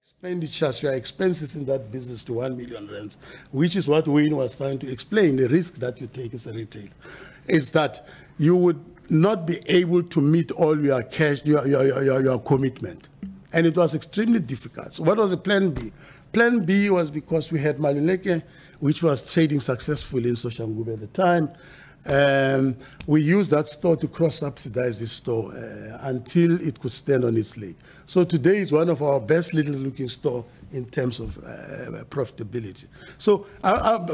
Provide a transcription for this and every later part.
expenditures, your expenses in that business to 1 million rands, which is what Wayne was trying to explain. The risk that you take as a retailer is that you would not be able to meet all your cash, your commitment. And it was extremely difficult. So what was the plan B? Plan B was because we had Maluleke, which was trading successfully in Soshanguve at the time. We used that store to cross-subsidize this store until it could stand on its leg. So today it's one of our best little-looking store in terms of profitability. So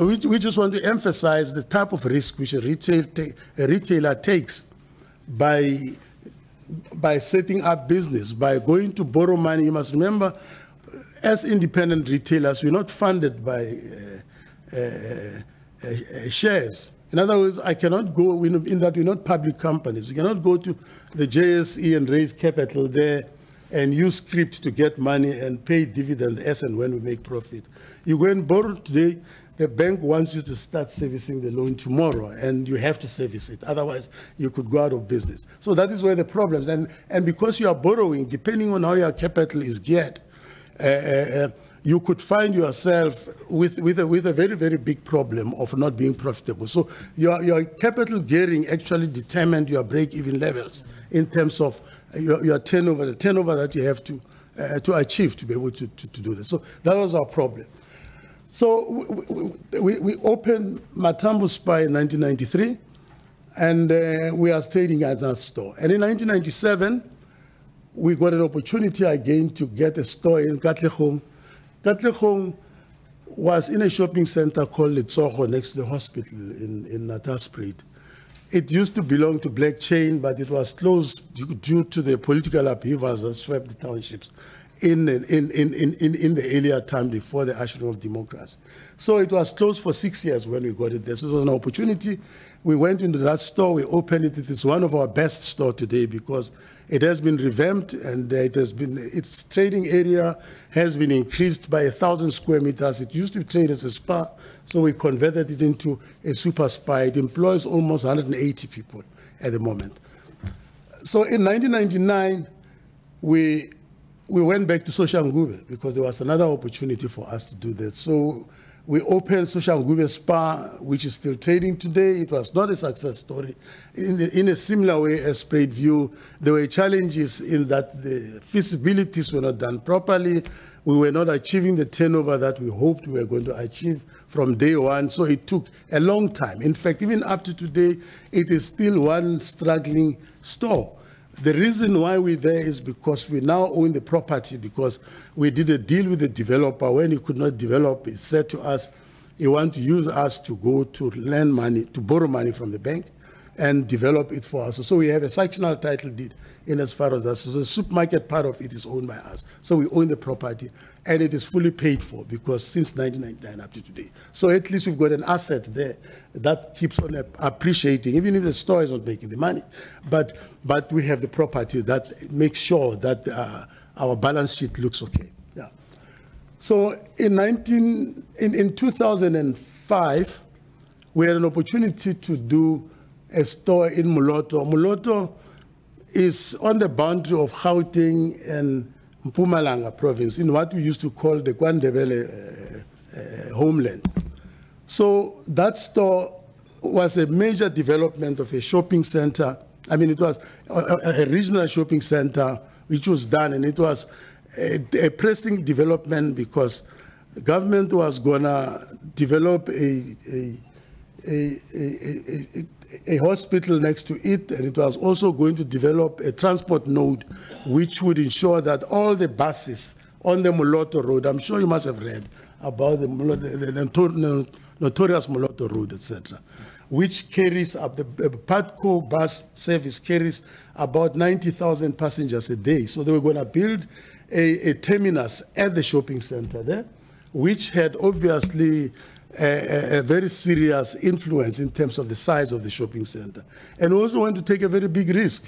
we just want to emphasize the type of risk which a retailer takes by setting up business, by going to borrow money. You must remember, as independent retailers, we're not funded by shares. In other words, I cannot go, in that we're not public companies. We cannot go to the JSE and raise capital there and use script to get money and pay dividend as and when we make profit. You go and borrow today, the bank wants you to start servicing the loan tomorrow, and you have to service it. Otherwise, you could go out of business. So that is where the problems, and because you are borrowing, depending on how your capital is geared, you could find yourself with a very, very big problem of not being profitable. So your capital gearing actually determined your break-even levels in terms of your turnover, the turnover that you have to achieve to be able to do this. So that was our problem. So we opened Matambo Spa in 1993, and we are trading at that store. And in 1997, we got an opportunity again to get a store in Katlehong. Katlehong was in a shopping center called Letsogo next to the hospital in Natalspruit. It used to belong to Black Chain, but it was closed due to the political upheavals that swept the townships in the earlier time before the ashram of democracy. So it was closed for 6 years when we got it there. So it was an opportunity. We went into that store, we opened it. It is one of our best stores today because it has been revamped, and its trading area has been increased by 1,000 square meters. It used to trade as a spa, so we converted it into a super spa. It employs almost 180 people at the moment. So in 1999, we went back to Soshanguve because there was another opportunity for us to do that. So we opened Soshanguve Spa, which is still trading today. It was not a success story. In a similar way as View, there were challenges in that the feasibilities were not done properly. We were not achieving the turnover that we hoped we were going to achieve from day one, so it took a long time. In fact, even up to today, it is still one struggling store. The reason why we're there is because we now own the property, because we did a deal with the developer. When he could not develop, he said to us, he wants to use us to go to lend money, to borrow money from the bank and develop it for us. So we have a sectional title deed in as far as that. So the supermarket part of it is owned by us. So we own the property, and it is fully paid for because since 1999 up to today. So at least we've got an asset there that keeps on appreciating, even if the store is not making the money. But we have the property that makes sure that our balance sheet looks okay. Yeah. So in 2005, we had an opportunity to do a store in Moloto. Moloto is on the boundary of Gauteng and Mpumalanga province, in what we used to call the KwaNdebele homeland. So that store was a major development of a shopping center. I mean, it was a regional shopping center which was done, and it was a pressing development because the government was going to develop a hospital next to it, and it was also going to develop a transport node which would ensure that all the buses on the Moloto Road, I'm sure you must have read about the notorious Moloto Road, etc., which carries up, the Patco bus service carries about 90,000 passengers a day. So they were going to build a terminus at the shopping center there, which had obviously a very serious influence in terms of the size of the shopping center. And we also want to take a very big risk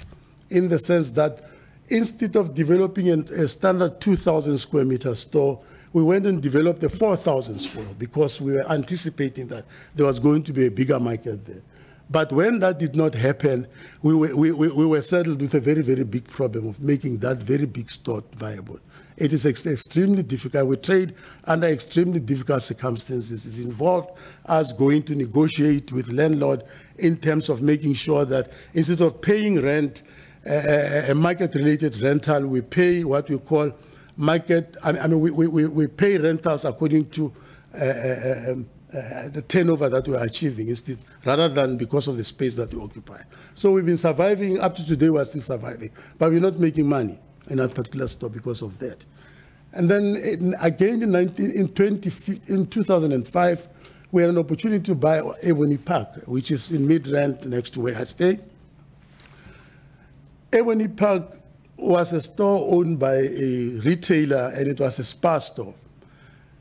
in the sense that instead of developing a standard 2,000 square meter store, we went and developed a 4,000 square because we were anticipating that there was going to be a bigger market there. But when that did not happen, we were saddled with a very, very big problem of making that very big store viable. it is extremely difficult. We trade under extremely difficult circumstances. It involved us going to negotiate with landlord in terms of making sure that instead of paying rent, a market-related rental, we pay what we call market. We pay rentals according to the turnover that we are achieving, instead, rather than because of the space that we occupy. So we've been surviving. Up to today, we're still surviving. But we're not making money in that particular store because of that. And then again in 2005, we had an opportunity to buy Ebony Park, which is in Midrand next to where I stay. Ebony Park was a store owned by a retailer, and it was a spa store.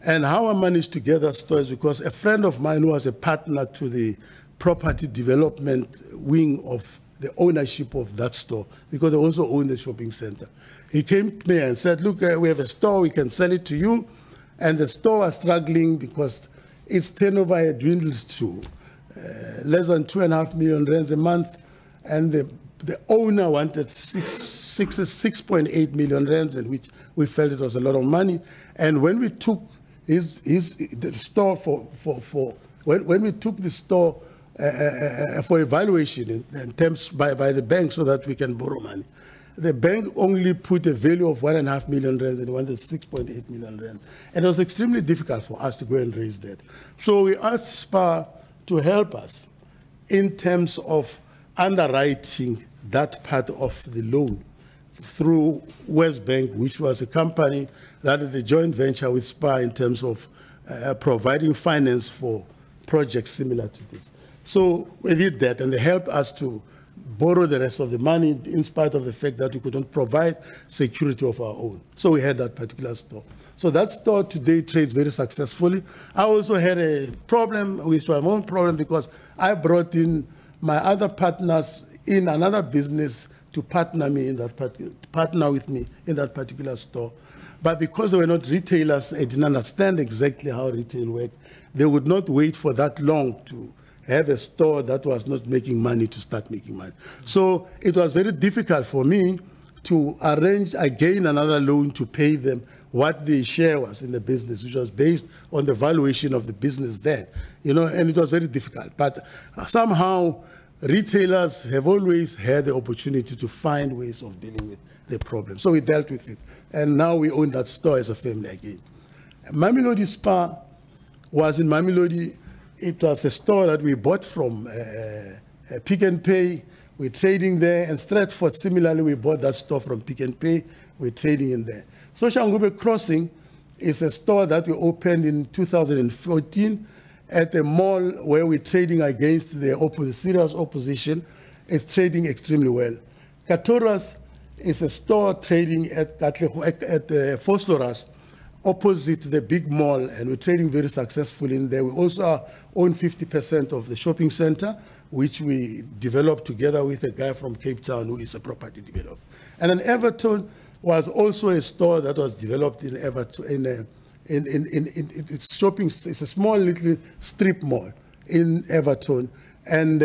And how I managed to get that store is because a friend of mine who was a partner to the property development wing of the ownership of that store, because they also own the shopping center. He came to me and said, look, we have a store, we can sell it to you. And the store was struggling because its turnover had dwindled to less than 2.5 million rands a month. And the owner wanted 6.8 million rands, in which we felt it was a lot of money. And when we took the store when we took the store for evaluation in terms by the bank so that we can borrow money, the bank only put a value of 1.5 million rands and wanted 6.8 million rands. And it was extremely difficult for us to go and raise that. So we asked SPAR to help us in terms of underwriting that part of the loan through West Bank, which was a company that is a joint venture with SPAR in terms of providing finance for projects similar to this. So we did that, and they helped us to borrow the rest of the money in spite of the fact that we couldn't provide security of our own. So we had that particular store. So that store today trades very successfully. I also had a problem, which was my own problem, because I brought in my other partners in another business to partner with me in that particular store. But because they were not retailers, they didn't understand exactly how retail worked. They would not wait for that long to have a store that was not making money to start making money. So it was very difficult for me to arrange again another loan to pay them what the share was in the business, which was based on the valuation of the business then, and it was very difficult. But somehow retailers have always had the opportunity to find ways of dealing with the problem. So we dealt with it. And now we own that store as a family again. Mamelodi Spa was in Mamelodi. It was a store that we bought from Pick n Pay. We're trading there. And Stratford, similarly, we bought that store from Pick n Pay. We're trading in there. Soshangube Crossing is a store that we opened in 2014 at a mall where we're trading against the serious opposition. It's trading extremely well. Katoras is a store trading at Fosloras, opposite the big mall, and we're trading very successfully in there. We also own 50% of the shopping center, which we developed together with a guy from Cape Town who is a property developer. And then Everton was also a store that was developed in Everton, it's shopping. It's a small little strip mall in Everton, and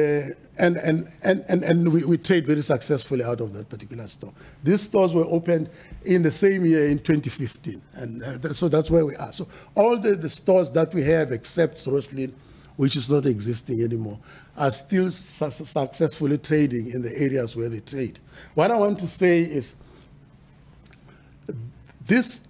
we trade very successfully out of that particular store. These stores were opened in the same year in 2015, and so that's where we are. So all the stores that we have, except Roslyn, which is not existing anymore, are still successfully trading in the areas where they trade. What I want to say is this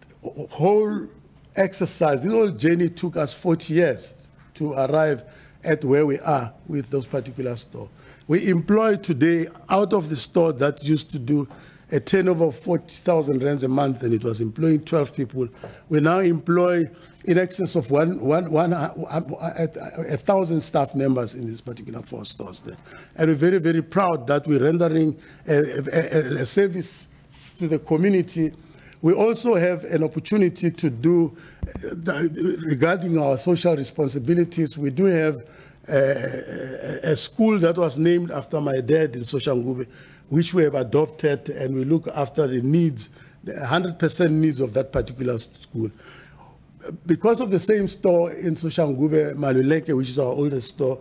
whole exercise, this whole journey took us 40 years to arrive at where we are with those particular stores. We employ today, out of the store that used to do a turnover of 40,000 rands a month, and it was employing 12 people, we now employ in excess of 1,000 staff members in this particular 4 stores there. And we're very, very proud that we're rendering a service to the community. We also have an opportunity to do, regarding our social responsibilities, we do have a school that was named after my dad in Soshangube, which we have adopted, and we look after the needs, the 100% needs of that particular school. Because of the same store in Soshangube, Maluleke, which is our oldest store,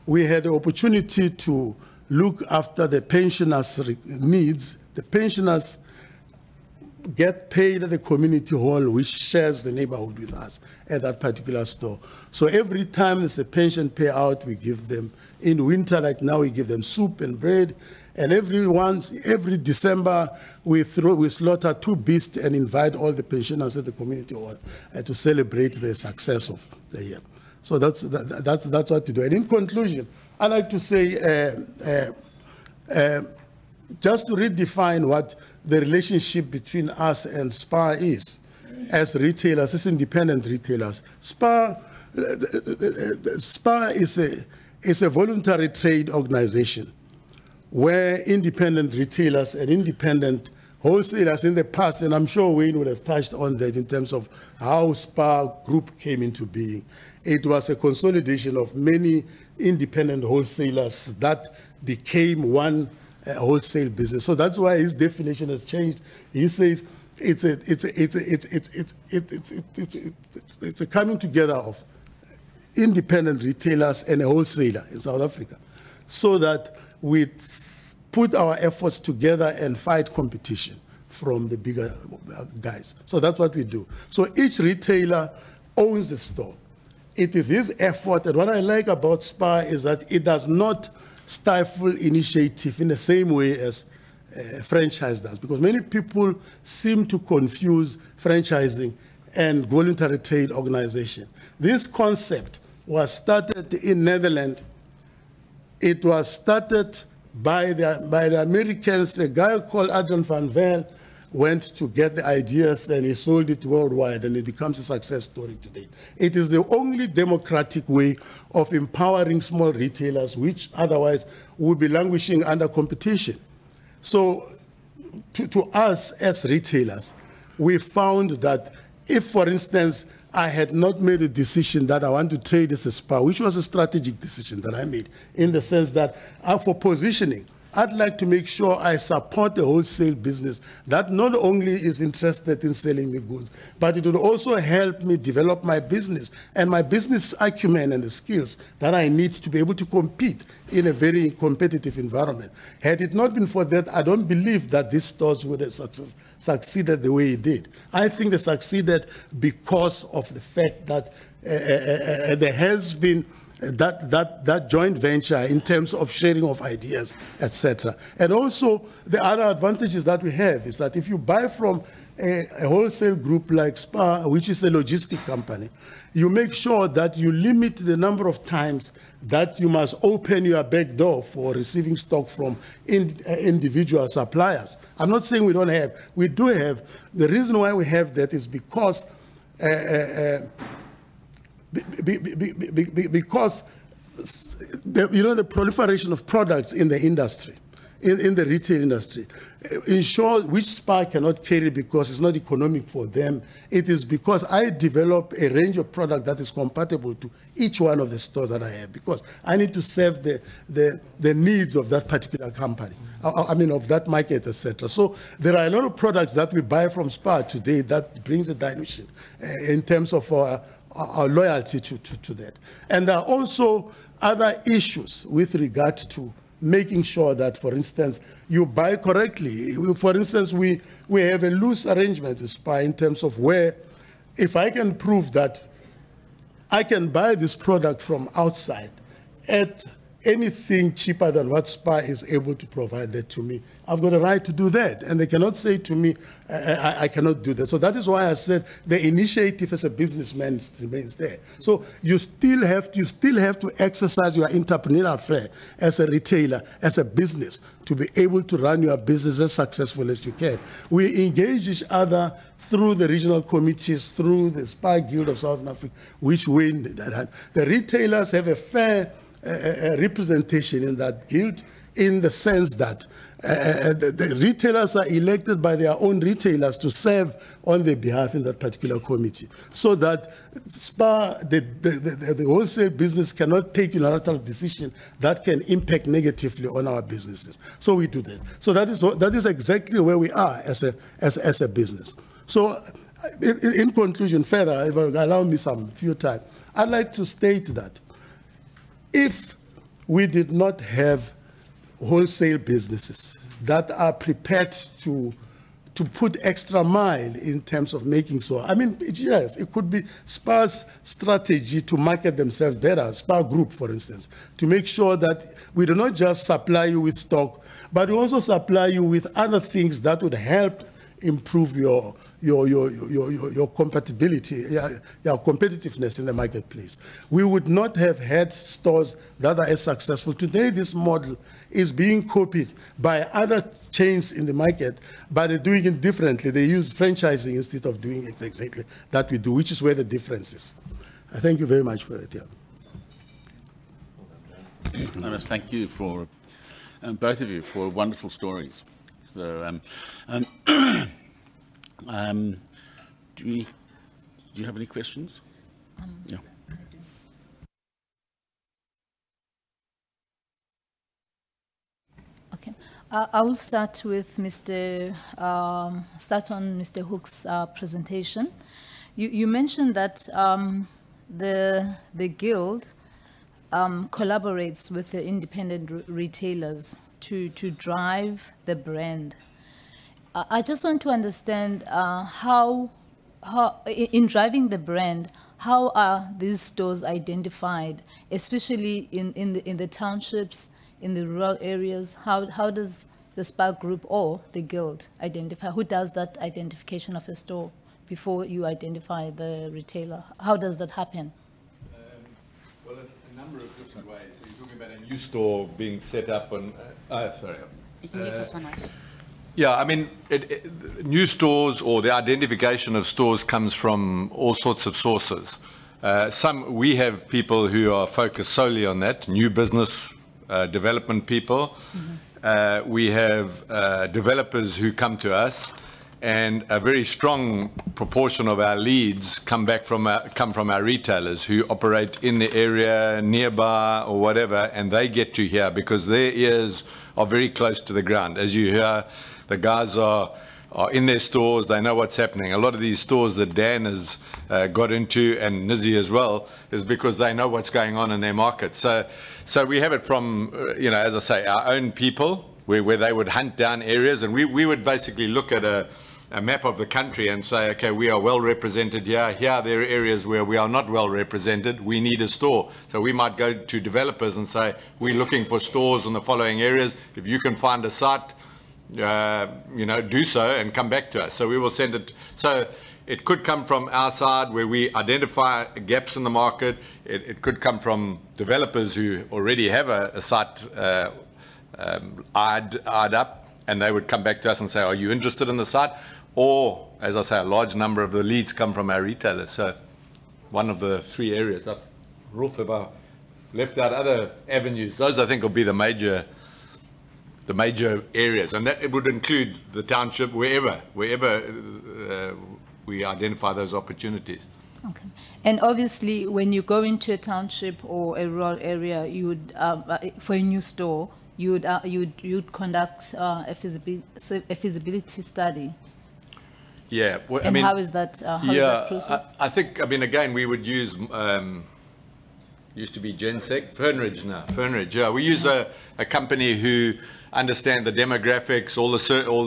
we had the opportunity to look after the pensioners' needs. The pensioners get paid at the community hall, which shares the neighborhood with us at that particular store. So every time there's a pension payout, we give them. In winter, like now, we give them soup and bread. And every December, we slaughter 2 beasts and invite all the pensioners at the community hall to celebrate the success of the year. So that's what we do. And in conclusion, I'd like to say, just to redefine what the relationship between us and SPAR is, as retailers, as independent retailers. SPAR is a voluntary trade organization where independent retailers and independent wholesalers in the past, and I'm sure Wayne would have touched on that in terms of how SPAR Group came into being. It was a consolidation of many independent wholesalers that became one wholesale business. So that's why his definition has changed. He says it's a coming together of independent retailers and a wholesaler in South Africa, so that we put our efforts together and fight competition from the bigger guys. So that's what we do. So each retailer owns the store. It is his effort, and what I like about SPAR is that it does not stifle initiative in the same way as franchise does, because many people seem to confuse franchising and voluntary trade organization. This concept was started in Netherlands. It was started by the Americans. A guy called Adrian van Vel went to get the ideas, and he sold it worldwide, and it becomes a success story today. It is the only democratic way of empowering small retailers, which otherwise would be languishing under competition. So to us as retailers, we found that if, for instance, I had not made a decision that I want to trade as a SPAR, which was a strategic decision that I made, in the sense that for positioning, I'd like to make sure I support the wholesale business that not only is interested in selling me goods, but it would also help me develop my business and my business acumen and the skills that I need to be able to compete in a very competitive environment. Had it not been for that, I don't believe that these stores would have succeeded the way it did. I think they succeeded because of the fact that there has been that joint venture in terms of sharing of ideas, etc. And also, the other advantages that we have is that if you buy from a wholesale group like SPAR, which is a logistic company, you make sure that you limit the number of times that you must open your back door for receiving stock from individual suppliers. I'm not saying we don't have. We do have. The reason why we have that is because the proliferation of products in the industry, in the retail industry, ensures which SPAR cannot carry because it's not economic for them. It is because I develop a range of products that is compatible to each one of the stores that I have, because I need to serve the needs of that particular company, I mean of that market, etc. So there are a lot of products that we buy from SPAR today that brings a dilution in terms of our loyalty to that. And there are also other issues with regard to making sure that, for instance, you buy correctly. For instance, we have a loose arrangement with SPAR in terms of where, if I can prove that I can buy this product from outside at anything cheaper than what SPAR is able to provide that to me, I've got a right to do that. And they cannot say to me, I cannot do that. So that is why I said the initiative as a businessman remains there. So you still have to exercise your entrepreneurial flair as a retailer, as a business, to be able to run your business as successful as you can. We engage each other through the regional committees, through the SPAR Guild of Southern Africa, which win. The retailers have a fair representation in that guild, in the sense that the retailers are elected by their own retailers to serve on their behalf in that particular committee, so that SPAR, the wholesale business, cannot take unilateral decision that can impact negatively on our businesses. So we do that. So that is exactly where we are as a business. So in conclusion, further, if you allow me some few time, I'd like to state that if we did not have wholesale businesses that are prepared to to put extra mile in terms of making so. I mean, yes, it could be SPAR's strategy to market themselves better, SPAR Group, for instance, to make sure that we do not just supply you with stock, but we also supply you with other things that would help improve your compatibility, your competitiveness in the marketplace. We would not have had stores that are as successful. Today, this model is being copied by other chains in the market, but they're doing it differently. They use franchising instead of doing it exactly that we do, which is where the difference is. I thank you very much for that. Yeah. I must thank you for both of you for wonderful stories. So, do you have any questions? Yeah. Okay, I will start with start on Mr. Hook's presentation. You mentioned that the guild collaborates with the independent retailers to drive the brand. I just want to understand how in driving the brand, how are these stores identified, especially in the townships, in the rural areas? How does the SPAR Group or the guild identify? Who does that identification of a store before you identify the retailer? How does that happen? Well, a number of different ways. So you're talking about a new store being set up on... sorry. You can use this one, right? Yeah, I mean, new stores or the identification of stores comes from all sorts of sources. We have people who are focused solely on that, new business development people. Mm-hmm. We have developers who come to us, and a very strong proportion of our leads come from our retailers who operate in the area, nearby or whatever, and they get to hear because their ears are very close to the ground. As you hear, the guys are in their stores, they know what's happening. A lot of these stores that Dan has got into, and Nizzy as well, is because they know what's going on in their market. So we have it from, as I say, our own people, where they would hunt down areas, and we would basically look at a map of the country and say, okay, we are well represented here. Here there are areas where we are not well represented. We need a store. So we might go to developers and say, we're looking for stores in the following areas. If you can find a site, do so and come back to us. So we will send it. So it could come from our side where we identify gaps in the market. It could come from developers who already have a site eyed up, and they would come back to us and say, are you interested in the site? Or, as I say, a large number of the leads come from our retailers. So one of the three areas. Rolf, have I left out other avenues? Those, I think, will be the major areas. And that it would include the township, wherever we identify those opportunities. Okay. And obviously, when you go into a township or a rural area, you would, for a new store, you'd conduct a feasibility study. Yeah. Well, and how is that? How is that process? I think. Again, we would use. Used to be Gensec, Fernridge now. Fernridge. Yeah, we use a company who understand the demographics, all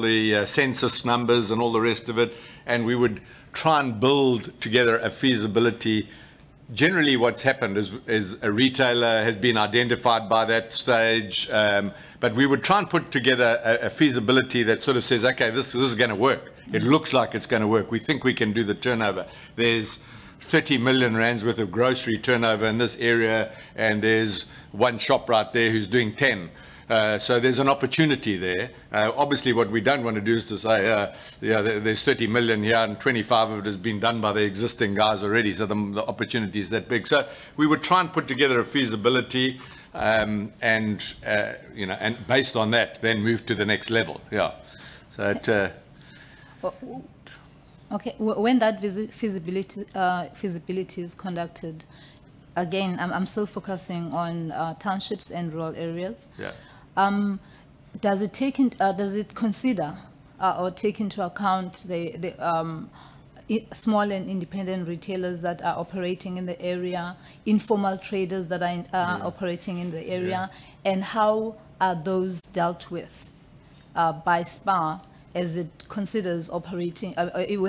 the census numbers, and all the rest of it, and we would try and build together a feasibility. Generally, what's happened is a retailer has been identified by that stage, but we would try and put together a feasibility that sort of says, okay, this is going to work. It looks like it's going to work. We think we can do the turnover. There's 30 million rands worth of grocery turnover in this area, and there's one shop right there who's doing 10. So there's an opportunity there. Obviously, what we don't want to do is to say, there's 30 million here and 25 of it has been done by the existing guys already. So the opportunity is that big. So we would try and put together a feasibility, and based on that, then move to the next level. Yeah. So it, okay. When that feasibility is conducted, again, I'm still focusing on townships and rural areas. Yeah. Does it consider or take into account the small and independent retailers that are operating in the area, informal traders that are operating in the area, and how are those dealt with by SPAR, as it considers operating,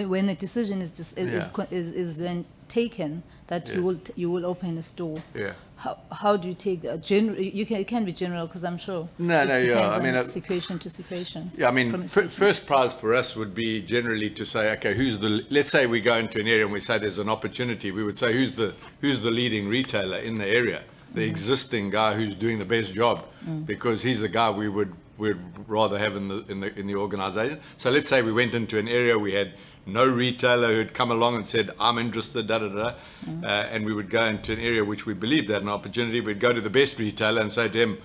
when a decision is then taken that you will open a store. Yeah. How do you take that? It can be general, because I'm sure No, it depends I mean, on situation to situation. Yeah, I mean, first prize for us would be generally to say, okay, let's say we go into an area and we say there's an opportunity, we would say who's the leading retailer in the area, the existing guy who's doing the best job, because he's the guy we'd rather have in the organization. So let's say we went into an area, we had no retailer who had come along and said, I'm interested, and we would go into an area which we believed had an opportunity. We'd go to the best retailer and say to him,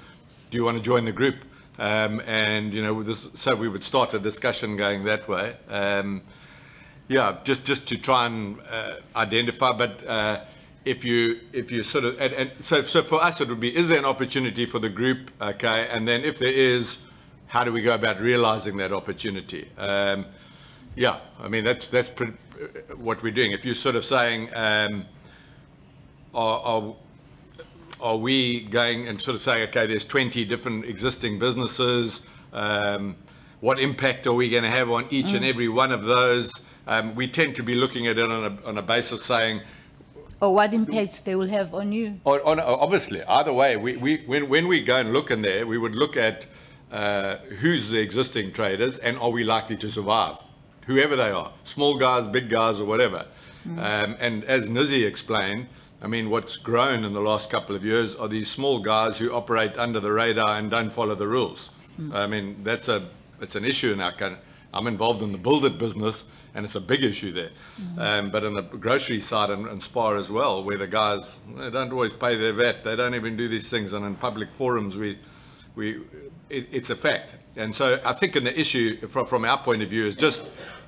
do you want to join the group? And, you know, so we would start a discussion going that way. Yeah, just to try and identify, but if you sort of, and so for us it would be, is there an opportunity for the group? Okay, and then if there is, how do we go about realizing that opportunity? Yeah, I mean, that's pretty, what we're doing. If you're sort of saying, are we going and sort of saying, okay, there's 20 different existing businesses, what impact are we going to have on each and every one of those? We tend to be looking at it on a basis saying, or what impact they will have on you. Obviously, either way, when we go and look in there, we would look at who's the existing traders and are we likely to survive, whoever they are, small guys, big guys, or whatever. And as Nizzy explained, I mean, what's grown in the last couple of years are these small guys who operate under the radar and don't follow the rules. I mean, it's an issue in our country. I'm involved in the Build It business, and it's a big issue there. But in the grocery side and Spar as well, where the guys, they don't always pay their VAT, they don't even do these things, and in public forums, it's a fact. And so I think in the issue, from our point of view,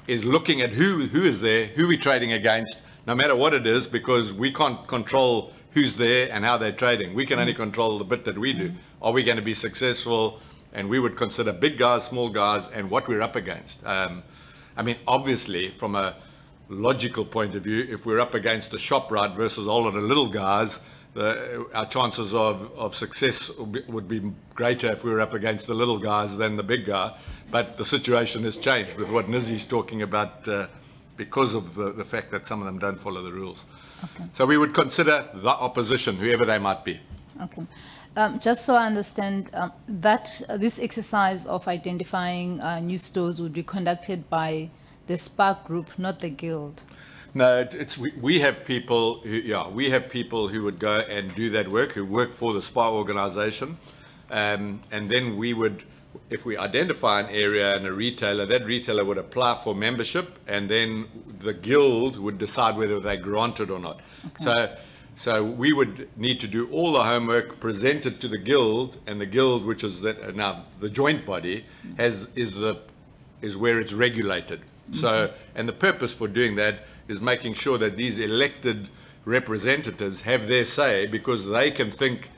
is looking at who is there, who we're trading against, no matter what it is, because we can't control who's there and how they're trading. We can only control the bit that we do. Are we going to be successful? And we would consider big guys, small guys, and what we're up against. I mean, obviously, from a logical point of view, if we're up against a ShopRite versus all of the little guys, our chances of success would be greater if we were up against the little guys than the big guy. But the situation has changed with what Nizzy's talking about because of the fact that some of them don't follow the rules. Okay. So we would consider the opposition, whoever they might be. Okay. Just so I understand, that this exercise of identifying new stores would be conducted by the Spark Group, not the Guild. No, we have people who would go and do that work, who work for the Spark organization, and then we would, if we identify an area and a retailer, that retailer would apply for membership, and then the Guild would decide whether they're granted or not. Okay. So we would need to do all the homework, present it to the Guild, and the Guild, which is now the joint body, is where it's regulated. So, and the purpose for doing that is making sure that these elected representatives have their say, because they can think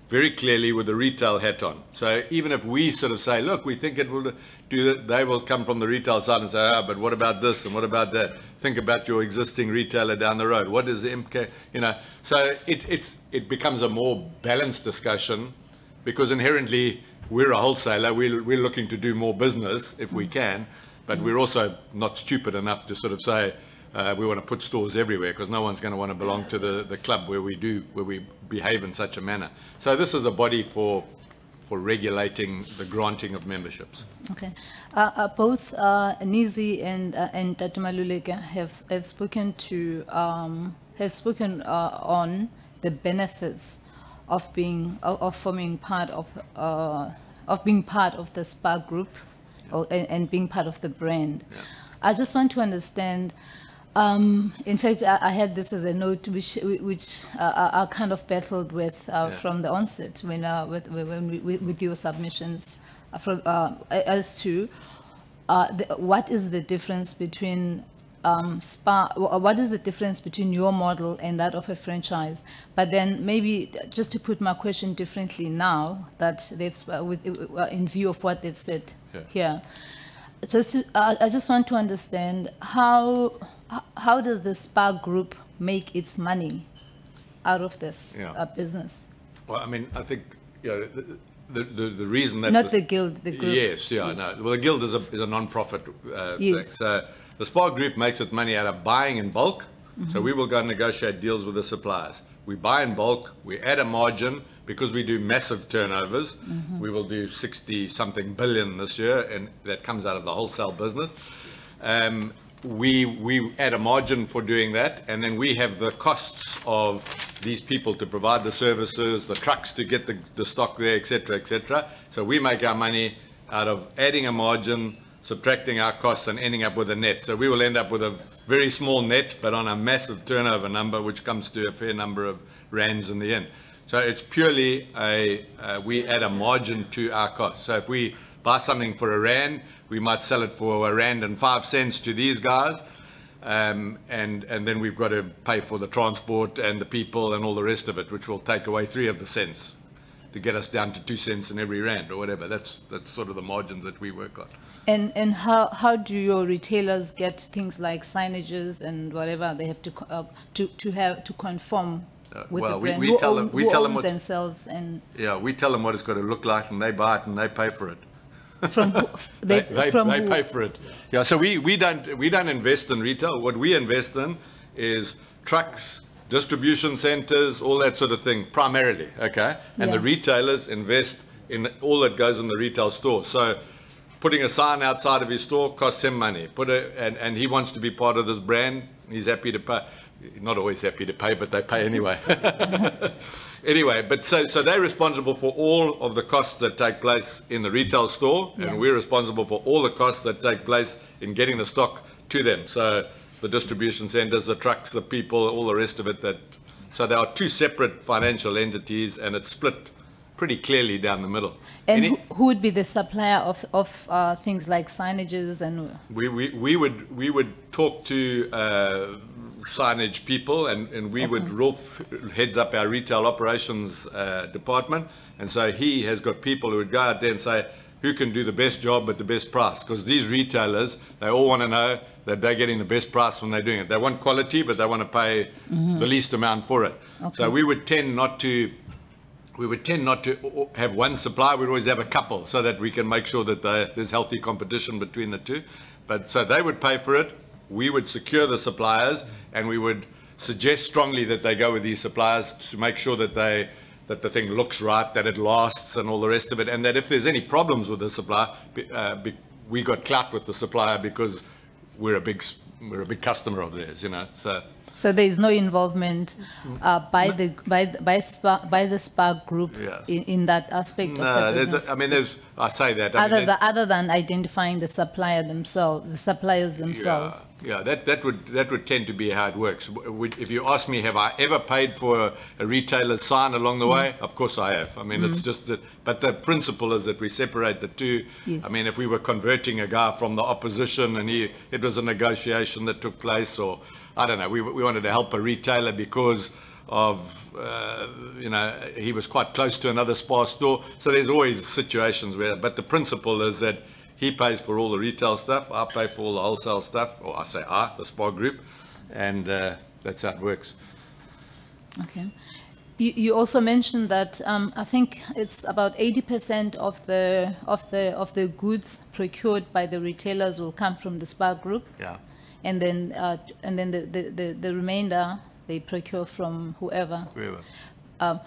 very clearly with the retail hat on. So even if we sort of say, look, we think it will do that, they will come from the retail side and say, but what about this and what about that? Think about your existing retailer down the road. What is the MK? You know, so it becomes a more balanced discussion, because inherently we're a wholesaler. We're looking to do more business if we can, but we're also not stupid enough to sort of say, we want to put stores everywhere, because no one's going to want to belong to the club where we behave in such a manner. So this is a body for regulating the granting of memberships. Okay, both Nizi and Tatumaluleka have spoken on the benefits of being part of the Spark Group, and being part of the brand. Yeah. I just want to understand. In fact, I had this as a note which I kind of battled with from the onset with your submissions, as to what is the difference between what is the difference between your model and that of a franchise? But then maybe just to put my question differently now that in view of what they've said here. I just want to understand how does the Spark Group make its money out of this business? Well, I mean, I think the reason that Not the guild, the group. Yes, yeah, Yes. no. Well, the guild is a non-profit thing. Yes. So the SPAR group makes its money out of buying in bulk. So we will go and negotiate deals with the suppliers. We buy in bulk, we add a margin because we do massive turnovers. We will do 60-something billion this year, and that comes out of the wholesale business. We add a margin for doing that, and then we have the costs of these people to provide the services, the trucks to get the stock there, etc., etc. So we make our money out of adding a margin, subtracting our costs, and ending up with a net. So we will end up with a very small net, but on a massive turnover number, which comes to a fair number of rands in the end. So it's purely we add a margin to our costs. So if we buy something for R1, we might sell it for R1.05 to these guys, and then we've got to pay for the transport and the people and all the rest of it, which will take away 3 of the cents to get us down to 2 cents in every rand or whatever. That's sort of the margins that we work on. And how do your retailers get things like signages and whatever they have to conform with well, the brand? we tell them, who owns what, and sells, and yeah, we tell them what it's got to look like, and they buy it and they pay for it. from who, They from who? pay for it. Yeah, so we don't invest in retail. What we invest in is trucks, distribution centers, all that sort of thing, primarily. Okay, and the Yeah. retailers invest in all that goes in the retail store. So putting a sign outside of his store costs him money. And he wants to be part of this brand. He's happy to pay. Not always happy to pay, but they pay anyway. Anyway, but so they're responsible for all of the costs that take place in the retail store, and we're responsible for all the costs that take place in getting the stock to them. So the distribution centers, the trucks, the people, all the rest of it. So there are 2 separate financial entities, and it's split pretty clearly down the middle. And who would be the supplier of things like signages and? We would talk to signage people, and we would, Rolf heads up our retail operations department, and so he has got people who would go out there and say who can do the best job at the best price, because these retailers, they all want to know that they're getting the best price when they're doing it. They want quality, but they want to pay the least amount for it. So we would tend not to have one supplier. We'd always have a couple, so that we can make sure that there's healthy competition between the 2. But so they would pay for it. We would secure the suppliers, and we would suggest strongly that they go with these suppliers to make sure that the thing looks right, that it lasts, and all the rest of it. And that if there's any problems with the supplier, we got clout with the supplier because we're a big customer of theirs, you know. So there is no involvement by the Spark Group in that aspect of the business. I say that. Other than identifying the suppliers themselves. Yeah, that would tend to be how it works. If you ask me, have I ever paid for a retailer's sign along the way? Of course I have. I mean, it's just that. But the principle is that we separate the 2. Yes. I mean, if we were converting a guy from the opposition and it was a negotiation that took place, or I don't know, we wanted to help a retailer because of, he was quite close to another SPAR store. So there's always situations where, but the principle is that he pays for all the retail stuff, I pay for all the wholesale stuff, or I say the SPAR group, and that's how it works. Okay. You also mentioned that I think it's about 80% of the goods procured by the retailers will come from the SPAR group. Yeah. And then the remainder they procure from whoever. That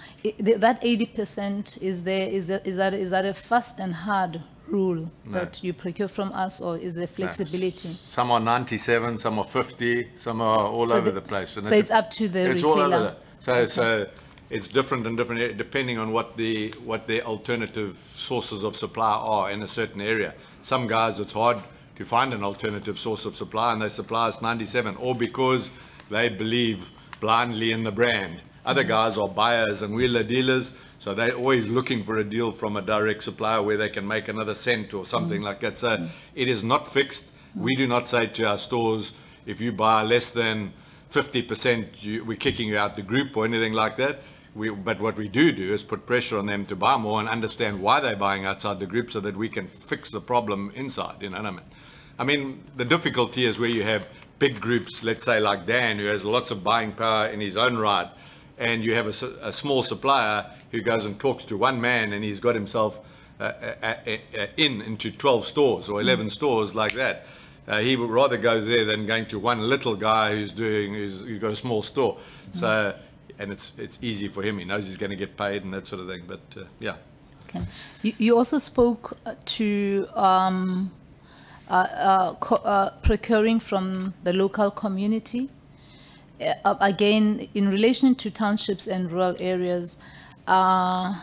80% is that a fast and hard rule that you procure from us, or is there flexibility? Some are 97, some are 50, some are all over the place. And so it's up to the retailer. All over so it's different and different depending on what their alternative sources of supply are in a certain area. Some guys, it's hard to find an alternative source of supply, and they supply us 97, or because they believe blindly in the brand. Other guys are buyers and wheeler dealers, so they're always looking for a deal from a direct supplier where they can make another cent or something like that. So it is not fixed. We do not say to our stores, if you buy less than 50%, we're kicking you out the group or anything like that. But what we do is put pressure on them to buy more and understand why they're buying outside the group, so that we can fix the problem inside, you know what I mean? I mean, the difficulty is where you have big groups, let's say like Dan, who has lots of buying power in his own right, and you have a small supplier who goes and talks to one man, and he's got himself into 12 stores or 11 stores like that. He would rather go there than going to one little guy who's got a small store. So, and it's easy for him. He knows he's going to get paid and that sort of thing. But yeah. Okay. You also spoke to procuring from the local community. Again, in relation to townships and rural areas, can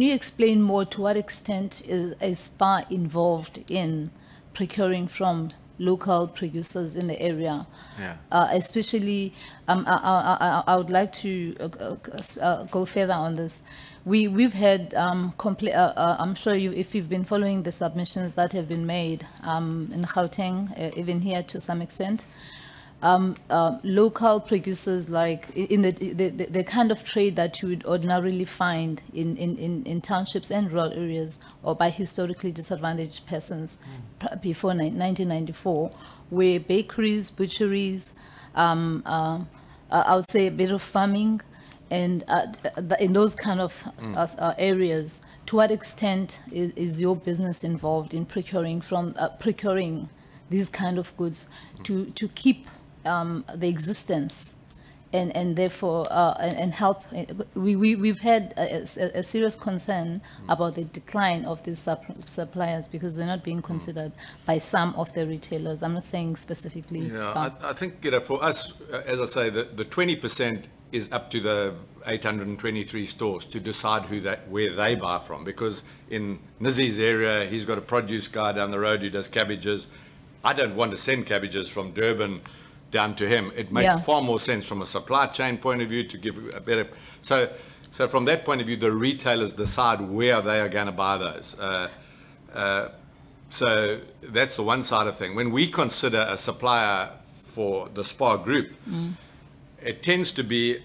you explain more to what extent is a SPA involved in procuring from local producers in the area? Yeah. Especially, I would like to go further on this. We've had, I'm sure if you've been following the submissions that have been made in Gauteng, even here to some extent, local producers, like in the kind of trade that you would ordinarily find in townships and rural areas, or by historically disadvantaged persons before 1994, were bakeries, butcheries, I would say a bit of farming, and in those kind of areas. To what extent is your business involved in procuring these kind of goods to keep the existence and therefore and help? We've had a serious concern about the decline of these suppliers because they're not being considered by some of the retailers. I'm not saying specifically SPAR. I think, for us, as I say, the 20% is up to the 823 stores to decide where they buy from, because in Nizzy's area, he's got a produce guy down the road who does cabbages. I don't want to send cabbages from Durban down to him. It makes far more sense from a supply chain point of view to give a better. So from that point of view, the retailers decide where they are going to buy those. So that's the one side of thing. When we consider a supplier for the SPAR group, it tends to be,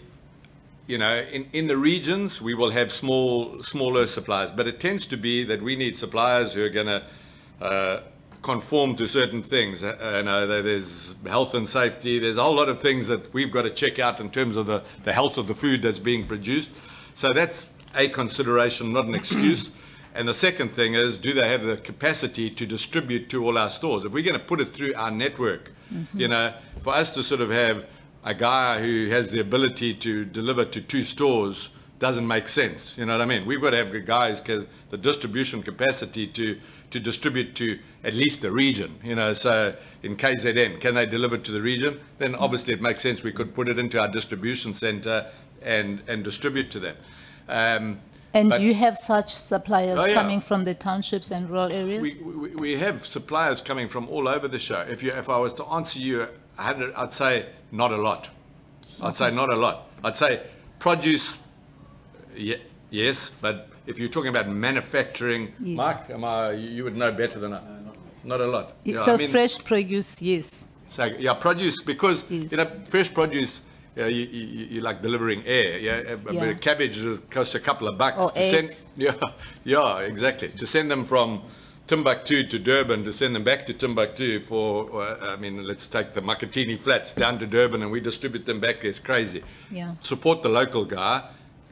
in the regions, we will have smaller suppliers, but it tends to be that we need suppliers who are going to conform to certain things. There's health and safety. There's a whole lot of things that we've got to check out in terms of the health of the food that's being produced. So that's a consideration, not an excuse. And the second thing is, do they have the capacity to distribute to all our stores? If we're going to put it through our network, for us to sort of have a guy who has the ability to deliver to 2 stores doesn't make sense. You know what I mean? We've got to have guys the distribution capacity to distribute to at least the region. So in KZN, can they deliver to the region? Then obviously it makes sense. We could put it into our distribution center and distribute to them. And do you have such suppliers coming from the townships and rural areas? We have suppliers coming from all over the show. If I was to answer you 100, I'd say not a lot. I'd say not a lot. I'd say produce, yes, but if you're talking about manufacturing, Mark, you would know better than I. Not a lot. So fresh produce, yes. So produce, because fresh produce, you like delivering air. A bit of cabbage costs a couple of bucks. Or eggs. Exactly. To send them from Timbuktu to Durban, to send them back to Timbuktu for, let's take the Makatini flats down to Durban and we distribute them back. It's crazy. Yeah. Support the local guy,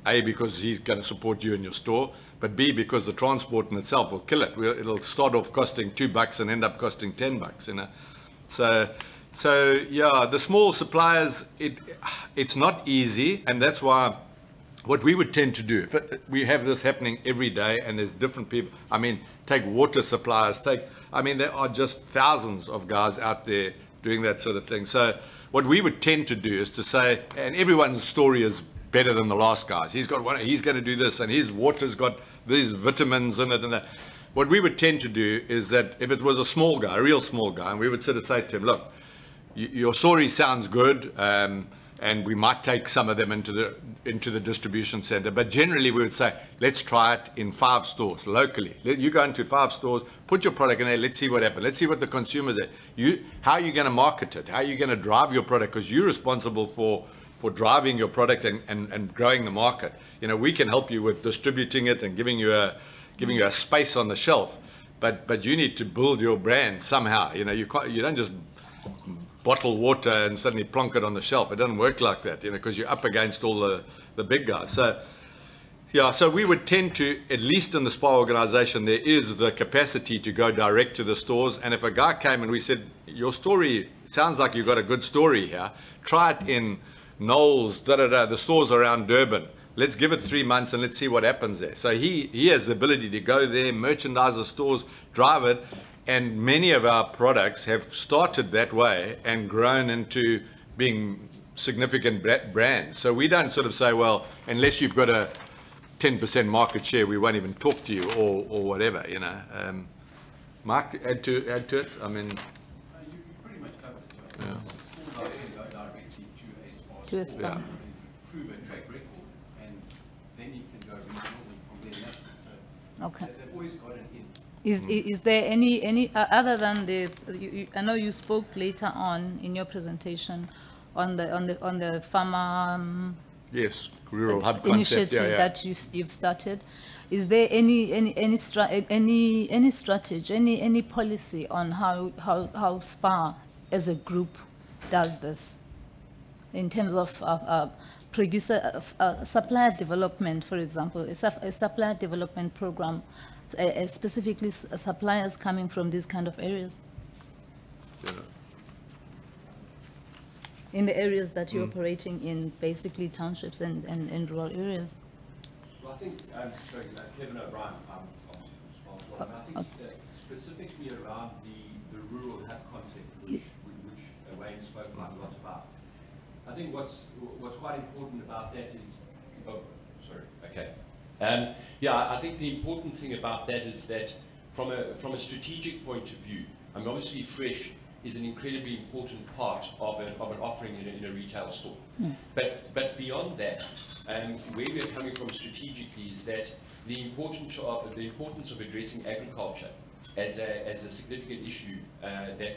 A, because he's going to support you in your store, but B, because the transport in itself will kill it. It'll start off costing $2 and end up costing $10, So the small suppliers, it's not easy, and that's why what we would tend to do, if we have this happening every day and there's different people, take water suppliers, there are just thousands of guys out there doing that sort of thing. So what we would tend to do is to say, and everyone's story is better than the last guy's. He's going to do this, and his water's got these vitamins in it and that. What we would tend to do is that if it was a small guy, a real small guy, and we would sort of say to him, look, your story sounds good, and we might take some of them into the distribution center, but generally we would say, let's try it in 5 stores locally. You go into 5 stores, put your product in there, let's see what happens. Let's see what the consumers are. How are you going to market it? How are you going to drive your product? Because you're responsible for driving your product and growing the market. We can help you with distributing it and giving you a space on the shelf, but you need to build your brand somehow. You don't just bottle water and suddenly plonk it on the shelf. It doesn't work like that, because you're up against all the big guys. So, yeah, so we would tend to, at least in the SPAR organization, there is the capacity to go direct to the stores. And if a guy came and we said, your story sounds like you've got a good story here, try it in Knowles, the stores around Durban. Let's give it 3 months and let's see what happens there. So he has the ability to go there, merchandise the stores, drive it. And many of our products have started that way and grown into being significant brands. So we don't sort of say, well, unless you've got a 10% market share, we won't even talk to you, or whatever, Mark, add to it. I mean, you pretty much covered it. Yeah. Schools are going to go directly to a SPAR. To a SPAR. Yeah. Prove a track record, and then you can go regional and from there national. So Okay. they've always got an in. Is there any other than I know you spoke later on in your presentation on the farmer yes, rural hub initiative concept. Yeah. that you've started. Is there any strategy, any policy on how SPAR as a group does this in terms of producer supplier development, for example, a supplier development program, specifically suppliers coming from these kind of areas? Yeah. In the areas that you're operating in, basically townships and rural areas? Well, I think, sorry, Kevin O'Brien, I think specifically around the rural hub concept, which Wayne spoke quite a lot about. I think what's quite important about that is, yeah, I think the important thing about that is that from a strategic point of view, I mean, obviously fresh is an incredibly important part of an offering in a retail store. But beyond that, where we are coming from strategically is that the importance of addressing agriculture as a significant issue that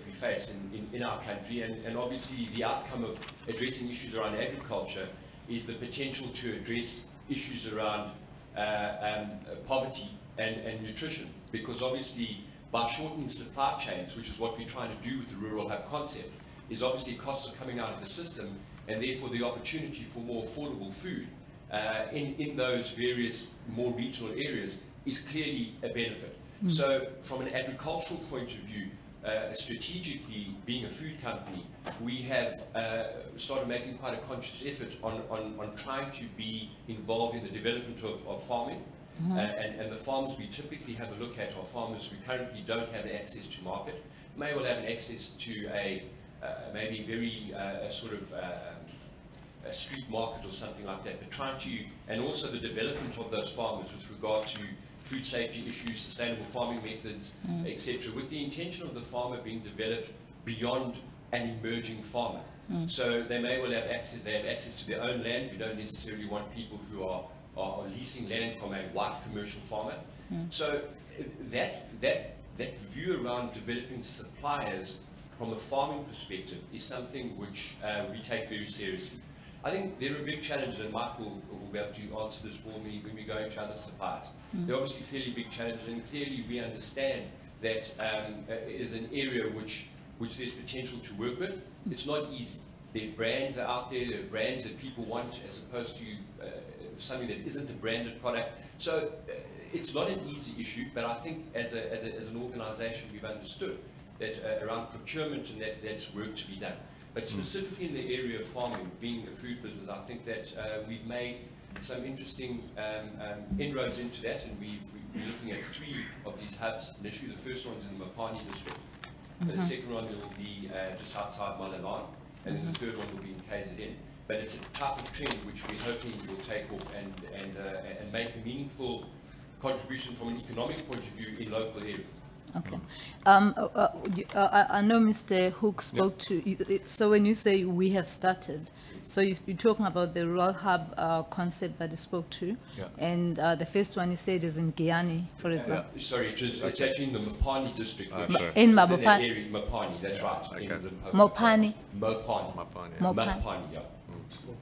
we face in our country, and obviously the outcome of addressing issues around agriculture is the potential to address issues around poverty and nutrition, because obviously by shortening supply chains, which is what we're trying to do with the rural hub concept, is obviously costs are coming out of the system, and therefore the opportunity for more affordable food in those various more regional areas is clearly a benefit. So from an agricultural point of view, strategically, being a food company, we have started making quite a conscious effort on trying to be involved in the development of farming. And the farmers we typically have a look at are farmers who currently don't have access to market, may well have an access to a maybe very sort of a street market or something like that, but trying to, and also the development of those farmers with regard to food safety issues, sustainable farming methods, etc., with the intention of the farmer being developed beyond an emerging farmer. So they may well have access to their own land. We don't necessarily want people who are leasing land from a white commercial farmer. So that view around developing suppliers from a farming perspective is something which we take very seriously. I think there are big challenges, and Mike will be able to answer this for me when we go into other suppliers. There are obviously fairly big challenges, and clearly we understand that it is an area which there's potential to work with. It's not easy. Their brands are out there, there are brands that people want as opposed to something that isn't a branded product. So it's not an easy issue, but I think as an organization we've understood that around procurement and that's work to be done. But specifically in the area of farming, being a food business, I think that we've made some interesting inroads into that, and we're looking at 3 of these hubs initially. The first one's in the Mopani district, the second one will be just outside Malaban, and then the third one will be in KZN. But it's a type of trend which we're hoping will take off and make a meaningful contribution from an economic point of view in local areas. Okay. I know Mr. Hook spoke to, so when you say we have started, so you're talking about the rural hub concept that he spoke to, and the first one he said is in Guyana, for example. Sorry, it's actually in the Mopani district. In Mopani. Mopani, that's right. Okay. Mopani. Mopani, yeah.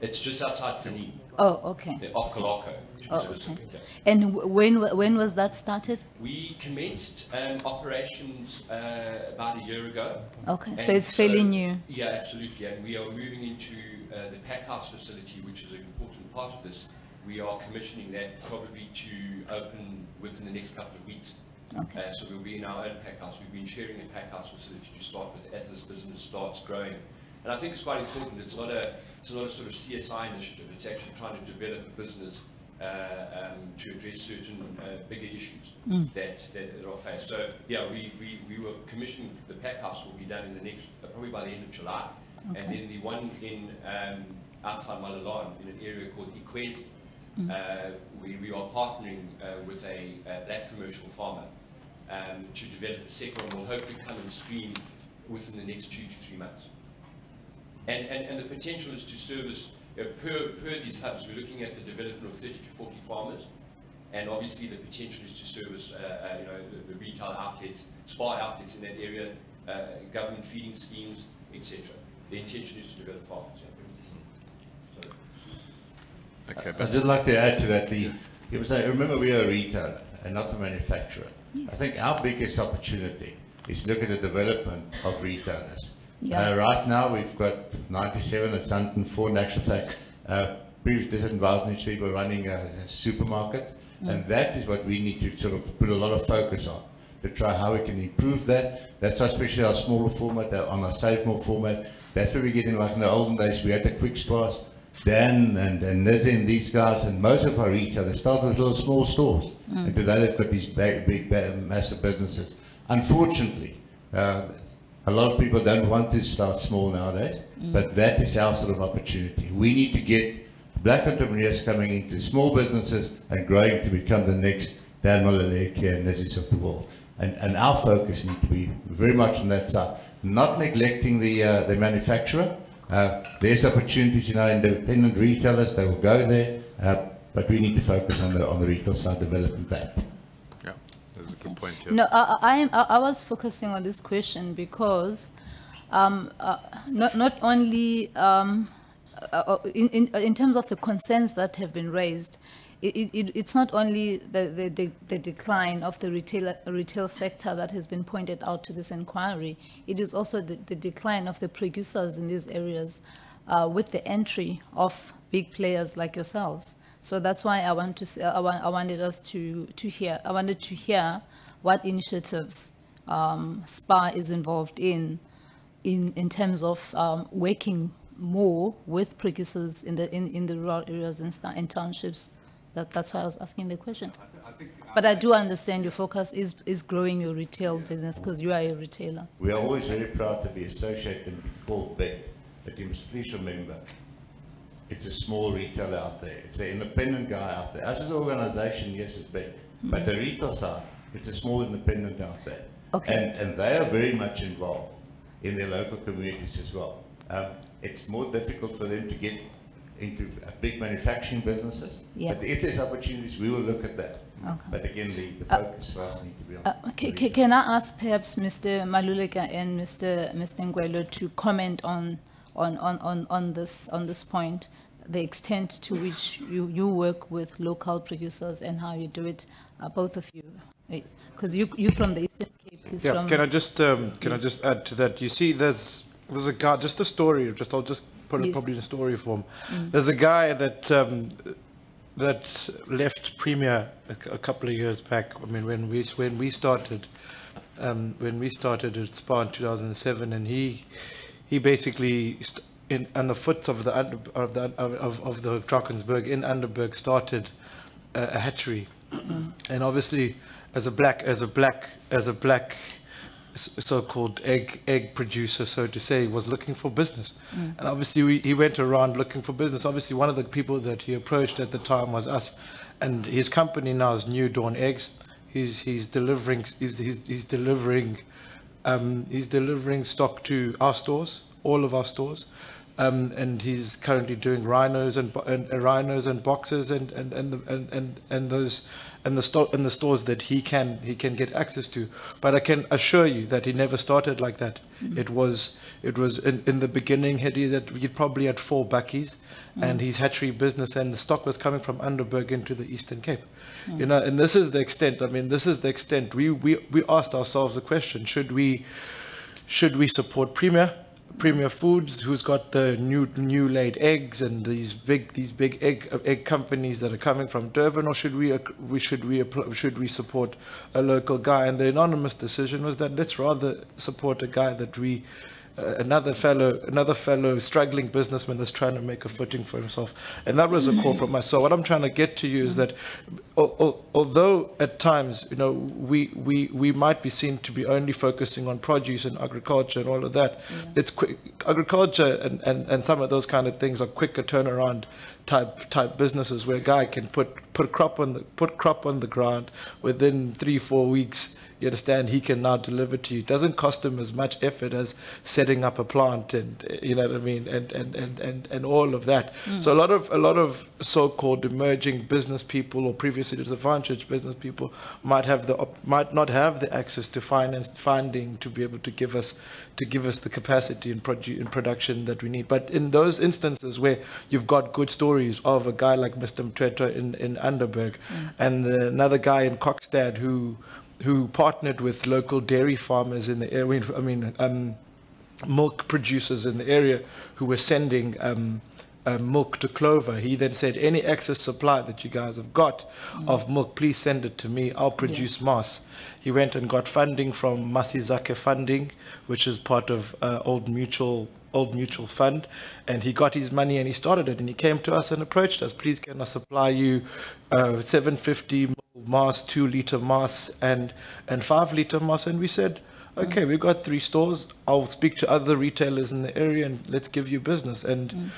It's just outside Sydney, Oh, okay. off Koloko. To be Oh, specific, okay. yeah. And when was that started? We commenced operations about a year ago. Okay, so And it's fairly new. Yeah, absolutely. And we are moving into the pack house facility, which is an important part of this. We are commissioning that probably to open within the next couple of weeks. Okay. So we'll be in our own pack house. We've been sharing a pack house facility to start with as this business starts growing. And I think it's quite important. It's not a sort of CSI initiative. It's actually trying to develop a business to address certain bigger issues that are faced. So yeah, we were commissioning the pack house will be done in the next probably by the end of July, Okay. and then the one in outside Malalan in an area called Ikwezi. We are partnering with a black commercial farmer to develop the second one. Will hopefully come in stream within the next 2 to 3 months. And the potential is to service, per these hubs, we're looking at the development of 30 to 40 farmers, and obviously the potential is to service, the retail outlets, spa outlets in that area, government feeding schemes, etc. The intention is to develop farmers. Yeah. So, Okay, I'd but just like to add to that, remember we are a retailer and not a manufacturer. Yes. I think our biggest opportunity is look at the development of retailers. Yeah. Right now we've got 97 at Sandton 4 in actual fact. Previous disadvantaged people running a supermarket, and that is what we need to sort of put a lot of focus on, to try how we can improve that. That's why especially our smaller format, on our Save More format, that's where we're getting, like in the olden days, we had the quick stores. Dan and Nizzy and these guys, and most of our retailers started with little small stores. And today they've got these big, massive businesses. Unfortunately, a lot of people don't want to start small nowadays, but that is our sort of opportunity. We need to get black entrepreneurs coming into small businesses and growing to become the next Dan Maluleke and Nizzy's of the world. And our focus needs to be very much on that side, not neglecting the manufacturer. There's opportunities in our independent retailers, they will go there, but we need to focus on the retail side, developing that. yeah, that's a good point. Yeah. No, I was focusing on this question because not only in terms of the concerns that have been raised, it's not only the decline of the retail sector that has been pointed out to this inquiry. It is also the decline of the producers in these areas with the entry of big players like yourselves. So that's why I wanted to hear what initiatives SPAR is involved in terms of working more with producers in the rural areas and townships. That's why I was asking the question. But I do understand your focus is growing your retail business because you are a retailer. We are always very proud to be associated and be called big, but you must please remember, it's a small retailer out there. It's an independent guy out there. Us as an organization, yes, it's big, but the retail side, it's a small independent out there. Okay. And they are very much involved in their local communities as well. It's more difficult for them to get into big manufacturing businesses. Yeah. But if there's opportunities, we will look at that. Okay. But again, the focus for us needs to be on. Can I ask perhaps Mr. Maluleke and Mr. Ngwelo to comment on this point, the extent to which you work with local producers and how you do it, both of you, because you from the Eastern Cape. He's Yeah, from, can I just add to that? You see, there's a guy, just a story. I'll just put it Yes. probably in story form. There's a guy that left Premier a couple of years back. I mean, when we started at SPAR in 2007, and he basically on the foot of the Drakensberg in Underberg started a hatchery, and obviously as a black so-called egg producer, so to say, was looking for business. And obviously he went around looking for business. Obviously one of the people that he approached at the time was us, and his company now is New Dawn Eggs. He's delivering stock to our stores, all of our stores. and he's currently doing rhinos and rhinos and boxes and the stores that he can get access to. But I can assure you that he never started like that. It was in the beginning he probably had 4 bakkies, and his hatchery business, and the stock was coming from Underberg into the Eastern Cape. You know, and this is the extent. I mean, this is the extent. We asked ourselves the question: should we support Premier Foods, who's got the new laid eggs and these big egg companies that are coming from Durban, or should we support a local guy? And the anonymous decision was that let's rather support a guy that another fellow struggling businessman that's trying to make a footing for himself. And that was a call from us. So what I'm trying to get to you is that although at times, you know, we might be seen to be only focusing on produce and agriculture and all of that, it's quick. Agriculture and some of those kind of things are quicker turnaround type businesses where a guy can put crop on the ground within 3-4 weeks. You understand, he can now deliver to you. It doesn't cost him as much effort as setting up a plant, and you know what I mean, and all of that. So a lot of so-called emerging business people or previously disadvantaged business people might not have the access to funding to be able to give us the capacity in production that we need. But in those instances where you've got good stories of a guy like Mr. Mtretwa in Underberg, and another guy in Kokstad who partnered with local dairy farmers in the area, milk producers in the area who were sending milk to Clover. He then said, any excess supply that you guys have got of milk, please send it to me. I'll produce mass. He went and got funding from Masizake Funding, which is part of Old Mutual Fund, and he got his money and he started it, and he came to us and approached us. Please, can I supply you 750 mass, 2-liter mass, and 5-liter mass? And we said, okay, we've got 3 stores. I'll speak to other retailers in the area and let's give you business. And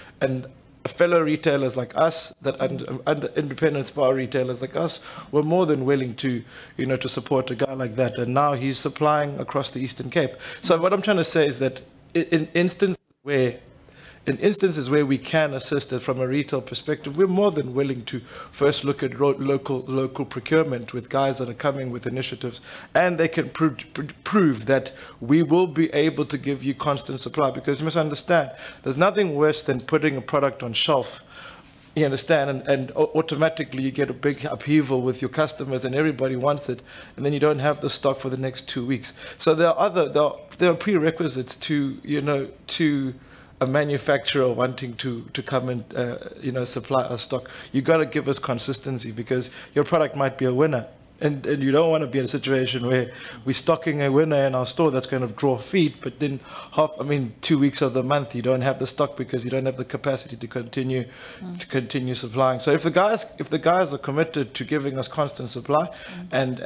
fellow retailers like us, that under independent SPAR retailers like us, were more than willing to, you know, to support a guy like that. And now he's supplying across the Eastern Cape. So what I'm trying to say is that in instances where we can assist it from a retail perspective, we're more than willing to first look at local procurement with guys that are coming with initiatives, and they can prove that we will be able to give you constant supply. Because you must understand, there's nothing worse than putting a product on shelf, you understand, and automatically you get a big upheaval with your customers and everybody wants it, and then you don't have the stock for the next 2 weeks. So there are prerequisites to, you know, to a manufacturer wanting to come and you know, supply our stock. You got to give us consistency, because your product might be a winner, and you don't want to be in a situation where we're stocking a winner in our store that's going to draw feet, but then 2 weeks of the month you don't have the stock because you don't have the capacity to continue supplying. So if the guys are committed to giving us constant supply, and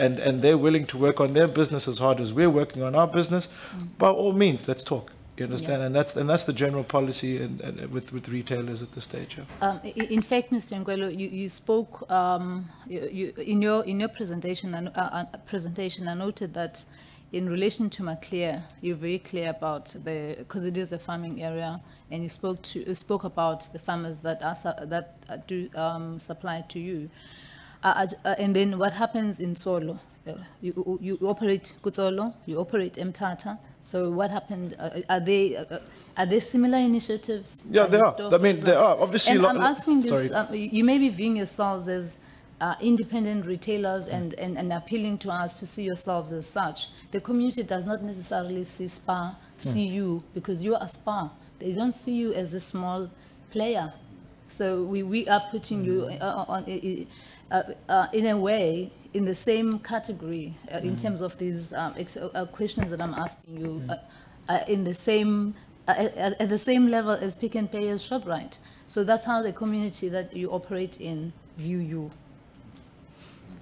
they're willing to work on their business as hard as we're working on our business, by all means, let's talk. You understand, and that's the general policy and with retailers at this stage. In fact, Mr. Ngwelo, you spoke in your presentation. I noted that in relation to Maclear, you're very clear about because it is a farming area, and you spoke about the farmers that do supply to you, and then what happens in Solo? You operate Kutsolo, you operate Mtata. So what happened? Are there similar initiatives? Yeah, there are. I mean, there are obviously. And I'm asking this. You may be viewing yourselves as independent retailers and appealing to us to see yourselves as such. The community does not necessarily see SPAR, see you, because you are SPAR. They don't see you as a small player. So we are putting you in a way in the same category in terms of these questions that I'm asking you, in the same at the same level as Pick n Pay as ShopRite. So that's how the community that you operate in view you.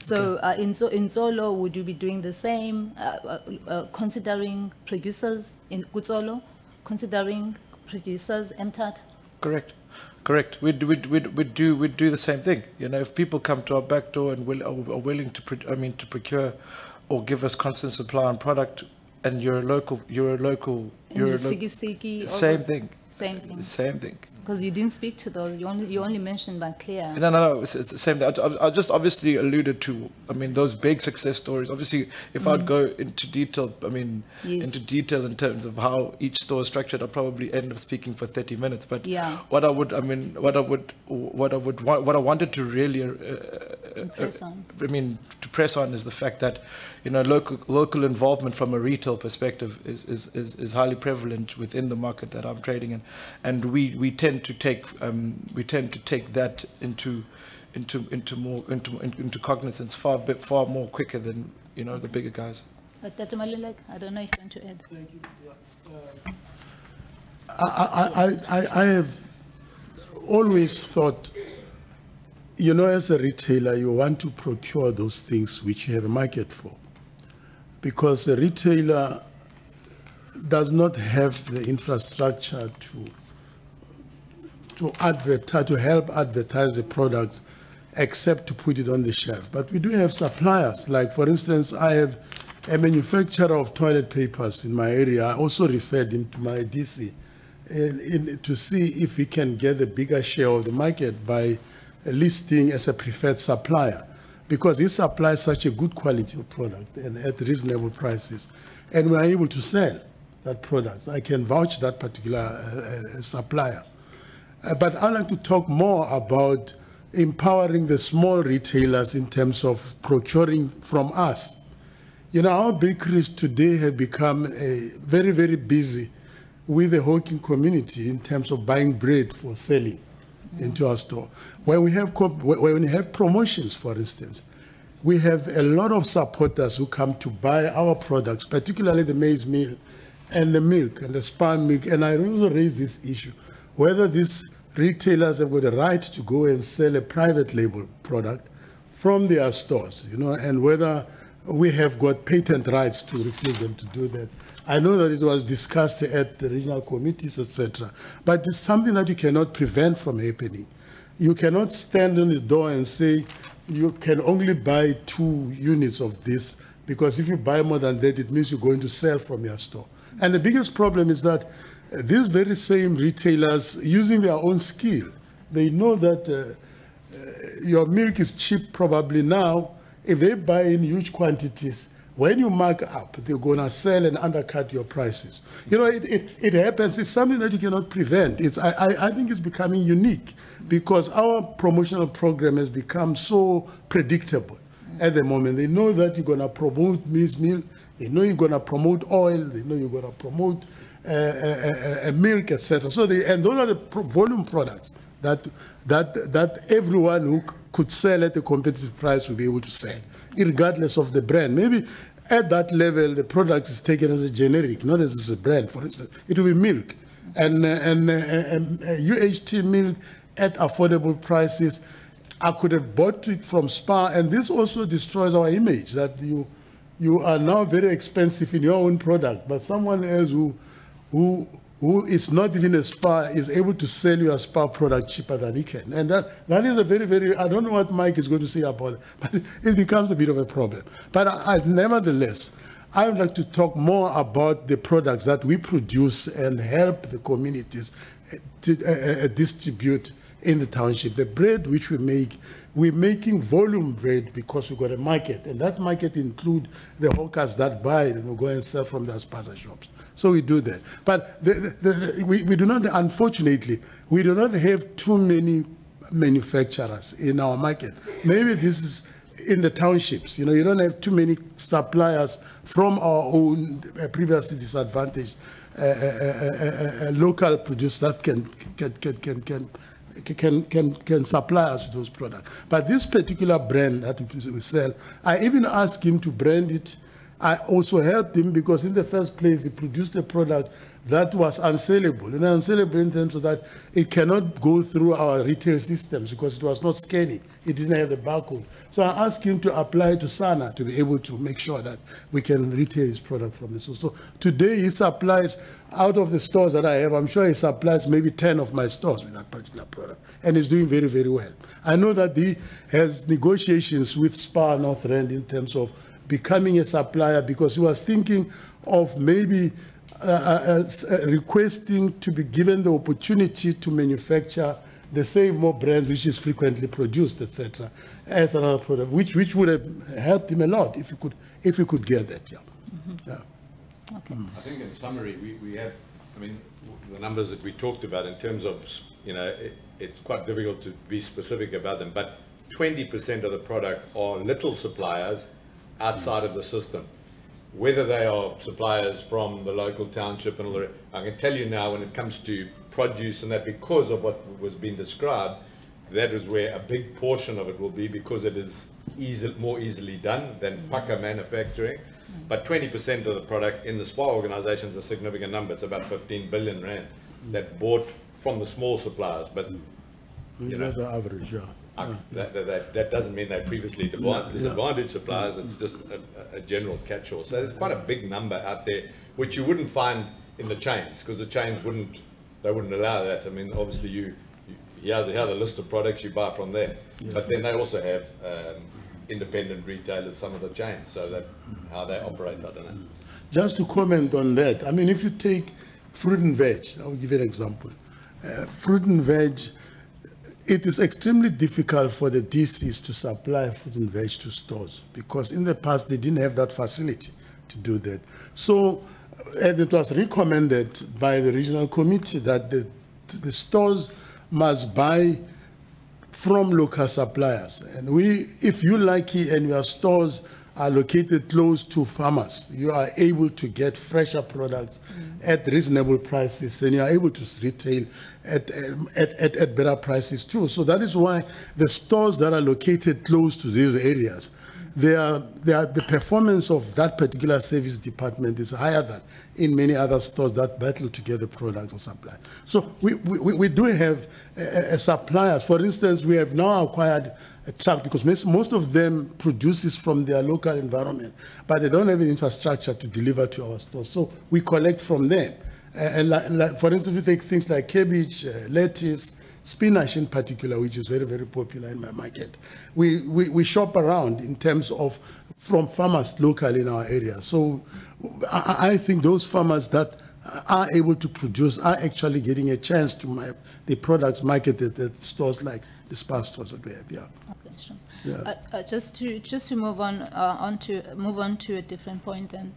So in Solo, would you be doing the same, considering producers in Kutsolo, considering producers MTAT? Correct. Correct. We'd do the same thing. You know, if people come to our back door and are willing to procure or give us constant supply on product, and you're a local, same thing. Same thing. Same thing. Because you didn't speak to those. You only mentioned by Clear. No, it's the same. I just obviously alluded to, I mean, those big success stories. Obviously, if I'd go into detail, I mean, Yes. into detail in terms of how each store is structured, I'd probably end up speaking for 30 minutes. But Yeah. what I wanted to really, Press on. I mean, to press on is the fact that, you know, local involvement from a retail perspective is highly prevalent within the market that I'm trading in, and we tend to take that into cognizance far more quicker than, you know, the bigger guys. Dr. Malulek, I don't know if you want to add. Thank you. Yeah. I have always thought, you know, as a retailer, you want to procure those things which you have a market for, because a retailer does not have the infrastructure to advertise, to help advertise the products, except to put it on the shelf. But we do have suppliers. Like, for instance, I have a manufacturer of toilet papers in my area. I also referred him to my DC to see if he can get a bigger share of the market by listing as a preferred supplier, because he supplies such a good quality of product and at reasonable prices, and we are able to sell that product. I can vouch that particular supplier. But I'd like to talk more about empowering the small retailers in terms of procuring from us. You know, our bakeries today have become very, very busy with the hawking community in terms of buying bread for selling into our store. When we have promotions, for instance, we have a lot of supporters who come to buy our products, particularly the maize meal and the milk and the spun milk. And I also raise this issue, whether these retailers have got the right to go and sell a private label product from their stores, you know, and whether we have got patent rights to refuse them to do that. I know that it was discussed at the regional committees, etc., but it's something that you cannot prevent from happening. You cannot stand on the door and say you can only buy 2 units of this, because if you buy more than that, it means you're going to sell from your store. And the biggest problem is that these very same retailers, using their own skill, they know that your milk is cheap probably now. If they buy in huge quantities, when you mark up, they're going to sell and undercut your prices. You know, it happens. It's something that you cannot prevent. I think it's becoming unique because our promotional program has become so predictable at the moment. They know that you're going to promote maize meal. They know you're going to promote oil. They know you're going to promote milk, etc. So and those are the volume products that everyone who could sell at a competitive price will be able to sell, regardless of the brand. Maybe at that level, the product is taken as a generic, not as a brand. For instance, it will be milk and UHT milk at affordable prices. I could have bought it from Spar, and this also destroys our image that you are now very expensive in your own product, but someone else who is not even a Spar is able to sell you a Spar product cheaper than he can. And that is a very, very, I don't know what Mike is going to say about it, but it becomes a bit of a problem. But nevertheless, I would like to talk more about the products that we produce and help the communities to distribute in the township. The bread which we make, we're making volume bread because we've got a market, and that market includes the hawkers that buy and go and sell from their spaza shops. So we do that. But we do not, unfortunately, we do not have too many manufacturers in our market. Maybe this is in the townships. You know, you don't have too many suppliers from our own previously disadvantaged local producers that can supply us with those products. But this particular brand that we sell, I even asked him to brand it. I also helped him because in the first place, he produced a product that was unsellable. And unsellable in terms of that it cannot go through our retail systems because it was not scanning. It didn't have the barcode. So I asked him to apply to SANA to be able to make sure that we can retail his product from the source. So today he supplies, out of the stores that I have, I'm sure he supplies maybe 10 of my stores with that particular product. And he's doing very, very well. I know that he has negotiations with Spar North Rand in terms of becoming a supplier because he was thinking of maybe requesting to be given the opportunity to manufacture the same more brand which is frequently produced, etc., as another product, which would have helped him a lot if he could get that. Yeah. Yeah. Okay. I think in summary, we have, I mean, the numbers that we talked about in terms of, you know, it's quite difficult to be specific about them, but 20% of the product are little suppliers outside of the system. Whether they are suppliers from the local township and all that, I can tell you now when it comes to produce and that, because of what was being described, that is where a big portion of it will be, because it is more easily done than pucker manufacturing. But 20% of the product in the SPA organization is a significant number. It's about 15 billion rand that bought from the small suppliers. But you know, that's the average, yeah. That doesn't mean they previously disadvantaged suppliers. It's just a general catch-all. So there's quite a big number out there, which you wouldn't find in the chains, because the chains wouldn't allow that. I mean, obviously you have the list of products you buy from there, but then they also have independent retailers, some of the chains, so that how they operate, I don't know. Just to comment on that, I mean, if you take fruit and veg, I'll give you an example. Fruit and veg, it is extremely difficult for the DCs to supply fruit and veg to stores, because in the past they didn't have that facility to do that. So, and it was recommended by the regional committee that the stores must buy from local suppliers. And if you're lucky and your stores are located close to farmers, you are able to get fresher products at reasonable prices, and you are able to retail at better prices too. So that is why the stores that are located close to these areas, the performance of that particular service department is higher than in many other stores that battle to get the products or supply. So we do have suppliers. For instance, we have now acquired a truck, because most of them produces from their local environment, but they don't have an infrastructure to deliver to our stores. So we collect from them. For instance, we take things like cabbage, lettuce, spinach in particular, which is very, very popular in my market. We shop around in terms of from farmers locally in our area. So I think those farmers that are able to produce are actually getting a chance to the products marketed at stores like the SPAR stores that we have. Yeah. Okay, sure. Yeah. Just to move on to a different point then.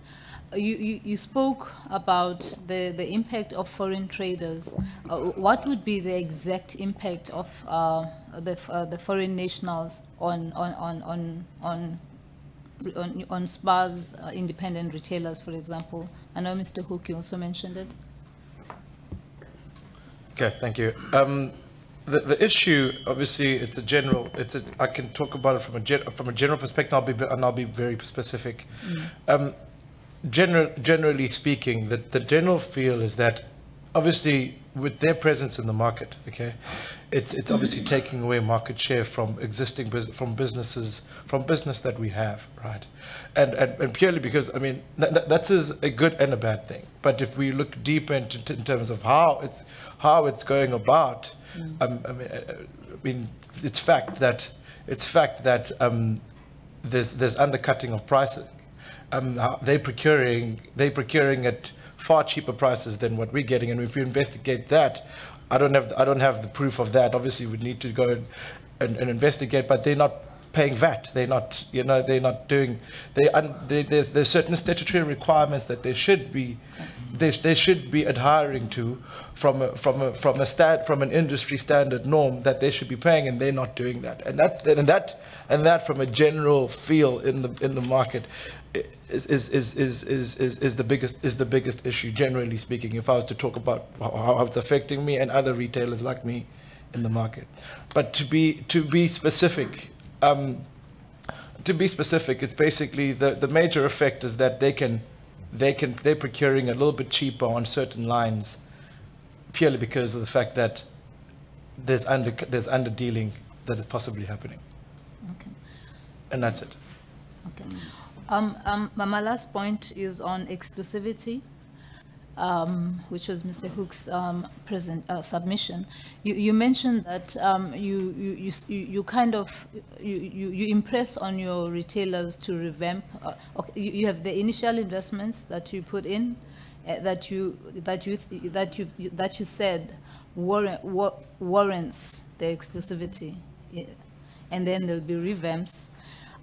You spoke about the impact of foreign traders. What would be the exact impact of the foreign nationals on SPAR's independent retailers, for example? I know Mr. Hook, you also mentioned it. Okay, thank you. The issue, obviously, it's a general. I can talk about it from a general perspective. I'll be very specific. Generally speaking, the general feel is that, obviously, with their presence in the market, okay, it's obviously taking away market share from existing business that we have, right, and purely because, I mean, that is a good and a bad thing. But if we look deeper in terms of how it's going about, I mean, it's fact that there's undercutting of pricing. They're procuring at far cheaper prices than what we're getting, and if you investigate that, I don't have the proof of that. Obviously, we need to go and investigate, but they're not paying VAT. They're not, they're not doing. There's certain statutory requirements that they should be adhering to from an industry standard norm that they should be paying, and they're not doing that. And that from a general feel in the market is the biggest issue, generally speaking, if I was to talk about how it's affecting me and other retailers like me in the market. But to be specific, it's basically the major effect is that they're procuring a little bit cheaper on certain lines, purely because of the fact that there's underdealing that is possibly happening. Okay. And that's it. Okay. My last point is on exclusivity, which was Mr. Hook's submission. You mentioned that you impress on your retailers to revamp. Okay, you have the initial investments that you put in, that you said warrants the exclusivity, and then there'll be revamps.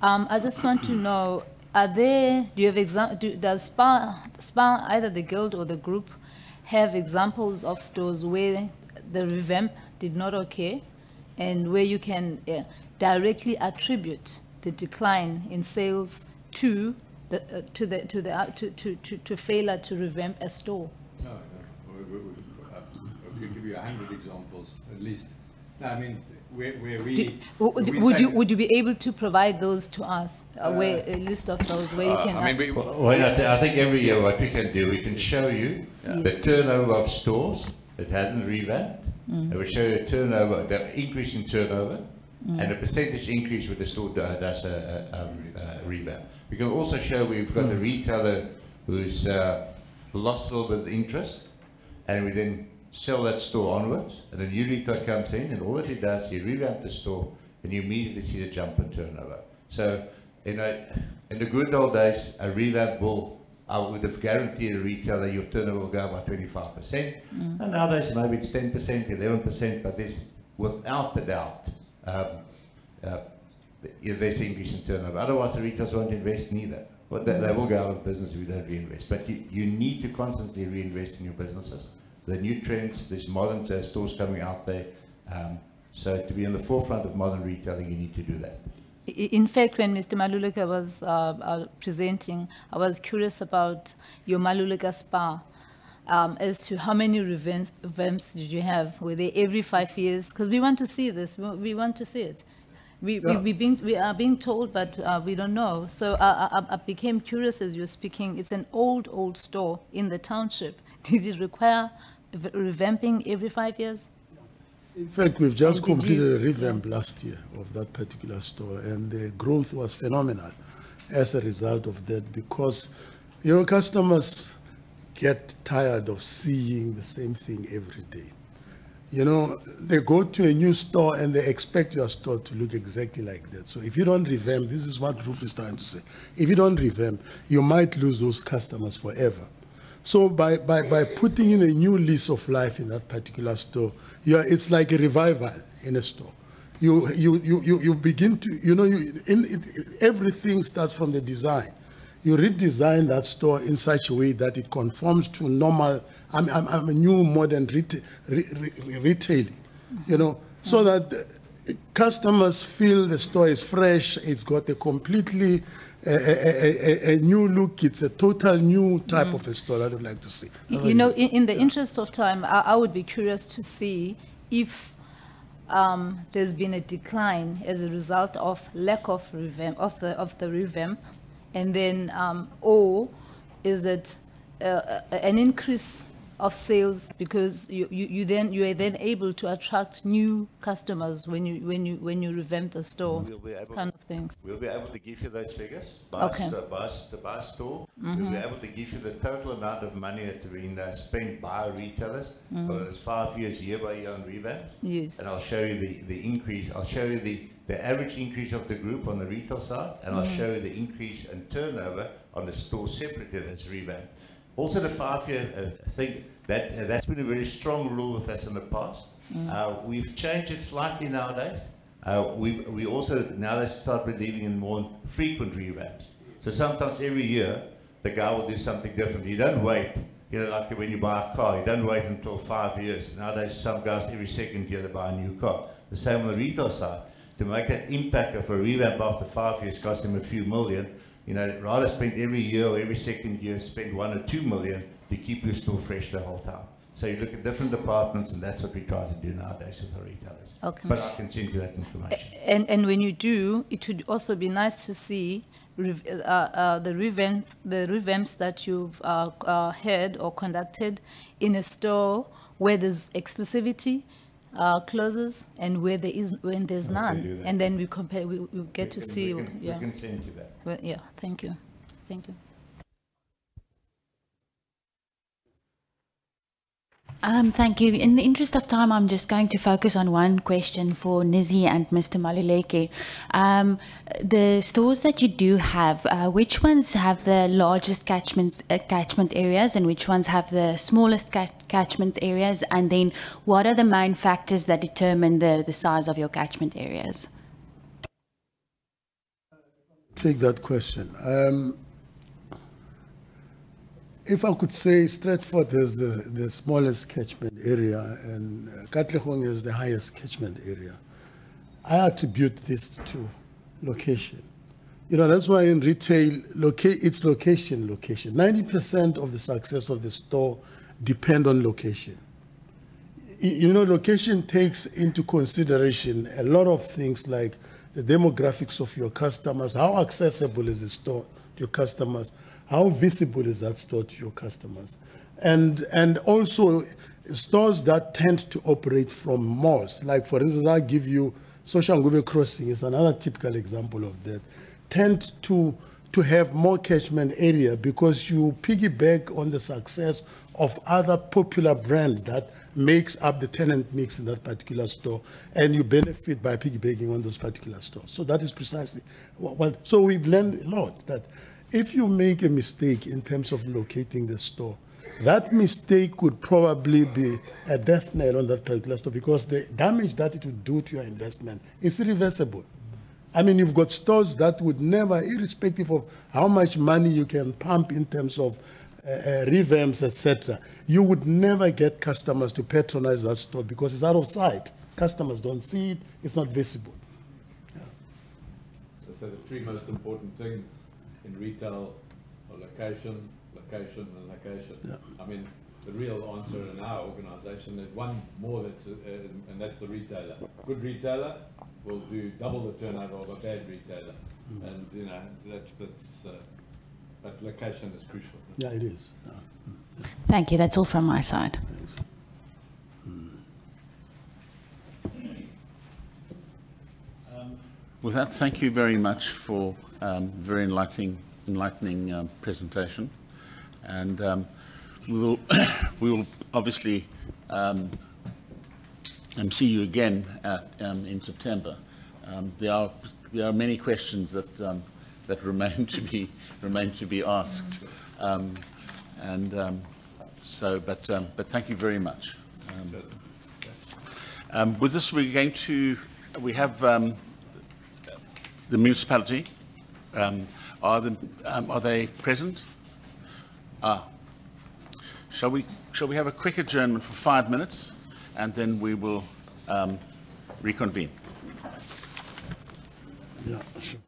I just want to know, do you have does SPA, either the guild or the group, have examples of stores where the revamp did not occur, and where you can directly attribute the decline in sales to failure to revamp a store? No. I could give you 100 examples at least. No, I mean, where we... Would you be able to provide those to us? A list of those where you can... I think every year what we can do, we can show you the turnover of stores that hasn't revamped. And we show you turnover, the increase in turnover, and the percentage increase with the store does a revamp. We can also show we've got a retailer who's lost a little bit of interest, and we then sell that store onwards, and a new retailer comes in, and all that he does, he revamps the store, and you immediately see the jump in turnover. So, in the good old days, a revamp I would have guaranteed a retailer your turnover will go by 25%, and nowadays maybe it's 10%, 11%, but there's, without a doubt, there's an increase in turnover. Otherwise, the retailers won't invest neither. But they will go out of business if you don't reinvest. But you need to constantly reinvest in your businesses. The new trends, there's modern stores coming out there. So to be on the forefront of modern retailing, you need to do that. In fact, when Mr. Maluleka was presenting, I was curious about your Maluleka Spa, as to how many revamps did you have? Were they every 5 years? Because we want to see this. We want to see it. We are being told, but we don't know. So I became curious as you were speaking. It's an old store in the township. Did it require revamping every 5 years? In fact, we've just completed a revamp last year of that particular store, and the growth was phenomenal as a result of that, because customers get tired of seeing the same thing every day. They go to a new store and they expect your store to look exactly like that. So if you don't revamp, this is what Ruth is trying to say, if you don't revamp, you might lose those customers forever. So by putting in a new lease of life in that particular store, it's like a revival in a store. You begin to, everything starts from the design. You redesign that store in such a way that it conforms to normal, I'm a new modern retailing, so that customers feel the store is fresh, it's got a completely a new look, it's a total new type of a store I would like to see. In the interest of time, I would be curious to see if there's been a decline as a result of lack of the revamp, and then or is it an increase of sales because you are then able to attract new customers when you revamp the store, kind of things. We'll be able to give you those figures by store. We'll be able to give you the total amount of money that has been spent by retailers for those 5 years, year by year on revamps. Yes. And I'll show you the increase. I'll show you the average increase of the group on the retail side, and I'll show you the increase in turnover on the store separately that's revamped. Also, the 5-year thing, that's been a very strong rule with us in the past. We've changed it slightly nowadays. We also nowadays start believing in more frequent revamps. So sometimes every year, the guy will do something different. You don't wait, like when you buy a car, you don't wait until 5 years. Nowadays, some guys every second year they buy a new car. The same on the retail side. To make that impact of a revamp after 5 years cost them a few million. Rather spend every year or every second year, spend 1 or 2 million to keep your store fresh the whole time. So you look at different departments, and that's what we try to do nowadays with our retailers. Okay. But I can send you that information. And when you do, it would also be nice to see the revamps that you've had or conducted in a store where there's exclusivity clauses and where when there's none, and then we compare. We get to see. We can send you that. Well, yeah. Thank you. Thank you. Thank you. In the interest of time, I'm just going to focus on one question for Nizzy and Mr. Maluleke. The stores that you do have, which ones have the largest catchment areas, and which ones have the smallest catchment areas? And then what are the main factors that determine the size of your catchment areas? Take that question. If I could say Stratford is the smallest catchment area and Katlehong is the highest catchment area, I attribute this to location. You know, that's why in retail, it's location. 90% of the success of the store depend on location. You know, location takes into consideration a lot of things like the demographics of your customers, how accessible is the store to your customers, how visible is that store to your customers? And also stores that tend to operate from malls. Like for instance, I'll give you Soshanguve Crossing is another typical example of that. Tend to have more catchment area because you piggyback on the success of other popular brands that makes up the tenant mix in that particular store, and you benefit by piggybacking on those particular stores. So that is precisely what. So we've learned a lot that if you make a mistake in terms of locating the store, that mistake could probably be a death knell on that particular store because the damage that it would do to your investment is irreversible. I mean, you've got stores that would never, irrespective of how much money you can pump in terms of revamps, etc., you would never get customers to patronize that store because it's out of sight. Customers don't see it, it's not visible. Yeah. So the three most important things in retail are location, location, and location. Yeah. I mean, the real answer in our organization is one more, and that's the retailer. Good retailer will do double the turnover of a bad retailer. And, you know, but location is crucial. Yeah, it is. Yeah. Thank you. That's all from my side. Thanks. With that, thank you very much for very enlightening presentation. And we will obviously see you again in September. There are many questions that remain to be asked, but thank you very much. With this, we have the municipality. Are they present? Shall we have a quick adjournment for 5 minutes, and then we will reconvene? Yeah, sure.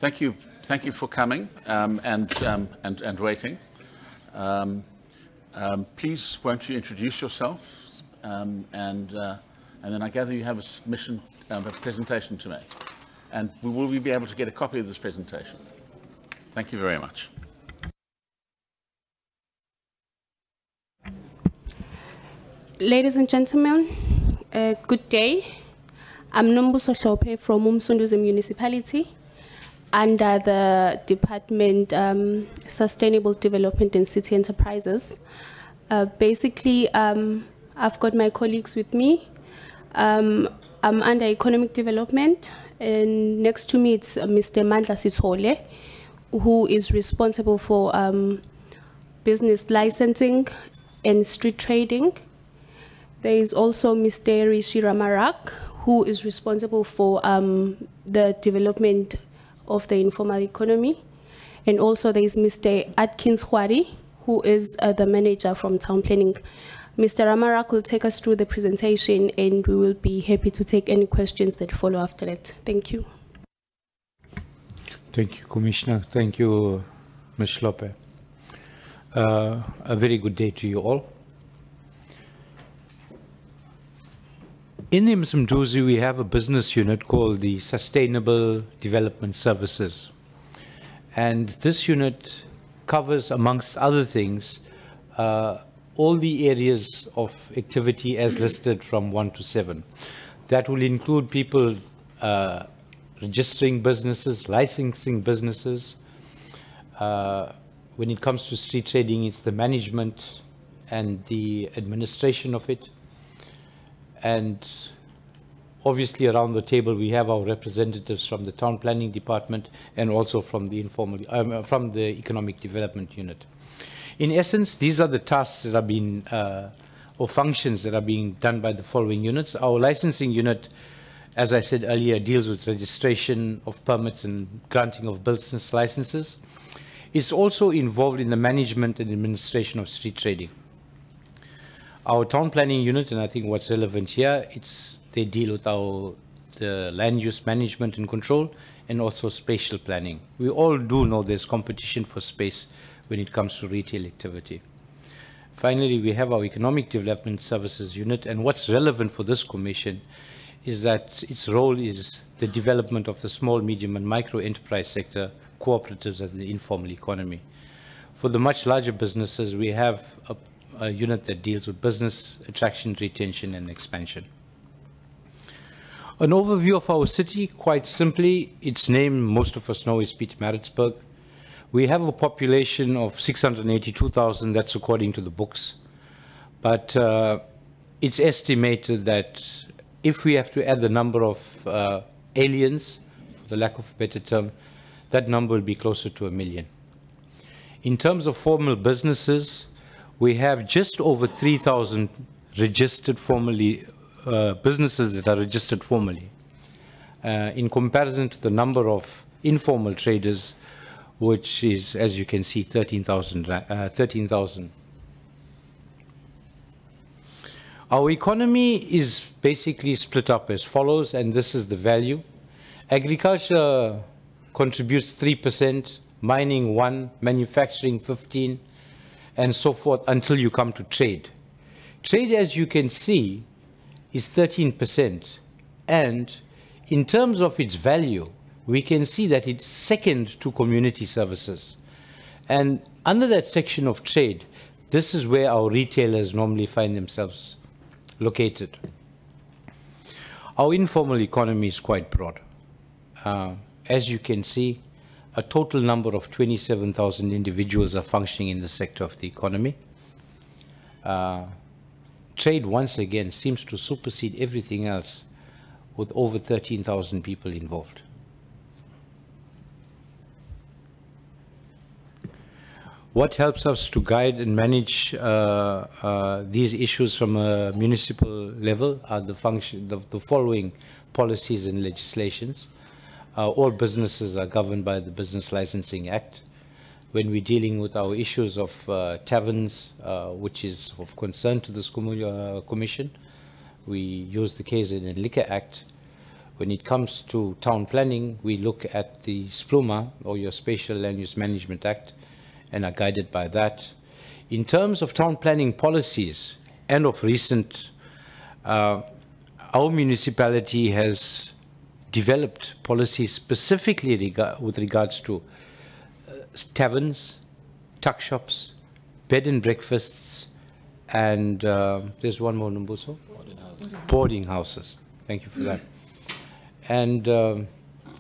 Thank you for coming and waiting. Please, won't you introduce yourself? And then I gather you have a submission, a presentation to make. And will we be able to get a copy of this presentation? Thank you very much. Ladies and gentlemen, good day. I'm Nombuso Hlope from Umsunduzi Municipality under the Department Sustainable Development and City Enterprises. Basically, I've got my colleagues with me. I'm under Economic Development, and next to me it's Mr. Mandla Sithole, who is responsible for business licensing and street trading. There is also Mr. Rishi Ramarak, who is responsible for the development of the informal economy. And also there is Mr. Atkins Hwari, who is the manager from town planning. Mr. Ramarak will take us through the presentation, and we will be happy to take any questions that follow after that. Thank you. Thank you, Commissioner. Thank you, Ms. Hlope. A very good day to you all. In Mzimduzi, we have a business unit called the Sustainable Development Services. And this unit covers, amongst other things, all the areas of activity as listed from 1 to 7. That will include people registering businesses, licensing businesses. When it comes to street trading, it's the management and the administration of it. And obviously around the table we have our representatives from the town planning department and also from the from the economic development unit. In essence, these are the tasks that are being or functions that are being done by the following units. Our licensing unit, as I said earlier, deals with registration of permits and granting of business licenses. It's also involved in the management and administration of street trading. Our town planning unit, and I think what's relevant here, they deal with the land use management and control, and also spatial planning. We all do know there's competition for space when it comes to retail activity. Finally, we have our economic development services unit, and what's relevant for this commission is that its role is the development of the small, medium, and micro enterprise sector, cooperatives, and the informal economy. For the much larger businesses, we have a unit that deals with business attraction, retention, and expansion. An overview of our city, quite simply, its name, most of us know, is Pietermaritzburg. We have a population of 682,000, that's according to the books. But it's estimated that if we have to add the number of aliens, for the lack of a better term, that number will be closer to 1 million. In terms of formal businesses, we have just over 3,000 registered formally, businesses that are registered formally, in comparison to the number of informal traders, which is, as you can see, 13,000. Our economy is basically split up as follows, and this is the value. Agriculture contributes 3%, mining 1%, manufacturing 15%, and so forth until you come to trade. Trade, as you can see, is 13%. And in terms of its value, we can see that it's second to community services. And under that section of trade, this is where our retailers normally find themselves located. Our informal economy is quite broad. As you can see, a total number of 27,000 individuals are functioning in the sector of the economy. Trade, once again, seems to supersede everything else with over 13,000 people involved. What helps us to guide and manage these issues from a municipal level are the following policies and legislations. All businesses are governed by the Business Licensing Act. When we're dealing with our issues of taverns, which is of concern to this commission, we use the KZN Liquor Act. when it comes to town planning, we look at the SPLUMA, or your Spatial Land Use Management Act, and are guided by that. In terms of town planning policies, and of recent, our municipality has developed policies specifically with regards to taverns, tuck shops, bed and breakfasts, and there's one more, Numbuso? Boarding houses. Thank you for that. And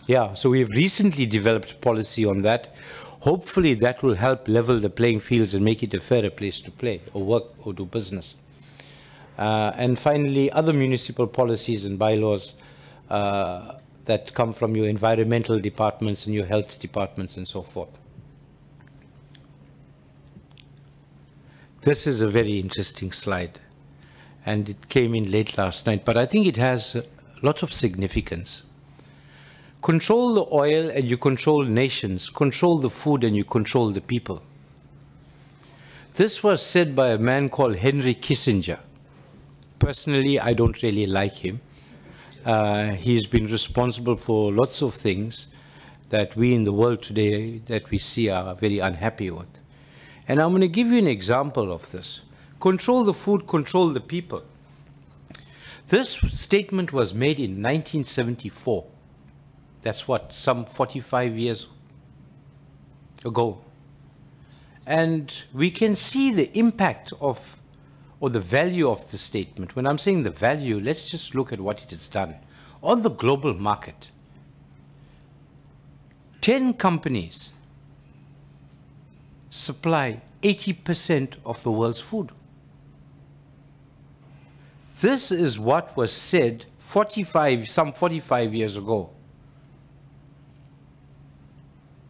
yeah, so we've recently developed policy on that. Hopefully that will help level the playing fields and make it a fairer place to play or work or do business. And finally, other municipal policies and bylaws that come from your environmental departments and your health departments and so forth. This is a very interesting slide, and it came in late last night, but I think it has a lot of significance. Control the oil and you control nations. Control the food and you control the people. This was said by a man called Henry Kissinger. Personally, I don't really like him. He's been responsible for lots of things that we in the world today that we see are very unhappy with. And I'm going to give you an example of this. Control the food, control the people. This statement was made in 1974. That's what, some 45 years ago. And we can see the impact of, or the value of the statement. When I'm saying the value, let's just look at what it has done. On the global market, 10 companies supply 80% of the world's food. This is what was said some 45 years ago.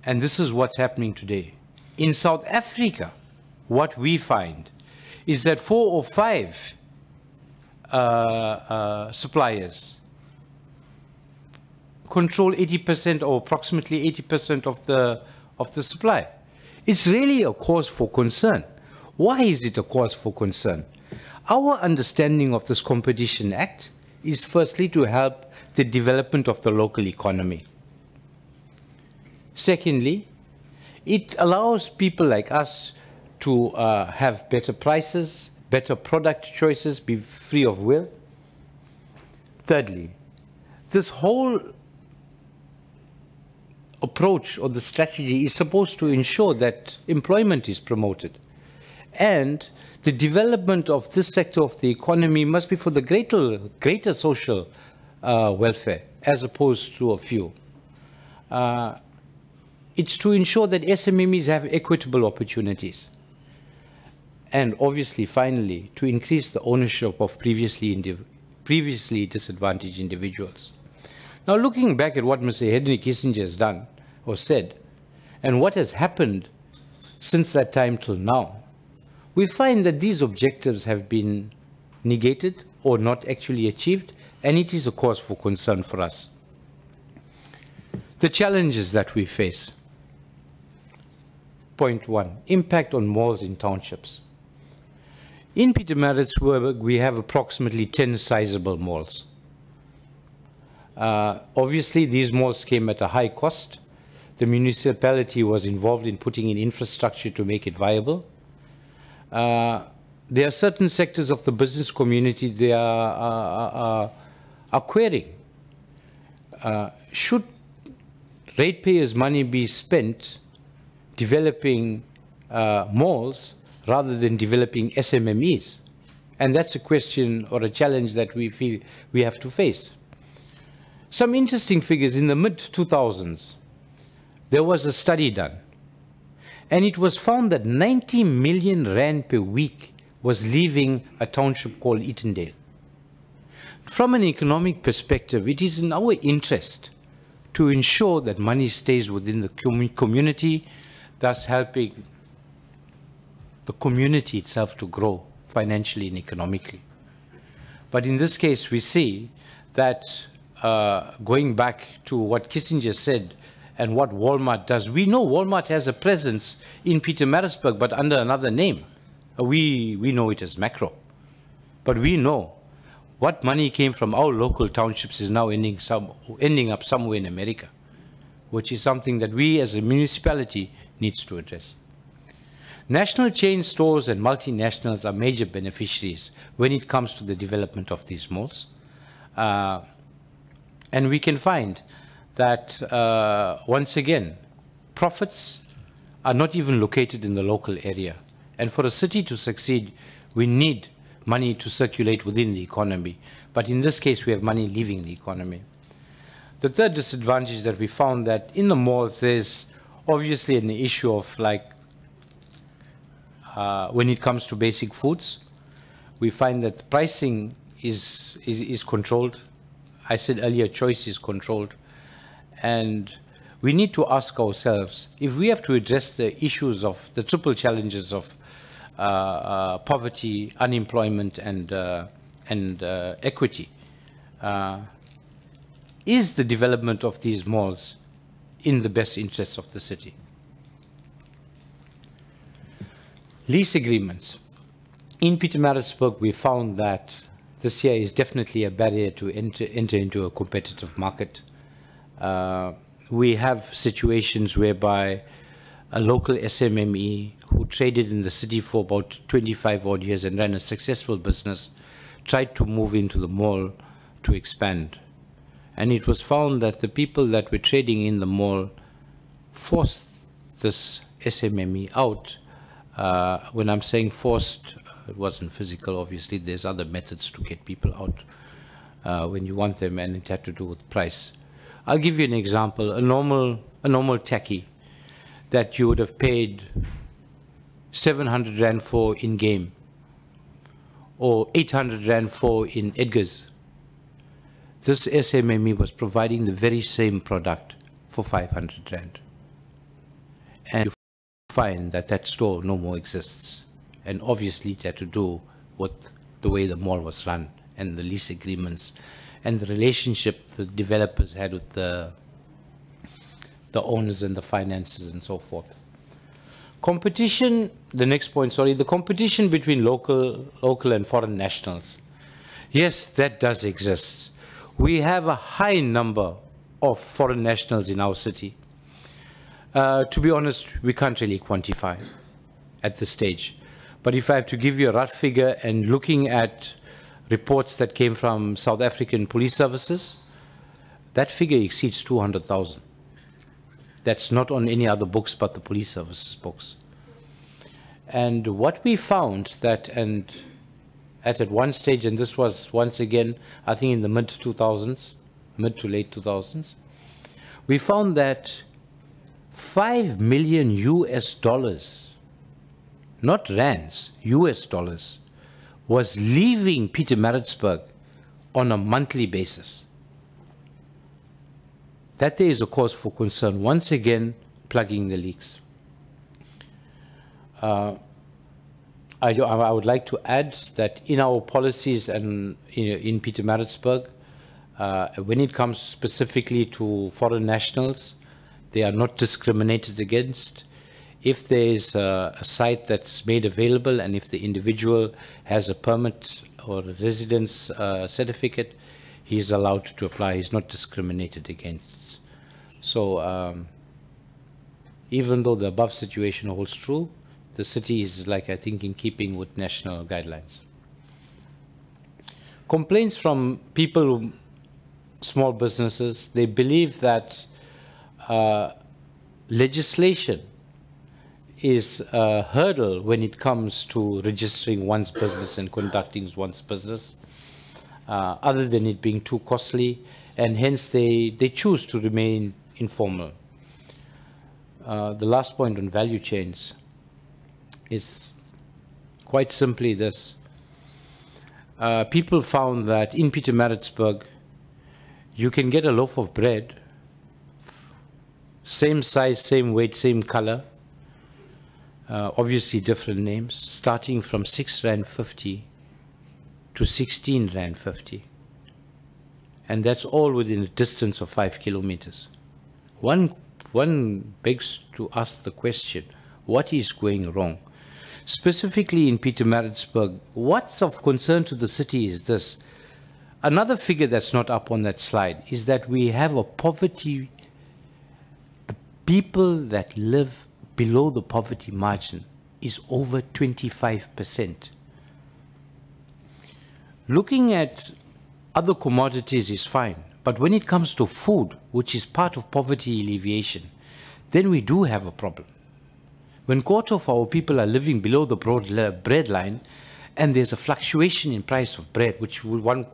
And this is what's happening today. In South Africa, what we find is that 4 or 5 suppliers control 80% or approximately 80% of the supply. It's really a cause for concern. Why is it a cause for concern? Our understanding of this Competition Act is firstly to help the development of the local economy. Secondly, it allows people like us to have better prices, better product choices, be free of will. Thirdly, this whole approach or the strategy is supposed to ensure that employment is promoted. And the development of this sector of the economy must be for the greater social welfare as opposed to a few. It's to ensure that SMMEs have equitable opportunities. And obviously, finally, to increase the ownership of previously disadvantaged individuals. Now, looking back at what Mr. Henry Kissinger has done or said, and what has happened since that time till now, we find that these objectives have been negated or not actually achieved, and it is a cause for concern for us. The challenges that we face. Point 1, impact on malls in townships. In Pietermaritzburg, we have approximately 10 sizable malls. Obviously, these malls came at a high cost. The municipality was involved in putting in infrastructure to make it viable. There are certain sectors of the business community they are querying. Should ratepayers' money be spent developing malls rather than developing SMMEs? And that's a question or a challenge that we feel we have to face. Some interesting figures. In the mid-2000s, there was a study done, and it was found that 90 million rand per week was leaving a township called Eatondale. From an economic perspective, it is in our interest to ensure that money stays within the community, thus helping the community itself to grow financially and economically. But in this case, we see that going back to what Kissinger said and what Walmart does, we know Walmart has a presence in Pietermaritzburg, but under another name. We know it as Macro. But we know what money came from our local townships is now ending up somewhere in America, which is something that we as a municipality needs to address. National chain stores and multinationals are major beneficiaries when it comes to the development of these malls. And we can find that, once again, profits are not even located in the local area. And for a city to succeed, we need money to circulate within the economy. But in this case, we have money leaving the economy. The third disadvantage that we found that in the malls, there's obviously an issue of like, when it comes to basic foods, we find that the pricing is controlled. I said earlier, choice is controlled. And we need to ask ourselves, if we have to address the issues of the triple challenges of poverty, unemployment, and equity, is the development of these malls in the best interests of the city? Lease agreements. In Pietermaritzburg, we found that this year is definitely a barrier to enter into a competitive market. We have situations whereby a local SMME who traded in the city for about 25 odd years and ran a successful business tried to move into the mall to expand. And it was found that the people that were trading in the mall forced this SMME out. When I'm saying forced, it wasn't physical, obviously. There's other methods to get people out when you want them, and it had to do with price. I'll give you an example. A normal tacky that you would have paid 700 Rand for in Game or 800 Rand for in Edgar's. This SMME was providing the very same product for 500 Rand. And you find that that store no more exists. And obviously it had to do with the way the mall was run and the lease agreements and the relationship the developers had with the owners and the finances and so forth. Competition, the next point, sorry, the competition between local and foreign nationals. Yes, that does exist. We have a high number of foreign nationals in our city. To be honest, we can't really quantify at this stage. But if I have to give you a rough figure, and looking at reports that came from South African police services, that figure exceeds 200,000. That's not on any other books but the police services books. And what we found that, and at one stage, and this was once again, I think in the mid to late 2000s, we found that $5 million US, not rands, US dollars, was leaving Pietermaritzburg on a monthly basis. That there is a cause for concern. Once again, plugging the leaks. I would like to add that in our policies and in Pietermaritzburg, when it comes specifically to foreign nationals, they are not discriminated against. If there is a site that's made available and if the individual has a permit or a residence certificate, he is allowed to apply. He's not discriminated against. So even though the above situation holds true, the city is, like, I think, in keeping with national guidelines. Complaints from people, small businesses, they believe that legislation is a hurdle when it comes to registering one's business and conducting one's business, other than it being too costly, and hence they choose to remain informal. The last point on value chains is quite simply this. People found that in Pietermaritzburg, you can get a loaf of bread, same size, same weight, same color, obviously different names, starting from 6 Rand 50 to 16 Rand 50. And that's all within a distance of 5 kilometers. One begs to ask the question, what is going wrong? Specifically in Pietermaritzburg, what's of concern to the city is this. Another figure that's not up on that slide is that we have a poverty, the people that live below the poverty margin is over 25%. Looking at other commodities is fine, but when it comes to food, which is part of poverty alleviation, then we do have a problem. When a quarter of our people are living below the bread line, and there's a fluctuation in price of bread, which one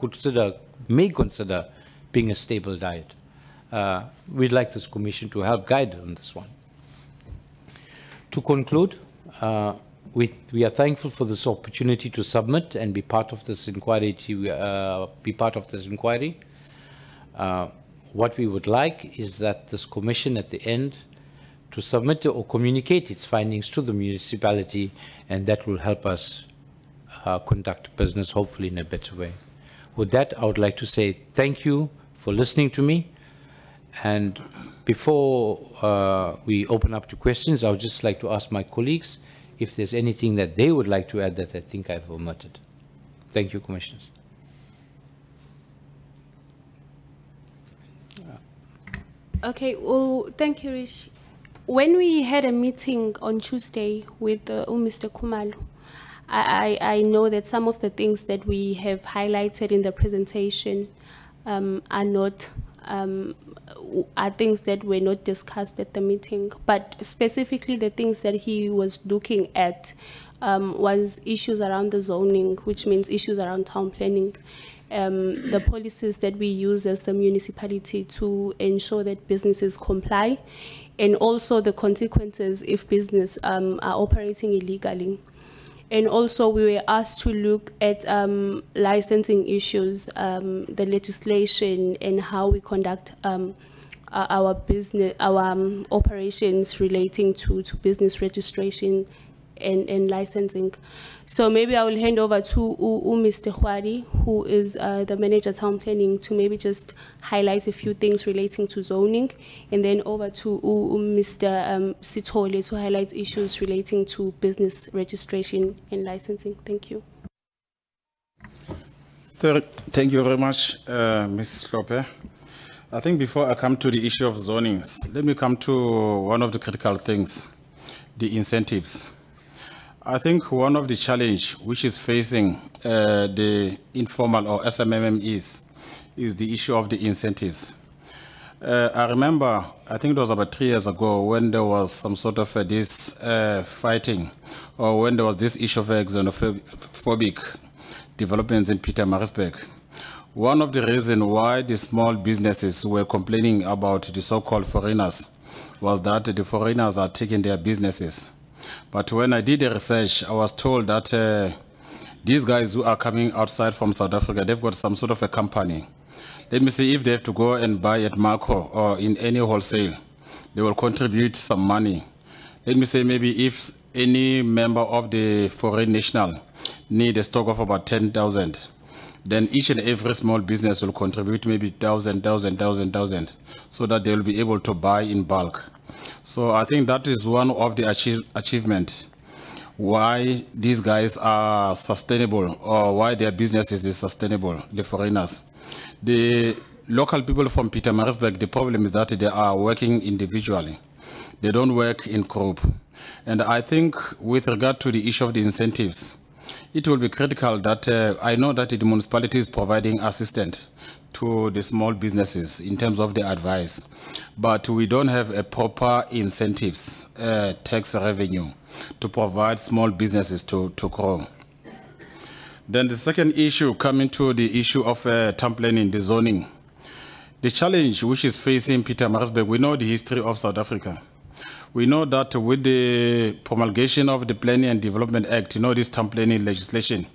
may consider being a stable diet. We'd like this commission to help guide on this one. To conclude, we are thankful for this opportunity to submit and be part of this inquiry. What we would like is that this commission at the end to submit or communicate its findings to the municipality, and that will help us conduct business hopefully in a better way. With that, I would like to say thank you for listening to me. And before we open up to questions, I would just like to ask my colleagues if there's anything that they would like to add that I think I've omitted. Thank you, Commissioners. Okay, well, thank you, Rishi. When we had a meeting on Tuesday with Mr. Khumalo, I know that some of the things that we have highlighted in the presentation are things that were not discussed at the meeting, but specifically the things that he was looking at was issues around the zoning, which means issues around town planning, the policies that we use as the municipality to ensure that businesses comply, and also the consequences if business are operating illegally. And also we were asked to look at licensing issues, the legislation, and how we conduct our business, our operations relating to business registration and licensing. So maybe I will hand over to Mr. Khwari, who is the manager of town planning, to maybe just highlight a few things relating to zoning, and then over to Mr. Sithole to highlight issues relating to business registration and licensing. Thank you. Thank you very much, Ms. Lope. I think before I come to the issue of zonings, let me come to one of the critical things, the incentives. I think one of the challenge which is facing the informal or SMMEs is the issue of the incentives. I remember, I think it was about 3 years ago when there was some sort of this fighting, or when there was this issue of xenophobic developments in Pietermaritzburg. One of the reasons why the small businesses were complaining about the so-called foreigners was that the foreigners are taking their businesses. But when I did the research, I was told that these guys who are coming outside from South Africa, they've got some sort of a company. Let me see, if they have to go and buy at Marco or in any wholesale, they will contribute some money. Let me say, maybe if any member of the foreign national need a stock of about 10,000, then each and every small business will contribute maybe 1,000, so that they will be able to buy in bulk. So I think that is one of the achievements why these guys are sustainable, or why their businesses is sustainable, the foreigners. The local people from Pietermaritzburg, the problem is that they are working individually. They don't work in group. And I think with regard to the issue of the incentives, it will be critical that I know that the municipality is providing assistance to the small businesses in terms of the advice, but we don't have a proper incentives, tax revenue to provide small businesses to grow. Then the second issue, coming to the issue of town planning, the zoning. The challenge which is facing Pietermaritzburg, we know the history of South Africa. We know that with the promulgation of the Planning and Development Act, you know, this town planning legislation,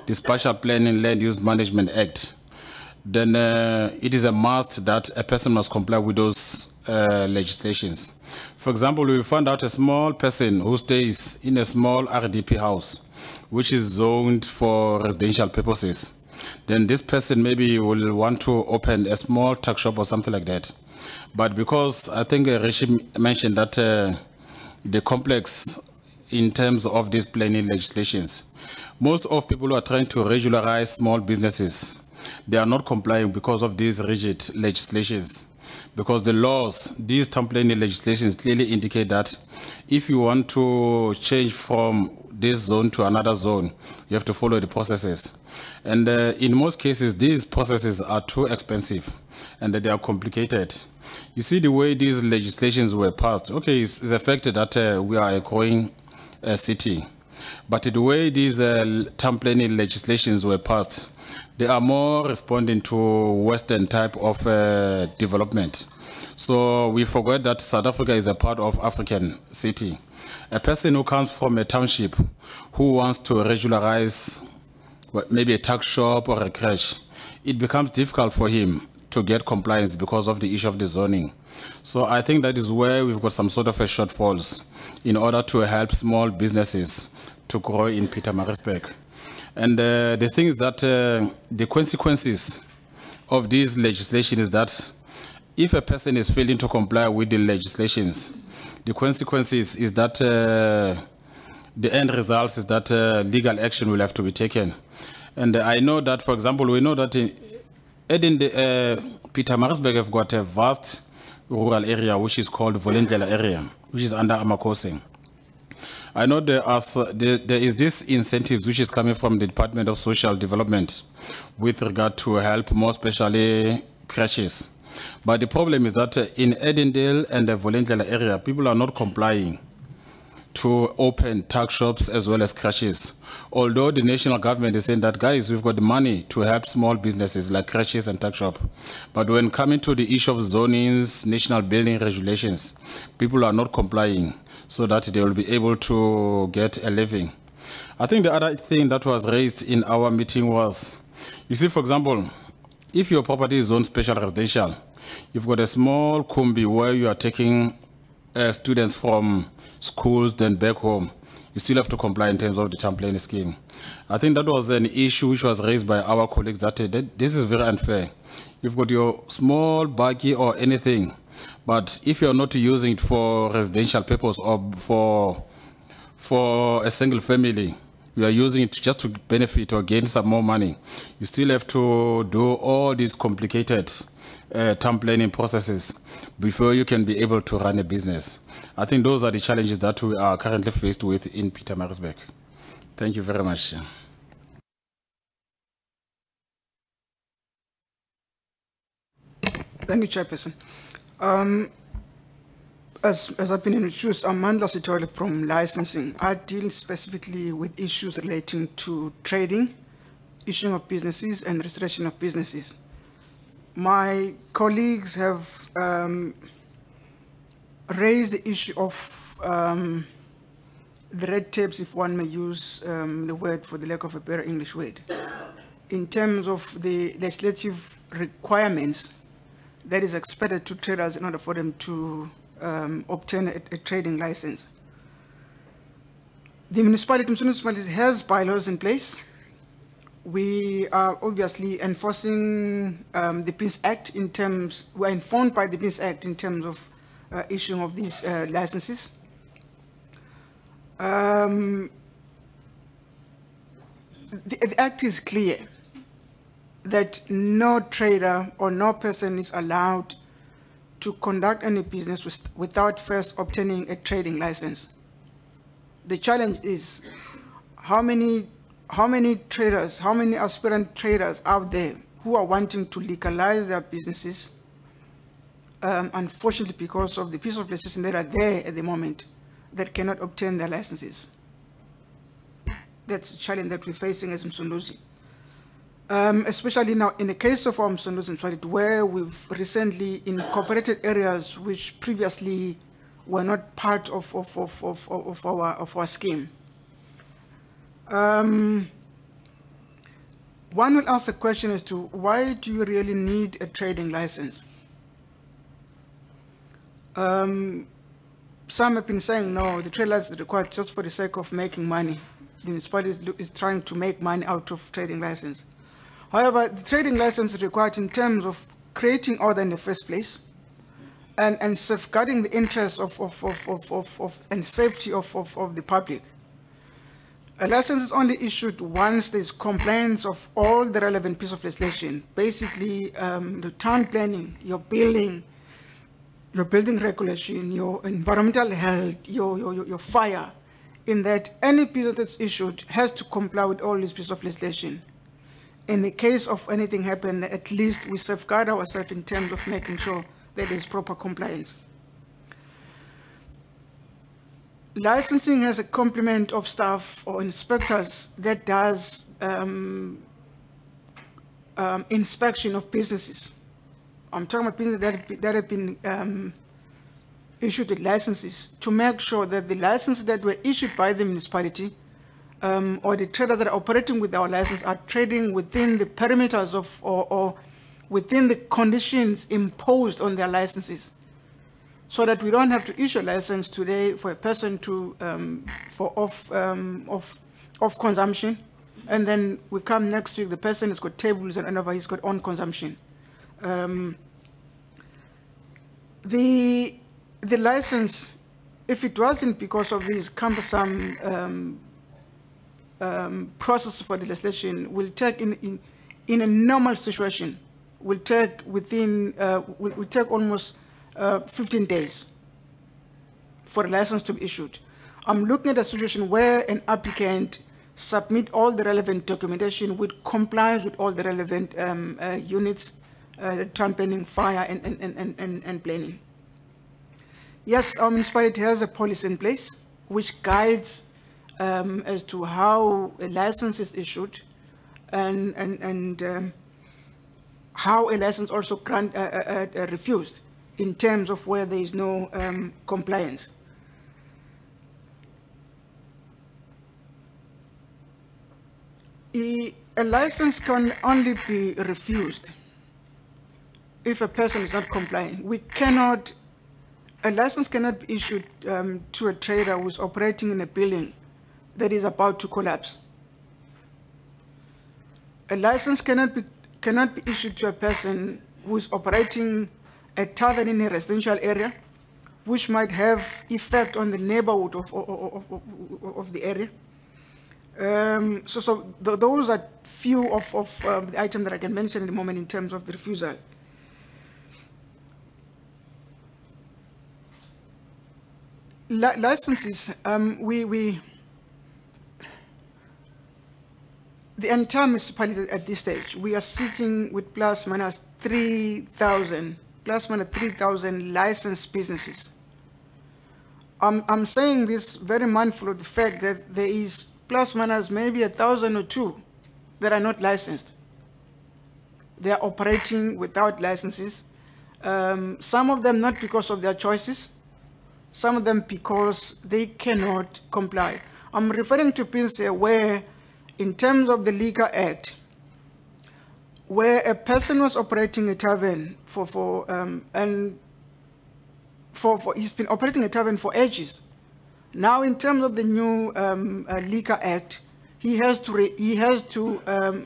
the Spatial Planning Land Use Management Act, then it is a must that a person must comply with those legislations. For example, we found out a small person who stays in a small RDP house, which is zoned for residential purposes. Then this person maybe will want to open a small tuck shop or something like that. But because I think Rishi mentioned that the complex in terms of these planning legislations, most of people who are trying to regularize small businesses, they are not complying because of these rigid legislations. Because the laws, these town planning legislations clearly indicate that if you want to change from this zone to another zone, you have to follow the processes. And in most cases, these processes are too expensive and they are complicated. You see the way these legislations were passed, okay, it's affected that we are a growing city. But the way these town planning legislations were passed, they are more responding to Western type of development. So we forget that South Africa is a part of African city. A person who comes from a township who wants to regularize maybe a tuck shop or a crèche, it becomes difficult for him to get compliance because of the issue of the zoning. So I think that is where we've got some sort of a shortfalls in order to help small businesses to grow in Pietermaritzburg. And the thing is that the consequences of this legislation is that if a person is failing to comply with the legislations, the consequences is that the end result is that legal action will have to be taken. And I know that, for example, we know that Pietermaritzburg have got a vast rural area which is called Volendlela area, which is under Amakoseng. I know there is this incentives which is coming from the Department of Social Development with regard to help more especially crashes. But the problem is that in Edendale and the Volendlela area, people are not complying to open tuck shops as well as crashes. Although the national government is saying that, guys, we've got the money to help small businesses like crashes and tuck shop. But when coming to the issue of zonings, national building regulations, people are not complying so that they will be able to get a living. I think the other thing that was raised in our meeting was, you see, for example, if your property is zoned special residential, you've got a small kumbi where you are taking students from schools then back home, you still have to comply in terms of the town planning scheme. I think that was an issue which was raised by our colleagues that this is very unfair. You've got your small buggy or anything, but if you're not using it for residential purpose or for a single family, you are using it just to benefit or gain some more money, you still have to do all these complicated town planning processes before you can be able to run a business. I think those are the challenges that we are currently faced with in Pietermaritzburg. Thank you very much. Thank you, Chairperson. As I've been introduced, I'm Mandla Sitole from licensing. I deal specifically with issues relating to trading, issuing of businesses, and registration of businesses. My colleagues have raised the issue of the red tapes, if one may use the word for the lack of a better English word, in terms of the legislative requirements that is expected to traders in order for them to obtain a trading license. The municipality has bylaws in place. We are obviously enforcing the Peace Act in terms, we're informed by the Peace Act in terms of issuing of these licenses. The Act is clear that no trader or no person is allowed to conduct any business without first obtaining a trading license. The challenge is how many traders, how many aspirant traders out there who are wanting to legalize their businesses, unfortunately because of the piece of legislation that are there at the moment, that cannot obtain their licenses. That's a challenge that we're facing as Msunduzi. Especially now in the case of our Msunduzi, where we've recently incorporated areas which previously were not part of our scheme. One will ask the question as to why do you really need a trading license? Some have been saying, no, the trade license is required just for the sake of making money. The municipality is trying to make money out of trading license. However, the trading license is required in terms of creating order in the first place and safeguarding the interests and safety of the public. A license is only issued once there's compliance of all the relevant piece of legislation. Basically, the town planning, your building regulation, your environmental health, your fire, in that any piece that's issued has to comply with all these pieces of legislation. In the case of anything happen, at least we safeguard ourselves in terms of making sure that there's proper compliance. Licensing has a complement of staff or inspectors that does inspection of businesses. I'm talking about businesses that have been issued with licenses to make sure that the licenses that were issued by the municipality or the traders that are operating with our license are trading within the perimeters of or within the conditions imposed on their licenses, so that we don't have to issue a license today for a person to off consumption, and then we come next week, the person has got tables and another he's got on consumption. The license, if it wasn't because of this cumbersome process for the legislation, will take in a normal situation, will take within will take almost 15 days for a license to be issued. I'm looking at a situation where an applicant submit all the relevant documentation with compliance with all the relevant units, town planning, fire, and planning. Yes, our municipality has a policy in place which guides as to how a license is issued and how a license also refused in terms of where there is no compliance. A license can only be refused if a person is not complying. A license cannot be issued to a trader who is operating in a building that is about to collapse. A license cannot be issued to a person who is operating a tavern in a residential area, which might have effect on the neighborhood of the area. Those are few of the items that I can mention at the moment in terms of the refusal. Licenses, the entire municipality at this stage, we are sitting with plus minus 3,000 licensed businesses. I'm saying this very mindful of the fact that there is plus minus maybe 1,000 or 2 that are not licensed. They are operating without licenses. Some of them not because of their choices, some of them because they cannot comply. I'm referring to businesses where, in terms of the Liquor Act, where a person was operating a tavern he's been operating a tavern for ages. Now, in terms of the new Liquor Act, he has to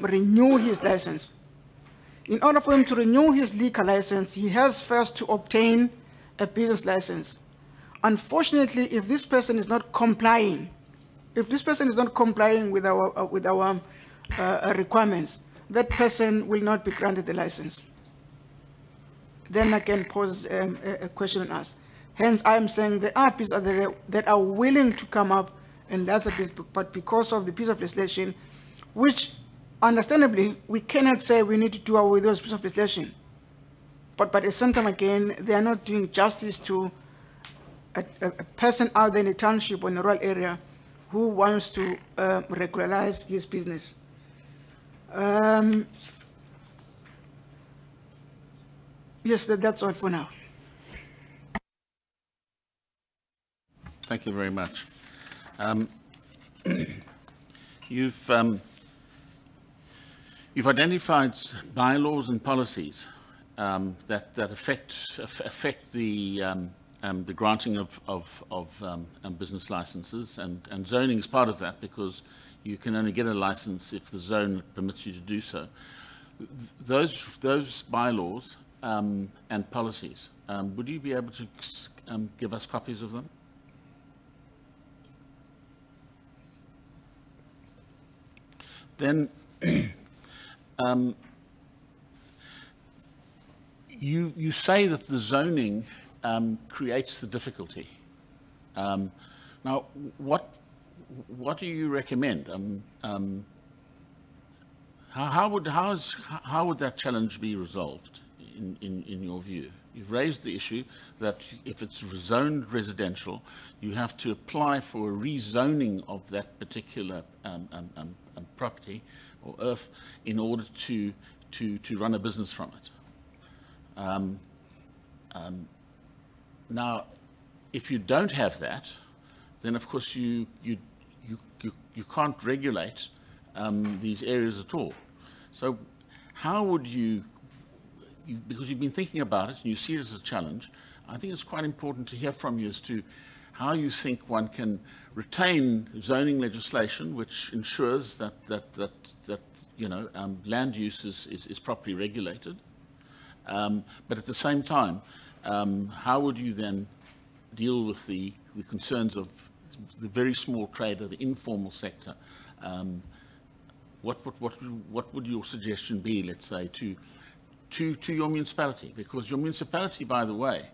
renew his license. In order for him to renew his liquor license, he has first to obtain a business license. Unfortunately, if this person is not complying, with our requirements, that person will not be granted the license. Then I can pose a question and ask. Hence, I am saying there are people that are willing to come up and that's a bit, but because of the piece of legislation, which understandably we cannot say we need to do away with those pieces of legislation. But at the same time, again, they are not doing justice to a person out there in a township or in a rural area who wants to regularize his business. Yes, that's all for now. Thank you very much. You've identified bylaws and policies that affect the granting of business licenses, and zoning is part of that, because you can only get a license if the zone permits you to do so. Those bylaws and policies, would you be able to give us copies of them? then you say that the zoning creates the difficulty. Now, what do you recommend? How would that challenge be resolved in your view? You've raised the issue that if it's zoned residential, you have to apply for a rezoning of that particular property or earth in order to run a business from it. Now, if you don't have that, then of course you can't regulate these areas at all. So how would you, because you've been thinking about it and you see it as a challenge, I think it's quite important to hear from you as to how you think one can retain zoning legislation which ensures that land use is properly regulated, but at the same time, how would you then deal with the concerns of the very small trader, the informal sector? What would your suggestion be, let's say, to your municipality? Because your municipality, by the way,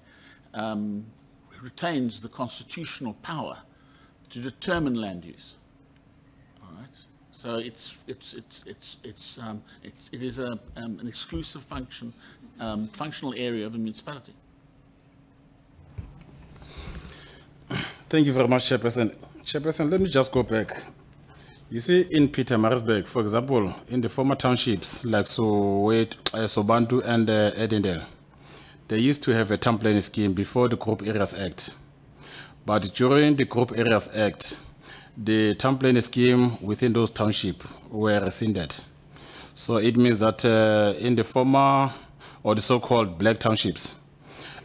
retains the constitutional power to determine land use. All right. So it is an exclusive functional area of a municipality. Thank you very much, Chairperson. Chairperson, let me just go back. You see, in Pietermaritzburg, for example, in the former townships like Sobantu and Edendale, they used to have a town planning scheme before the Group Areas Act. But during the Group Areas Act, the town planning scheme within those townships were rescinded. So it means that in the former or the so-called black townships,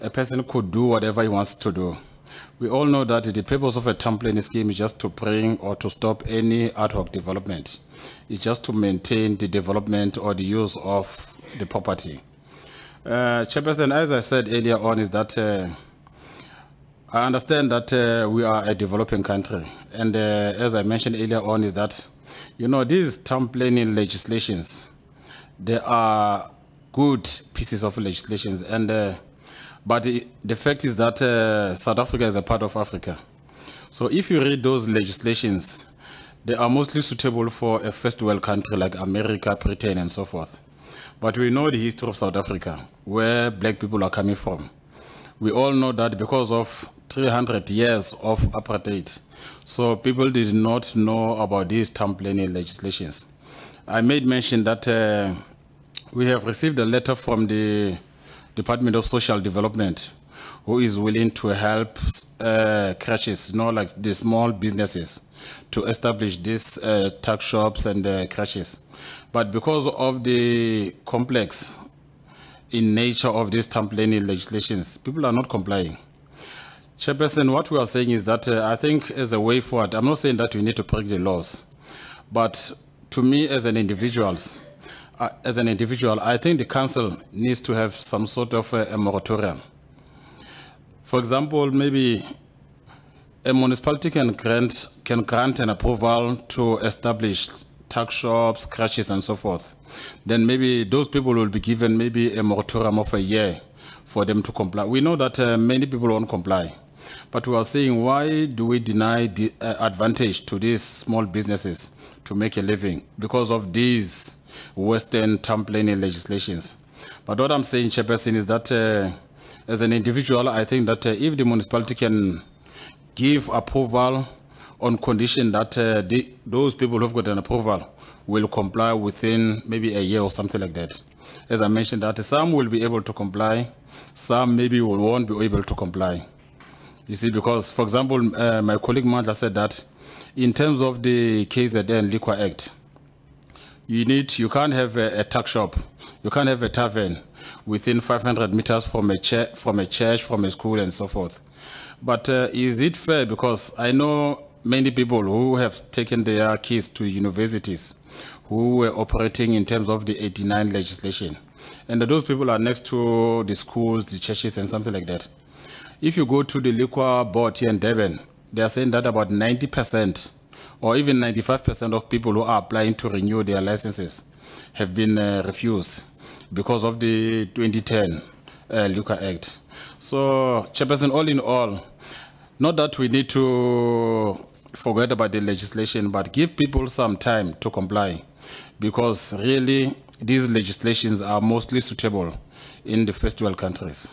a person could do whatever he wants to do. We all know that the purpose of a town planning scheme is just to bring or to stop any ad hoc development. It's just to maintain the development or the use of the property. Chairperson, as I said earlier on, is that I understand that we are a developing country. And as I mentioned earlier on, is that, these town planning legislations, they are good pieces of legislation. And but the fact is that South Africa is a part of Africa. So if you read those legislations, they are mostly suitable for a first world country like America, Britain, and so forth. But we know the history of South Africa, where black people are coming from. We all know that because of 300 years of apartheid, so people did not know about these town planning legislations. I made mention that we have received a letter from the Department of Social Development, who is willing to help crèches, like the small businesses, to establish these tuck shops and crèches. But because of the complex in nature of these town planning legislations, people are not complying. Chairperson, what we are saying is that I think as a way forward, I'm not saying that we need to break the laws, but to me as an individual, I think the council needs to have some sort of a moratorium. For example, maybe a municipality can grant an approval to establish tuck shops, crèches, and so forth. Then maybe those people will be given maybe a moratorium of a year for them to comply. We know that many people won't comply. But we are saying, why do we deny the advantage to these small businesses to make a living because of these Western town planning legislations? But what I'm saying, Chairperson, is that as an individual, I think that if the municipality can give approval on condition that those people who've got an approval will comply within maybe a year or something like that. As I mentioned, that some will be able to comply, some maybe won't be able to comply. You see, because, for example, my colleague Mandla said that in terms of the KZN Liquor Act, you can't have a tuck shop, you can't have a tavern within 500 meters from a church, from a school, and so forth. But is it fair? Because I know many people who have taken their kids to universities who were operating in terms of the 89 legislation. And those people are next to the schools, the churches, and something like that. If you go to the liquor board here in Durban, they are saying that about 90% or even 95% of people who are applying to renew their licenses have been refused because of the 2010 Liquor Act. So, Chairperson, all in all, not that we need to forget about the legislation, but give people some time to comply, because really these legislations are mostly suitable in the first world countries.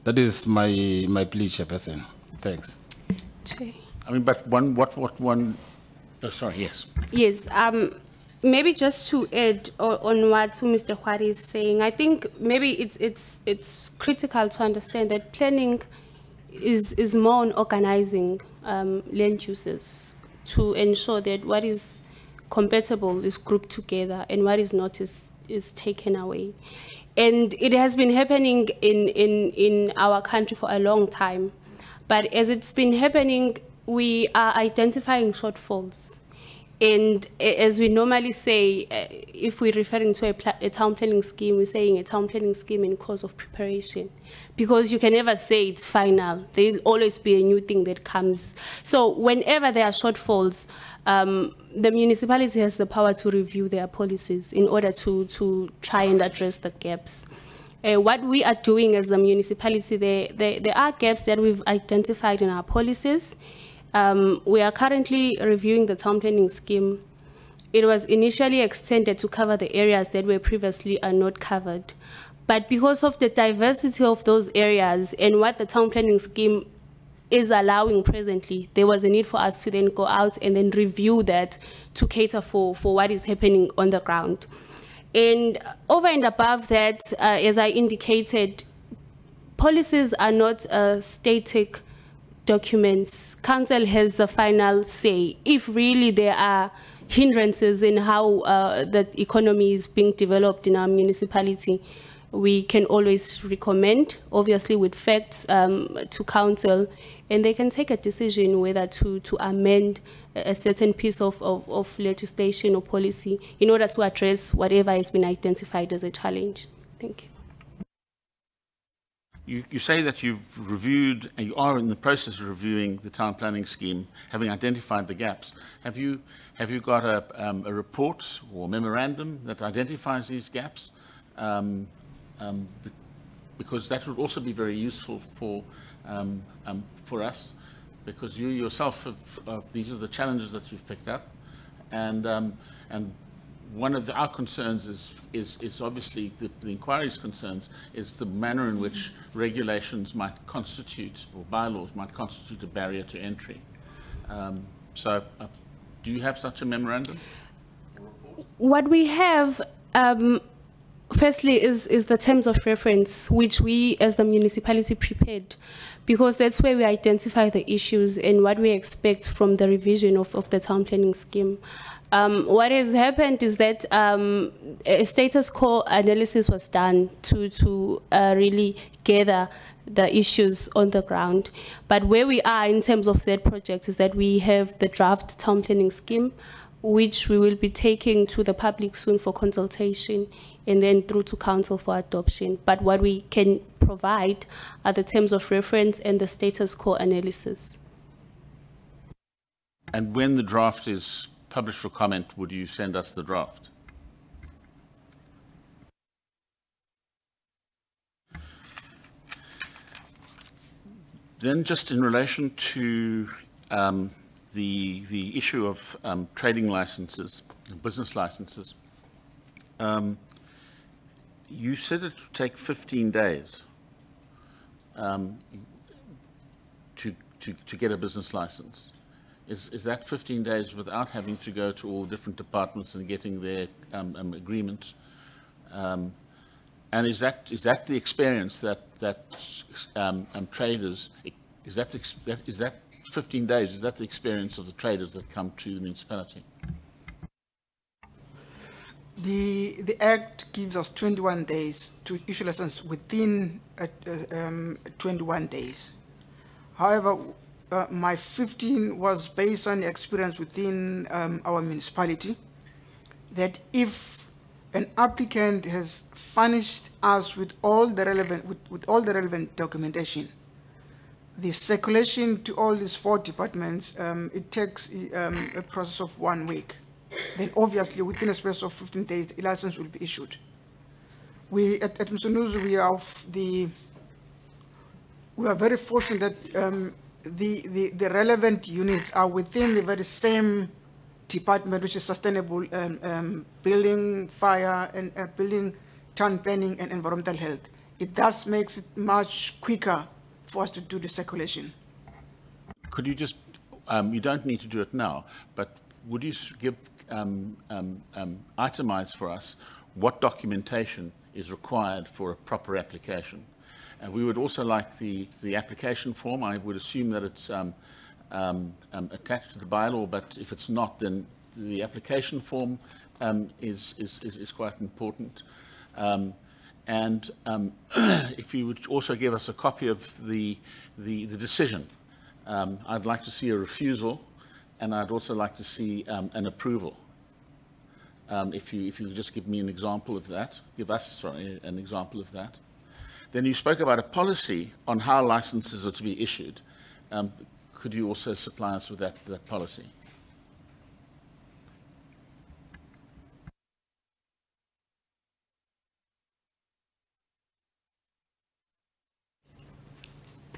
That is my plea, Chairperson. Thanks. I mean, but sorry, yes. Yes, maybe just to add on what Mr. Hwari is saying, I think maybe it's critical to understand that planning is more on organizing land uses to ensure that what is compatible is grouped together and what is not is taken away. And it has been happening in our country for a long time. But as it's been happening, we are identifying shortfalls. And as we normally say, if we're referring to a town planning scheme, we're saying a town planning scheme in course of preparation. Because you can never say it's final. There'll always be a new thing that comes. So whenever there are shortfalls, the municipality has the power to review their policies in order to try and address the gaps. What we are doing as the municipality, there are gaps that we've identified in our policies. We are currently reviewing the town planning scheme. It was initially extended to cover the areas that were previously not covered. But because of the diversity of those areas and what the town planning scheme is allowing presently, there was a need for us to then go out and then review that to cater for what is happening on the ground. And over and above that, as I indicated, policies are not static documents. Council has the final say. If really there are hindrances in how the economy is being developed in our municipality, we can always recommend, obviously with facts, to council, and they can take a decision whether to amend a certain piece of legislation or policy in order to address whatever has been identified as a challenge. Thank you. You say that you've reviewed, and you are in the process of reviewing the town planning scheme, having identified the gaps. Have you got a report or memorandum that identifies these gaps? Because that would also be very useful for us, because you yourself these are the challenges that you've picked up, and one of our concerns is obviously the inquiry's concerns is the manner in which regulations might constitute, or bylaws might constitute, a barrier to entry. So do you have such a memorandum? What we have, firstly, is the terms of reference, which we as the municipality prepared, because that's where we identify the issues and what we expect from the revision of the town planning scheme. What has happened is that a status quo analysis was done to really gather the issues on the ground. But where we are in terms of that project is that we have the draft town planning scheme, which we will be taking to the public soon for consultation and then through to council for adoption. But what we can provide are the terms of reference and the status quo analysis. And when the draft is published for comment, would you send us the draft? Then just in relation to the issue of trading licenses, business licenses, you said it would take 15 days to get a business license. Is that 15 days without having to go to all different departments and getting their agreement? And is that the experience that traders, is that 15 days, is that the experience of the traders that come to the municipality? The Act gives us 21 days to issue license within 21 days. However, my 15 was based on the experience within our municipality, that if an applicant has furnished us with all the relevant documentation, the circulation to all these 4 departments, it takes a process of 1 week. Then obviously within a space of 15 days, the license will be issued. We at Msunduzi, we are very fortunate that the relevant units are within the very same department, which is sustainable building, fire, and building, town planning, and environmental health. It thus makes it much quicker for us to do the circulation. Could you just, you don't need to do it now, but would you give, itemize for us what documentation is required for a proper application? And we would also like the application form. I would assume that it's attached to the bylaw, but if it's not, then the application form is quite important. And if you would also give us a copy of the decision. I'd like to see a refusal, and I'd also like to see an approval. If you could just give me an example of that, give us, sorry, an example of that. Then you spoke about a policy on how licenses are to be issued. Could you also supply us with that policy?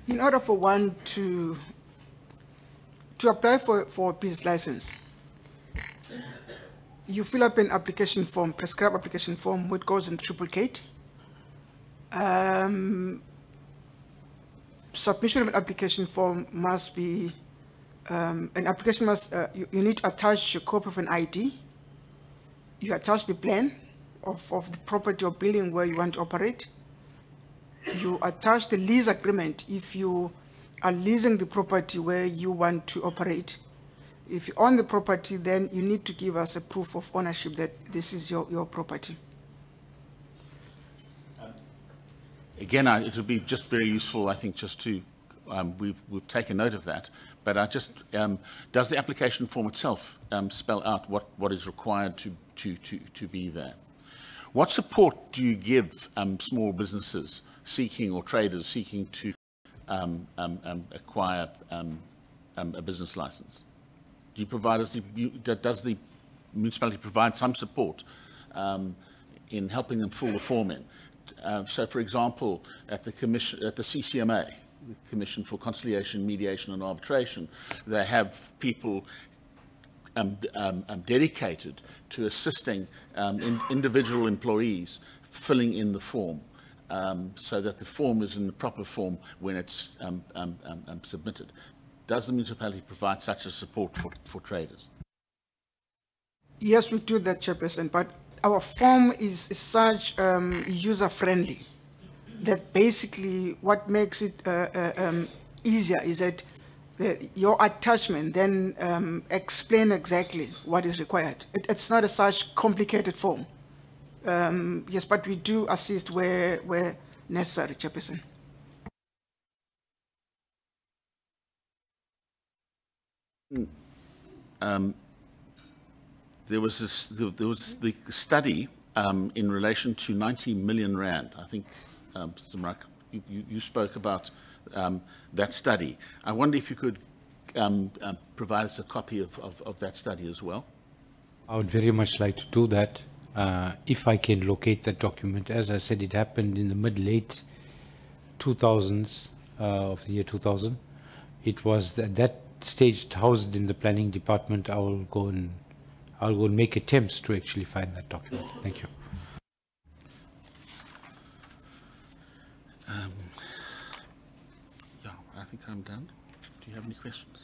In order for one to apply for a business license, you fill up an application form, prescribed application form, which goes in triplicate. Submission of an application form must be, an application must, you need to attach a copy of an ID. You attach the plan of the property or building where you want to operate. You attach the lease agreement if you are leasing the property where you want to operate. If you own the property, then you need to give us a proof of ownership that this is your property. Again, it would be just very useful, I think, just to, we've taken note of that, but I just, does the application form itself spell out what is required to be there? What support do you give small businesses seeking, or traders seeking to acquire a business license? Do you provide us, does the municipality provide some support in helping them fill the form in? So, for example, at the CCMA, the Commission for Conciliation, Mediation and Arbitration, they have people dedicated to assisting individual employees filling in the form, so that the form is in the proper form when it's submitted. Does the municipality provide such a support for traders? Yes, we do that, Chairperson, but our form is such user-friendly that basically what makes it easier is that your attachment then explain exactly what is required. It's not a such complicated form. Yes, but we do assist where necessary, Chairperson. There was the study in relation to 90 million rand. I think, Mr. Marak, you spoke about that study. I wonder if you could provide us a copy of that study as well. I would very much like to do that. If I can locate that document. As I said, it happened in the mid-late 2000s, of the year 2000. It was that stage housed in the planning department. I'll go and make attempts to actually find that document. Thank you. Yeah, I think I'm done. Do you have any questions?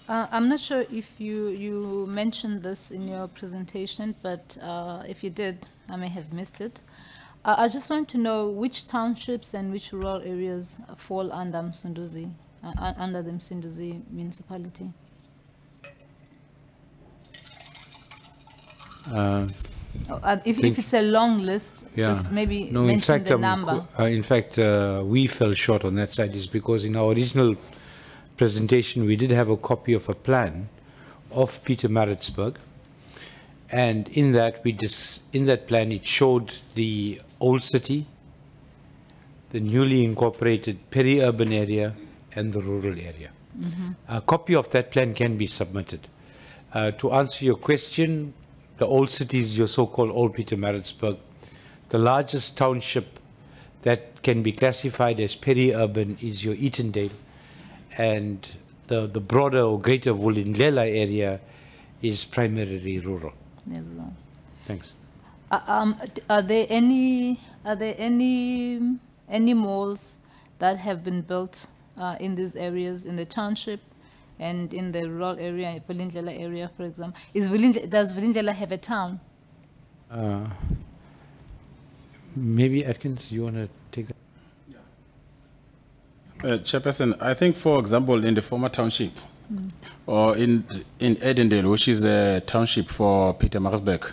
I'm not sure if you mentioned this in your presentation, but if you did, I may have missed it. I just want to know which townships and which rural areas fall under Msunduzi, under the Msunduzi municipality. If it's a long list, yeah, just maybe mention the number. In fact, we fell short on that side is because in our original presentation, we did have a copy of a plan of Pietermaritzburg, And in that, in that plan, it showed the old city, the newly incorporated peri-urban area, and the rural area. A copy of that plan can be submitted. To answer your question, the old city is your so-called Old Pietermaritzburg. The largest township that can be classified as peri-urban is your Eatondale, and the broader or greater Vulindlela area is primarily rural. Thanks. Are there any malls that have been built in these areas, in the township and in the rural area, Vulindlela area, for example? Does Vulindlela have a town? Maybe Atkins, you want to take that? Chairperson, I think, for example, in the former township, or in Edendale, which is a township for Pietermaritzburg,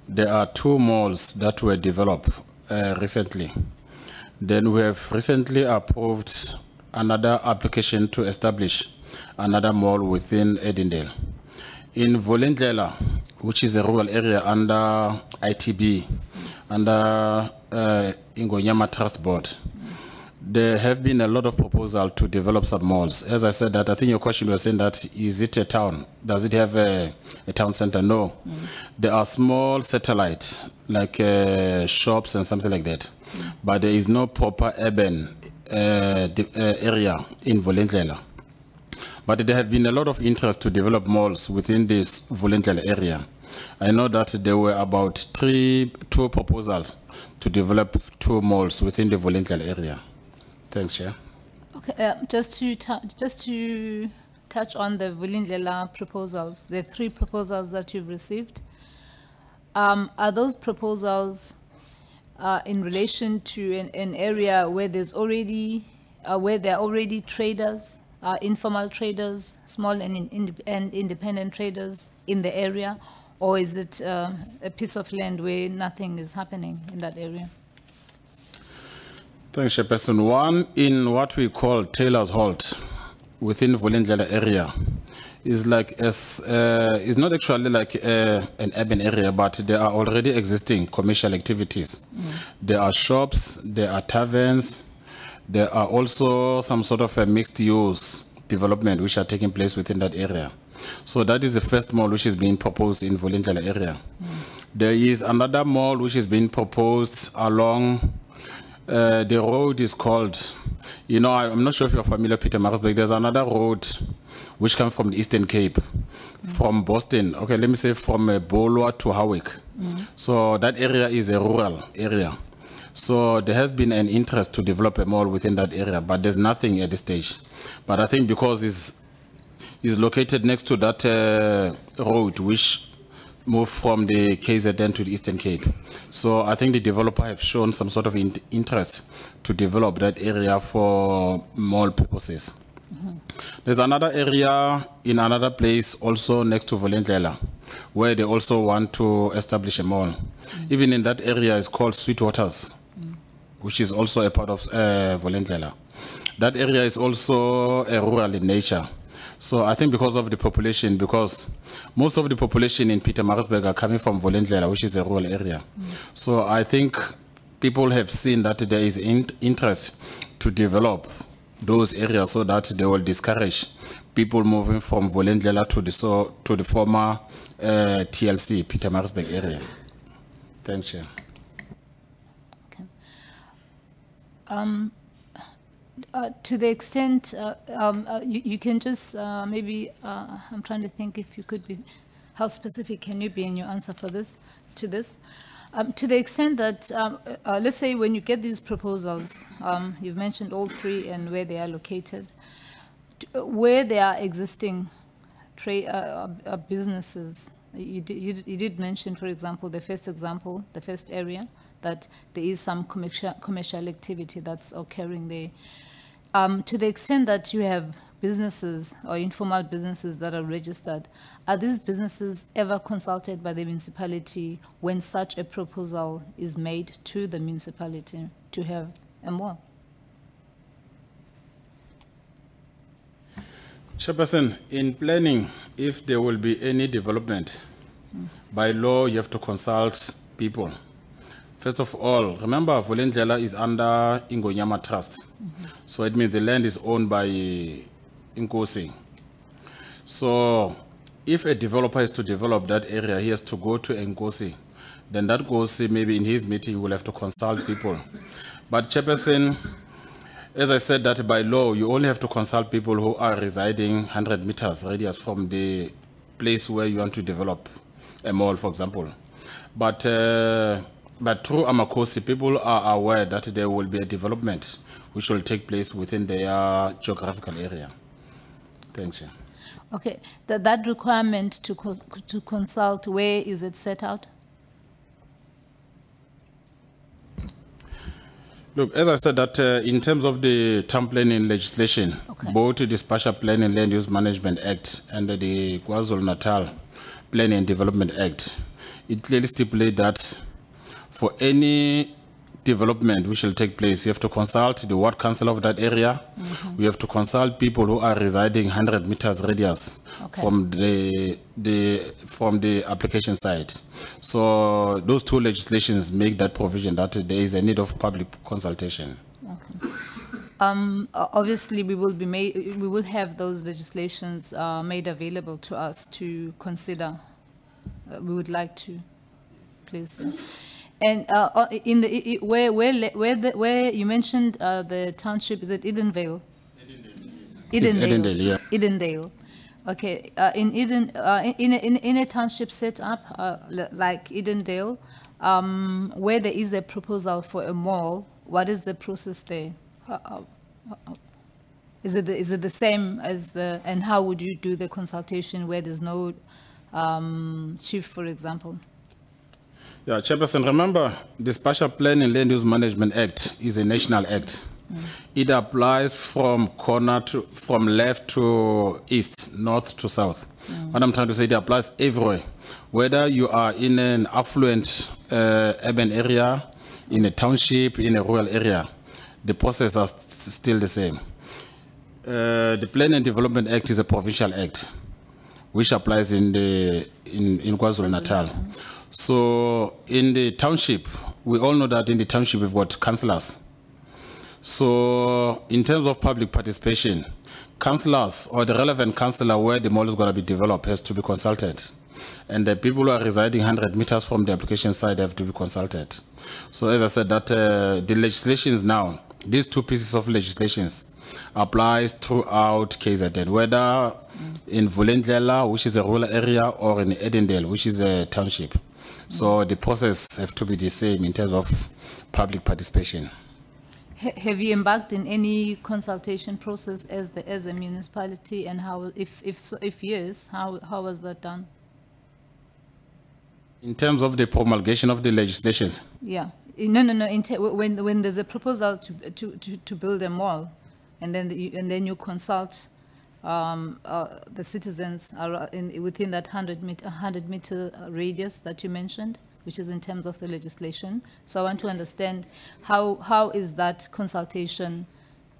there are 2 malls that were developed recently. Then we have recently approved another application to establish another mall within Edendale. In Vulindlela, which is a rural area under ITB, under Ingonyama Trust Board, there have been a lot of proposals to develop some malls. As I said that, I think your question was saying that, is it a town? Does it have a town center? No. There are small satellites, like shops and something like that. But there is no proper urban area in Vulindlela. But there have been a lot of interest to develop malls within this Vulindlela area. I know that there were about 2 proposals to develop 2 malls within the Vulindlela area. Thanks, Chair. Okay, just to touch on the Vulindlela proposals, the 3 proposals that you've received, are those proposals in relation to an area where there's already, where there are already traders, informal traders, small and independent traders in the area, or is it a piece of land where nothing is happening in that area? Thanks, Chairperson. One in what we call Taylor's Halt within Vulindlela area is like is not actually like an urban area, but there are already existing commercial activities. There are shops, there are taverns, there are also some sort of a mixed-use development which are taking place within that area. So that is the first mall which is being proposed in Vulindlela area. There is another mall which is being proposed along the road is called, you know, I'm not sure if you're familiar with Pietermaritzburg. There's another road which comes from the Eastern Cape, from Boston. Okay, let me say from Bolwa to Howick. So that area is a rural area. So there has been an interest to develop a mall within that area, but there's nothing at this stage. But I think because it's located next to that road, which moved from the KZN to the Eastern Cape. So I think the developer have shown some sort of interest to develop that area for mall purposes. There's another area in another place also next to Vulindlela where they also want to establish a mall. Even in that area is called Sweetwaters, which is also a part of Vulindlela. That area is also rural in nature. So I think because of the population, because most of the population in Pietermaritzburg are coming from Vulindlela, which is a rural area. So I think people have seen that there is interest to develop those areas so that they will discourage people moving from Vulindlela to the former TLC, Pietermaritzburg area. Thanks, Chair. Okay. To the extent you can just maybe I'm trying to think if you could be, how specific can you be in your answer for this, to this? To the extent that, let's say when you get these proposals, you've mentioned all 3 and where they are located, where there are existing businesses. You did mention, for example, the first area, that there is some commercial activity that's occurring there. To the extent that you have businesses or informal businesses that are registered, are these businesses ever consulted by the municipality when such a proposal is made to the municipality to have a mall? Chairperson, in planning, if there will be any development By law, you have to consult people. First of all, remember, Vulindlela is under Ingonyama Trust. So it means the land is owned by Inkosi. So if a developer is to develop that area, he has to go to Nkosi. Then that Nkosi, maybe in his meeting, will have to consult people. But Chairperson, as I said that by law, you only have to consult people who are residing 100 meters radius from the place where you want to develop a mall, for example. But through Amakosi, people are aware that there will be a development which will take place within their geographical area. Thanks. Okay, that requirement to consult, where is it set out? Look, as I said that in terms of the town planning legislation, both the Spatial Planning and Land Use Management Act and the KwaZulu-Natal Planning and Development Act, it clearly stipulates that for any development which will take place, you have to consult the ward council of that area. We have to consult people who are residing 100 meters radius from the application site. So those two legislations make that provision that there is a need of public consultation. Obviously, we will have those legislations made available to us to consider. We would like to, please. And in the where you mentioned the township, is it Edenvale? Edendale, yeah. Edendale. Okay. In a township set up like Edendale, where there is a proposal for a mall, what is the process there? Is it the same as the, and how would you do the consultation where there's no chief, for example? Yeah, Chairperson, remember the Spatial Planning and Land Use Management Act is a national act. It applies from left to east, north to south. What I'm trying to say, it applies everywhere. Whether you are in an affluent urban area, in a township, in a rural area, the process are still the same. The Planning and Development Act is a provincial act, which applies in KwaZulu-Natal. So in the township, we all know that in the township we've got councillors. So in terms of public participation, councillors or the relevant councillor where the mall is going to be developed has to be consulted. And the people who are residing 100 meters from the application site have to be consulted. So as I said, that the legislations now, these two pieces of legislations applies throughout KZN, whether in Vulindlela, which is a rural area, or in Edendale, which is a township. So the process have to be the same in terms of public participation. Have you embarked in any consultation process as a municipality, and how, if yes, how was that done? In terms of the promulgation of the legislations? Yeah, no. When there's a proposal to build a mall, and then you consult the citizens within that 100 meter radius that you mentioned, which is in terms of the legislation. So I want to understand how is that consultation?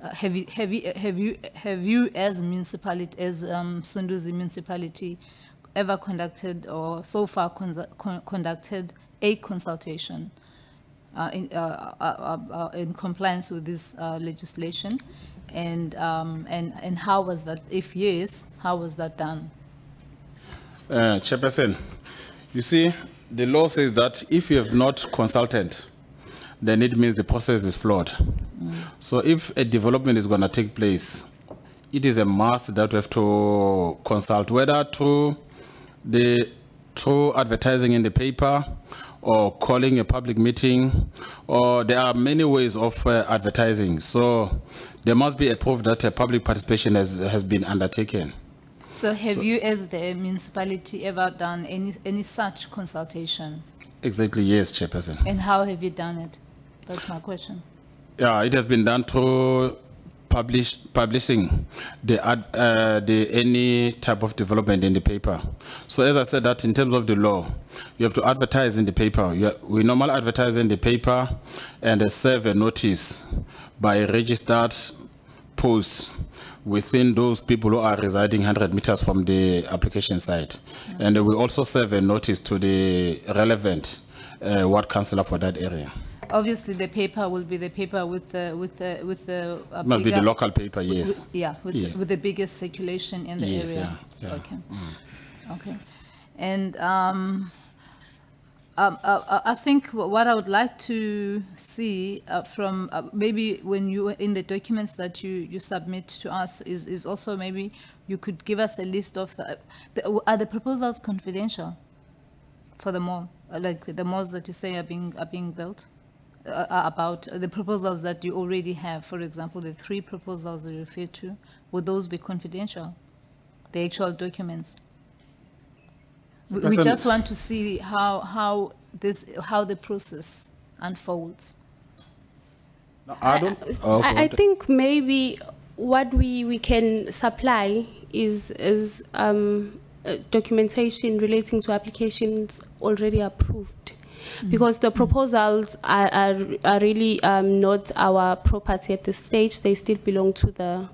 Have you as municipality, as Sunduzi municipality, ever conducted or so far conducted a consultation in compliance with this legislation? And how was that? If yes, how was that done? Chairperson, you see, the law says that if you have not consulted, then it means the process is flawed. So if a development is going to take place, it is a must that we have to consult, whether through advertising in the paper or calling a public meeting, or there are many ways of advertising. So there must be a proof that a public participation has been undertaken. So have you as the municipality ever done any such consultation? Exactly, yes, Chairperson. And how have you done it? That's my question. Yeah, it has been done through publishing any type of development in the paper. So as I said, that in terms of the law, you have to advertise in the paper. We normally advertise in the paper and serve a notice by a registered post within those people who are residing 100 meters from the application site. And we also serve a notice to the relevant ward councillor for that area. Obviously, the paper will be the paper with the Must be the local paper, yes. With the biggest circulation in the area. Yeah. Okay. Okay. And I think what I would like to see from maybe when you in the documents that you submit to us is also maybe you could give us a list of are the proposals confidential for the mall, like the malls that you say are being built, about the proposals that you already have. For example, the 3 proposals you referred to, would those be confidential? The actual documents. We just want to see how the process unfolds. I think maybe what we can supply is documentation relating to applications already approved, because the proposals are really not our property at this stage. They still belong to the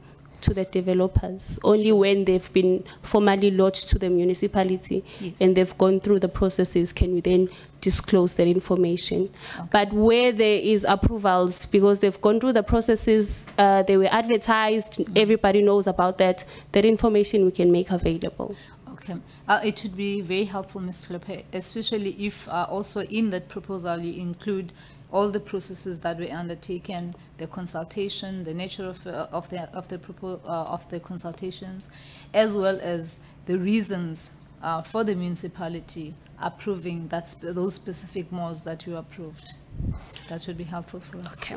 developers. Only when they've been formally lodged to the municipality and they've gone through the processes can we then disclose that information. But where there is approvals, because they've gone through the processes, they were advertised, everybody knows about that information we can make available. Okay. It would be very helpful, Ms. Lope, especially if also in that proposal you include all the processes that were undertaken, the consultation, the nature of the consultations, as well as the reasons for the municipality approving those specific malls that you approved. That would be helpful for us. Okay.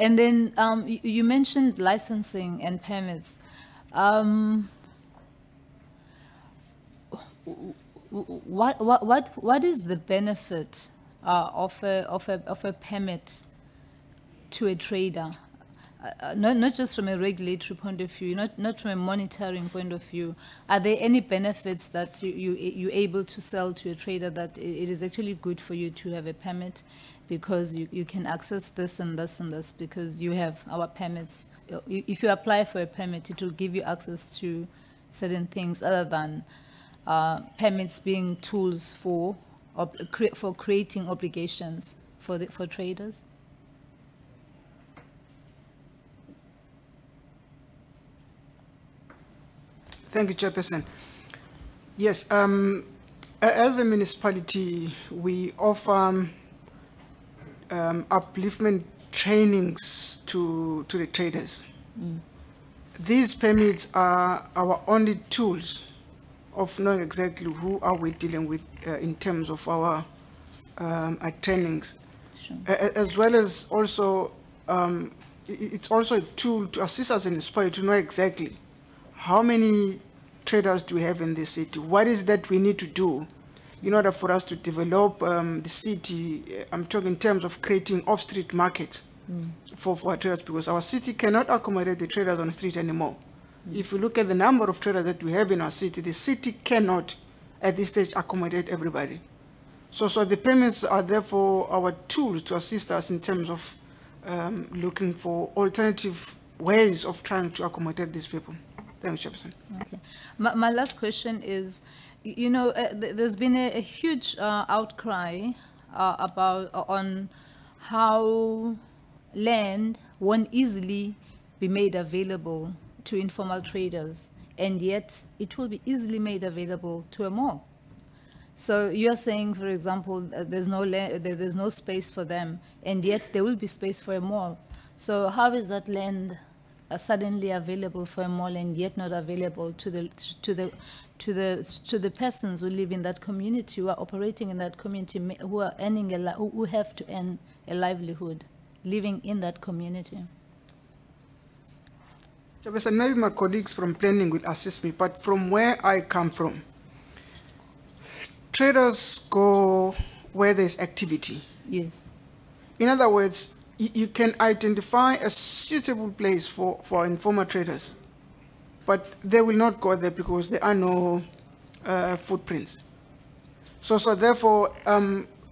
And then you mentioned licensing and permits. What is the benefit of a permit to a trader, not just from a regulatory point of view, not from a monitoring point of view? Are there any benefits that you're able to sell to a trader that it is actually good for you to have a permit, because you can access this and this and this because you have our permits? If you apply for a permit, it will give you access to certain things other than permits being tools for creating obligations for traders. Thank you, Chairperson. Yes, as a municipality, we offer upliftment trainings to the traders. These permits are our only tools of knowing exactly who are we dealing with in terms of our trainings. Sure. As well as also, it's also a tool to assist us in municipality to know exactly how many traders do we have in the city, what is that we need to do in order for us to develop the city. I'm talking in terms of creating off-street markets for our traders, because our city cannot accommodate the traders on the street anymore. If you look at the number of traders that we have in our city, the city cannot, at this stage, accommodate everybody. So the permits are therefore our tools to assist us in terms of looking for alternative ways of trying to accommodate these people. Thank you, Chairperson. Okay. My last question is, you know, there's been a huge outcry on how land won't easily be made available to informal traders, and yet it will be easily made available to a mall. So you're saying, for example, there's no space for them, and yet there will be space for a mall. So how is that land suddenly available for a mall and yet not available to the persons who live in that community, who are operating in that community, who are earning who have to earn a livelihood living in that community? Chairperson, maybe my colleagues from planning will assist me, but from where I come from, traders go where there's activity. Yes. In other words, you can identify a suitable place for informal traders, but they will not go there because there are no footprints. So therefore,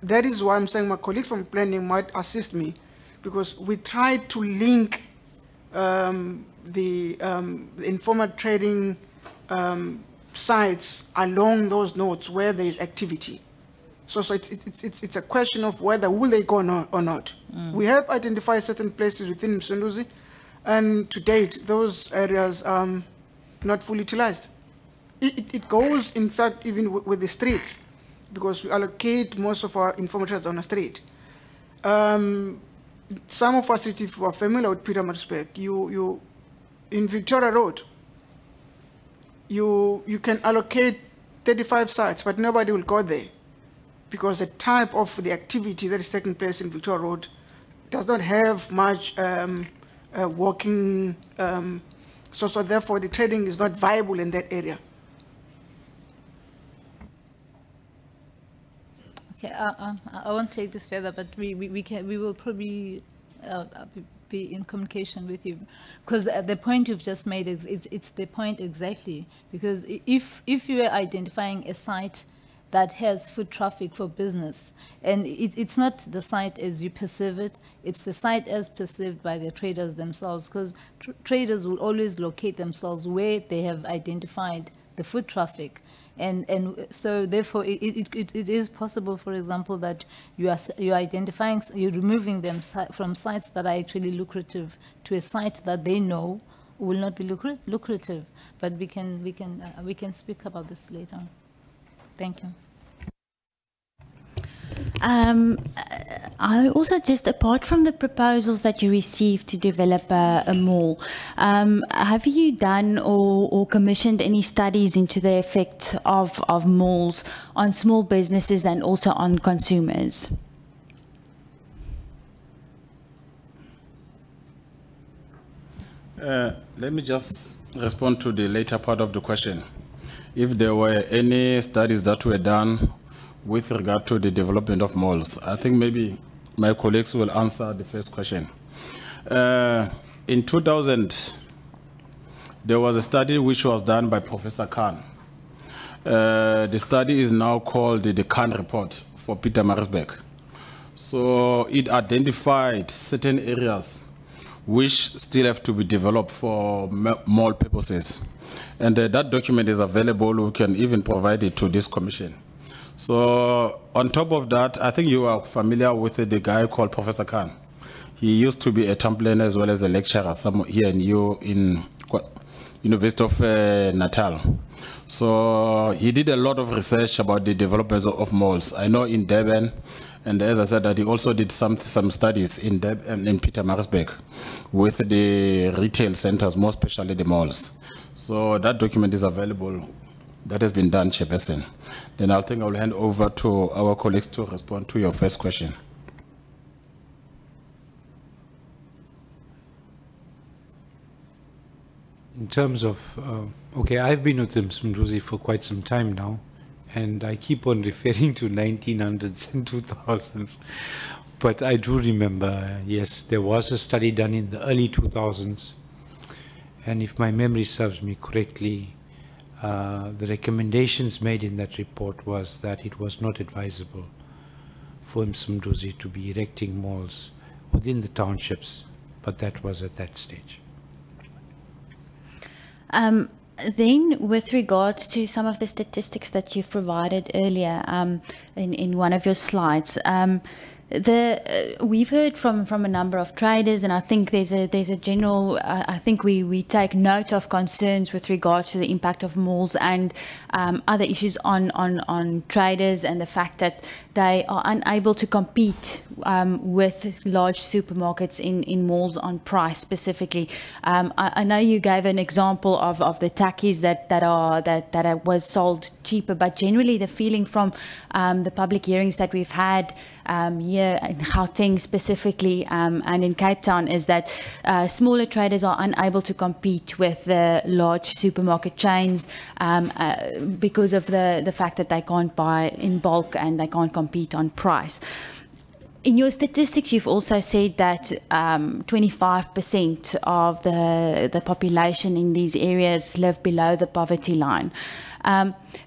that is why I'm saying my colleague from planning might assist me, because we try to link the informal trading sites along those nodes where there is activity. So it's a question of whether will they go or not. We have identified certain places within Msunduzi, and to date, those areas are not fully utilized. It goes, in fact, even with the streets, because we allocate most of our informal trades on the street. Some of us, if you are familiar with Pietermaritzburg, you in Victoria Road, you can allocate 35 sites, but nobody will go there, because the type of the activity that is taking place in Victoria Road does not have much walking, so therefore the trading is not viable in that area. Okay, I won't take this further, but we will probably be in communication with you, because the point you've just made is it's the point exactly, because if you are identifying a site that has foot traffic for business, and it's not the site as you perceive it, it's the site as perceived by the traders themselves, because traders will always locate themselves where they have identified the foot traffic. And so therefore it is possible, for example, that you're identifying, you're removing them from sites that are actually lucrative to a site that they know will not be lucrative. But we can speak about this later on. Thank you. I also, just apart from the proposals that you received to develop a mall, have you done or commissioned any studies into the effect of malls on small businesses and also on consumers? Let me just respond to the later part of the question. If there were any studies that were done with regard to the development of malls, I think maybe my colleagues will answer the first question. In 2000, there was a study which was done by Professor Khan. The study is now called the Khan Report for Pietermaritzburg. So it identified certain areas which still have to be developed for mall purposes. And that document is available. We can even provide it to this commission. So on top of that, I think you are familiar with the guy called Professor Khan. He used to be a town planner as well as a lecturer here in University of Natal. So he did a lot of research about the development of malls. I know in Durban, and as I said, that he also did some studies in Pietermaritzburg with the retail centers, more especially the malls. So that document is available. That has been done, Chairperson. Then I think I will hand over to our colleagues to respond to your first question. In terms of, okay, I've been with Msunduzi for quite some time now, and I keep on referring to 1900s and 2000s. But I do remember, yes, there was a study done in the early 2000s, and if my memory serves me correctly, the recommendations made in that report was that it was not advisable for Msunduzi to be erecting malls within the townships, but that was at that stage. Then, with regards to some of the statistics that you've provided earlier in one of your slides, we've heard from a number of traders, and I think there's a general. I think we take note of concerns with regard to the impact of malls and other issues on traders, and the fact that they are unable to compete with large supermarkets in malls on price specifically. I know you gave an example of the takis that was sold cheaper, but generally the feeling from the public hearings that we've had here in Gauteng specifically and in Cape Town is that smaller traders are unable to compete with the large supermarket chains because of the fact that they can't buy in bulk and they can't compete on price. In your statistics, you've also said that 25% of the population in these areas live below the poverty line.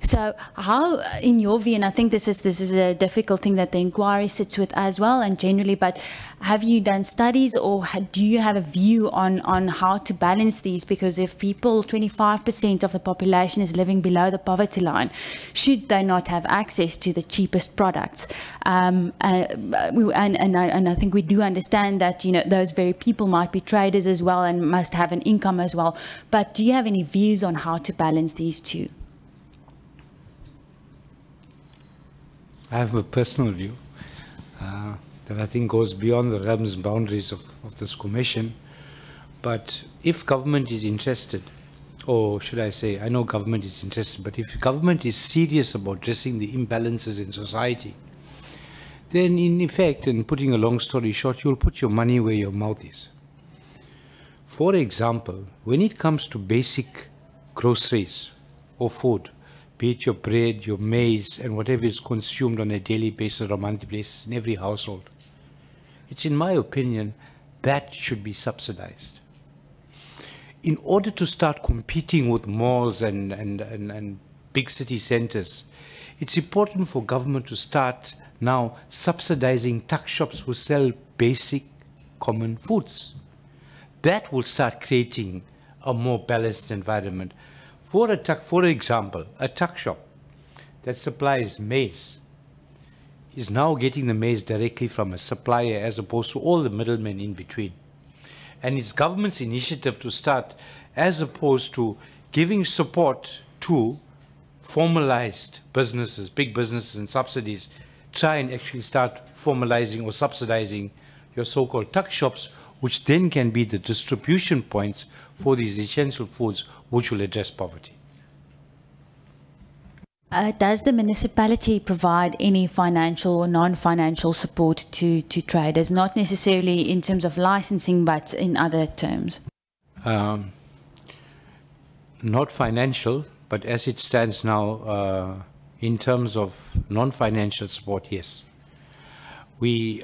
So how, in your view, and I think this is a difficult thing that the inquiry sits with as well and generally, but have you done studies or do you have a view on how to balance these? Because if people, 25% of the population is living below the poverty line, should they not have access to the cheapest products? And I think we do understand that, you know, those very people might be traders as well and must have an income as well. But do you have any views on how to balance these two? I have a personal view that I think goes beyond the realms and boundaries of this commission. But if government is interested, or should I say, I know government is interested, but if government is serious about addressing the imbalances in society, then in effect, and putting a long story short, you'll put your money where your mouth is. For example, when it comes to basic groceries or food, be it your bread, your maize, and whatever is consumed on a daily basis or monthly basis in every household, it's in my opinion, that should be subsidized. In order to start competing with malls and big city centers, it's important for government to start now subsidizing tuck shops who sell basic common foods. That will start creating a more balanced environment. For example, a tuck shop that supplies maize is now getting the maize directly from a supplier as opposed to all the middlemen in between. And it's government's initiative to start, as opposed to giving support to formalized businesses, big businesses and subsidies, try and actually start formalizing or subsidizing your so-called tuck shops, which then can be the distribution points for these essential foods which will address poverty. Does the municipality provide any financial or non-financial support to traders, not necessarily in terms of licensing, but in other terms? Not financial, but as it stands now, in terms of non-financial support, yes. We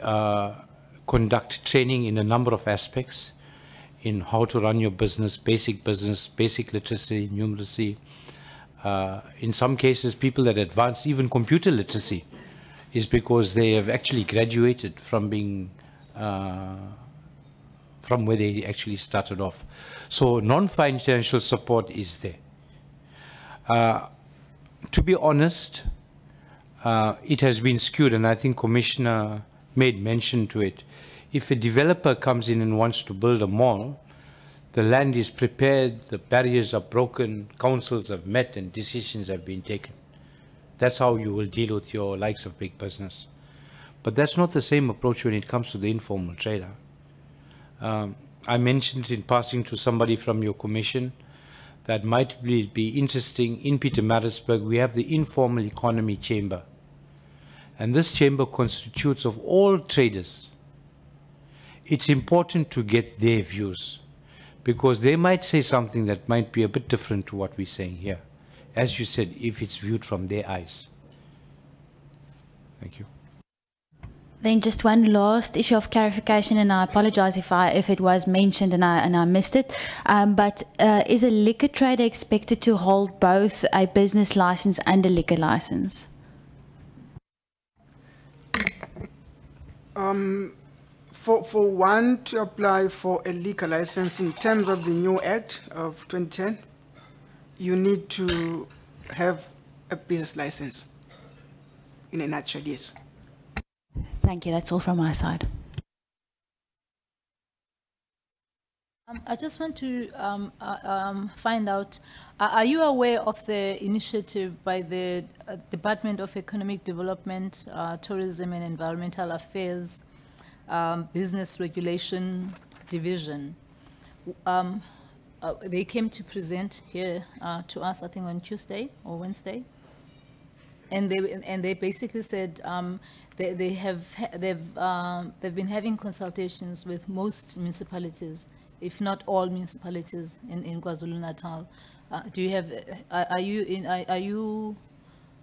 conduct training in a number of aspects in how to run your business, basic literacy, numeracy. In some cases, people that advance even computer literacy is because they have actually graduated from being, from where they actually started off. So non-financial support is there. To be honest, it has been skewed, and I think Commissioner made mention to it. If a developer comes in and wants to build a mall, the land is prepared, the barriers are broken, councils have met and decisions have been taken. That's how you will deal with your likes of big business. But that's not the same approach when it comes to the informal trader. I mentioned in passing to somebody from your commission that might be interesting. In Pietermaritzburg, we have the Informal Economy Chamber. And this chamber constitutes of all traders. It's important to get their views, because they might say something that might be a bit different to what we're saying here. As you said, if it's viewed from their eyes. Thank you. Then just one last issue of clarification, and I apologize if it was mentioned and I missed it. But is a liquor trader expected to hold both a business license and a liquor license? For one to apply for a liquor license in terms of the new Act of 2010, you need to have a business license. In a nutshell, yes. Thank you. That's all from my side. I just want to find out, are you aware of the initiative by the Department of Economic Development, Tourism and Environmental Affairs, Business Regulation Division? They came to present here to us, I think on Tuesday or Wednesday, and they basically said they've been having consultations with most municipalities, if not all municipalities in KwaZulu-Natal. Do you have? Are you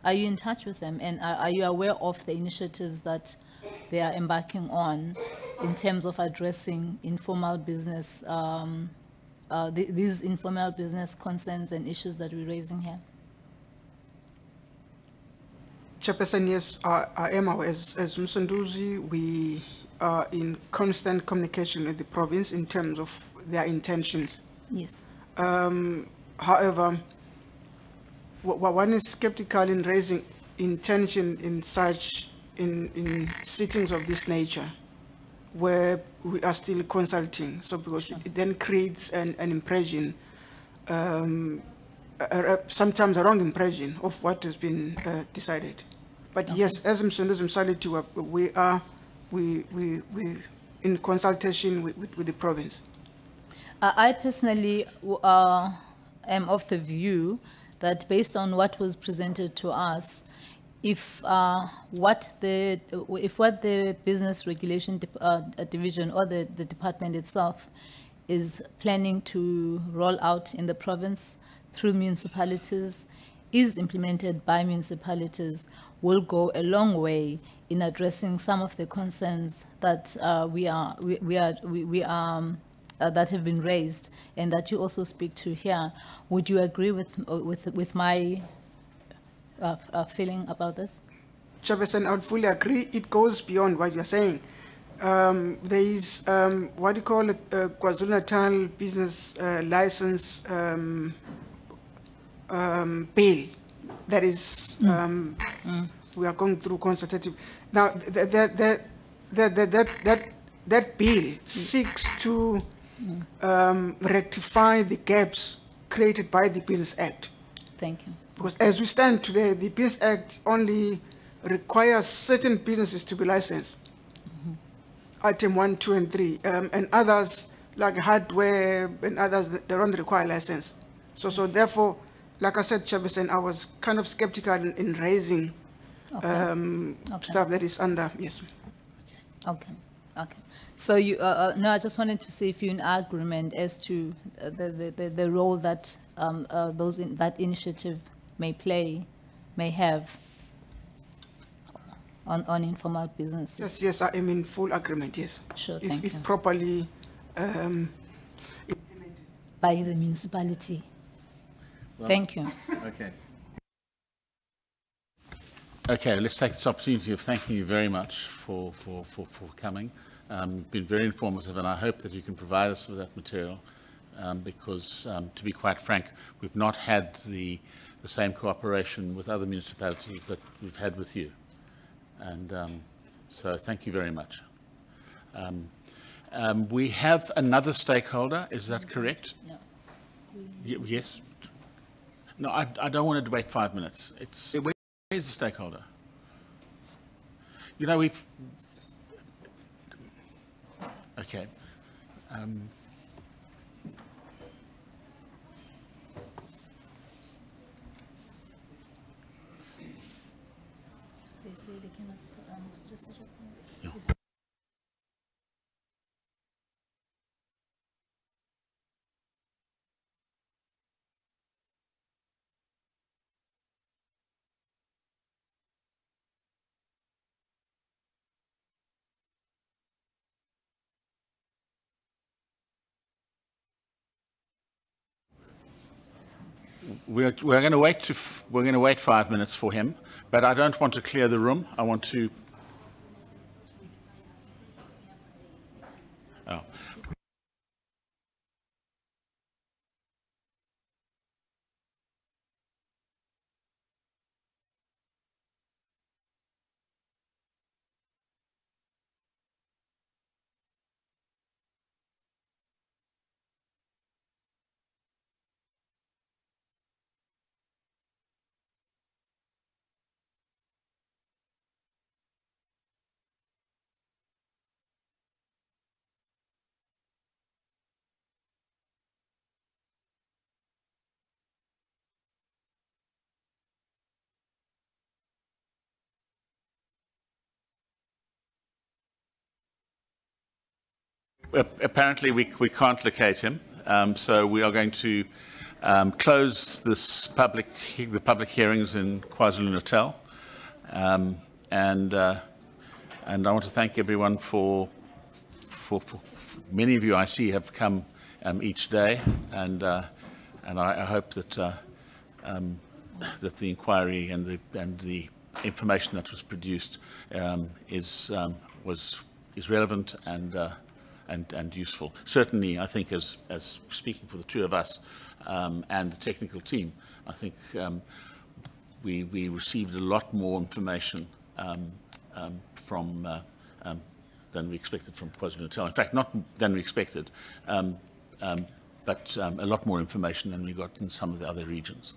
in touch with them, and are you aware of the initiatives that they are embarking on in terms of addressing informal business, these informal business concerns and issues that we're raising here? Chairperson, yes, I am aware. As Msunduzi, we are in constant communication with the province in terms of their intentions. Yes. However, one is skeptical in raising intention in sittings of this nature, where we are still consulting. So because it then creates an impression, sometimes a wrong impression of what has been decided. But yes, as Msunduzi Msalitu, we are in consultation with the province. I personally am of the view that based on what was presented to us, if what the business regulation division or the department itself is planning to roll out in the province through municipalities is implemented by municipalities, will go a long way in addressing some of the concerns that that have been raised and that you also speak to here. Would you agree with my feeling about this? Chairperson, I would fully agree. It goes beyond what you're saying. There is what do you call it, KwaZulu-Natal business license bill that is we are going through consultative. Now that bill seeks to rectify the gaps created by the Business Act. Thank you. Because as we stand today, the Business Act only requires certain businesses to be licensed. Item 1, 2, and 3, and others like hardware and others they don't require license. So therefore, like I said, Chairperson, I was kind of skeptical in raising stuff that is under, yes. Okay. So you, no, I just wanted to see if you're in agreement as to the role that that initiative may have on informal businesses. Yes, I am in full agreement, yes. Sure, if properly implemented. By the municipality. Well, thank you. Okay, let's take this opportunity of thanking you very much for coming. Been very informative, and I hope that you can provide us with that material because, to be quite frank, we've not had the same cooperation with other municipalities that we've had with you. And so thank you very much. We have another stakeholder, is that correct? No. Yes? No, I don't want to wait 5 minutes. Where's the stakeholder? You know, we've... Okay. They say they cannot just Yeah. We're going to wait 5 minutes for him, but I don't want to clear the room. I want to. Oh. Apparently, we can't locate him, so we are going to close this the public hearings in KwaZulu-Natal, and I want to thank everyone for many of you I see have come each day, and I hope that that the inquiry and the information that was produced is relevant and useful. Certainly, I think, as speaking for the two of us and the technical team, I think we received a lot more information than we expected from KwaZulu-Natal. In fact, not than we expected, but a lot more information than we got in some of the other regions.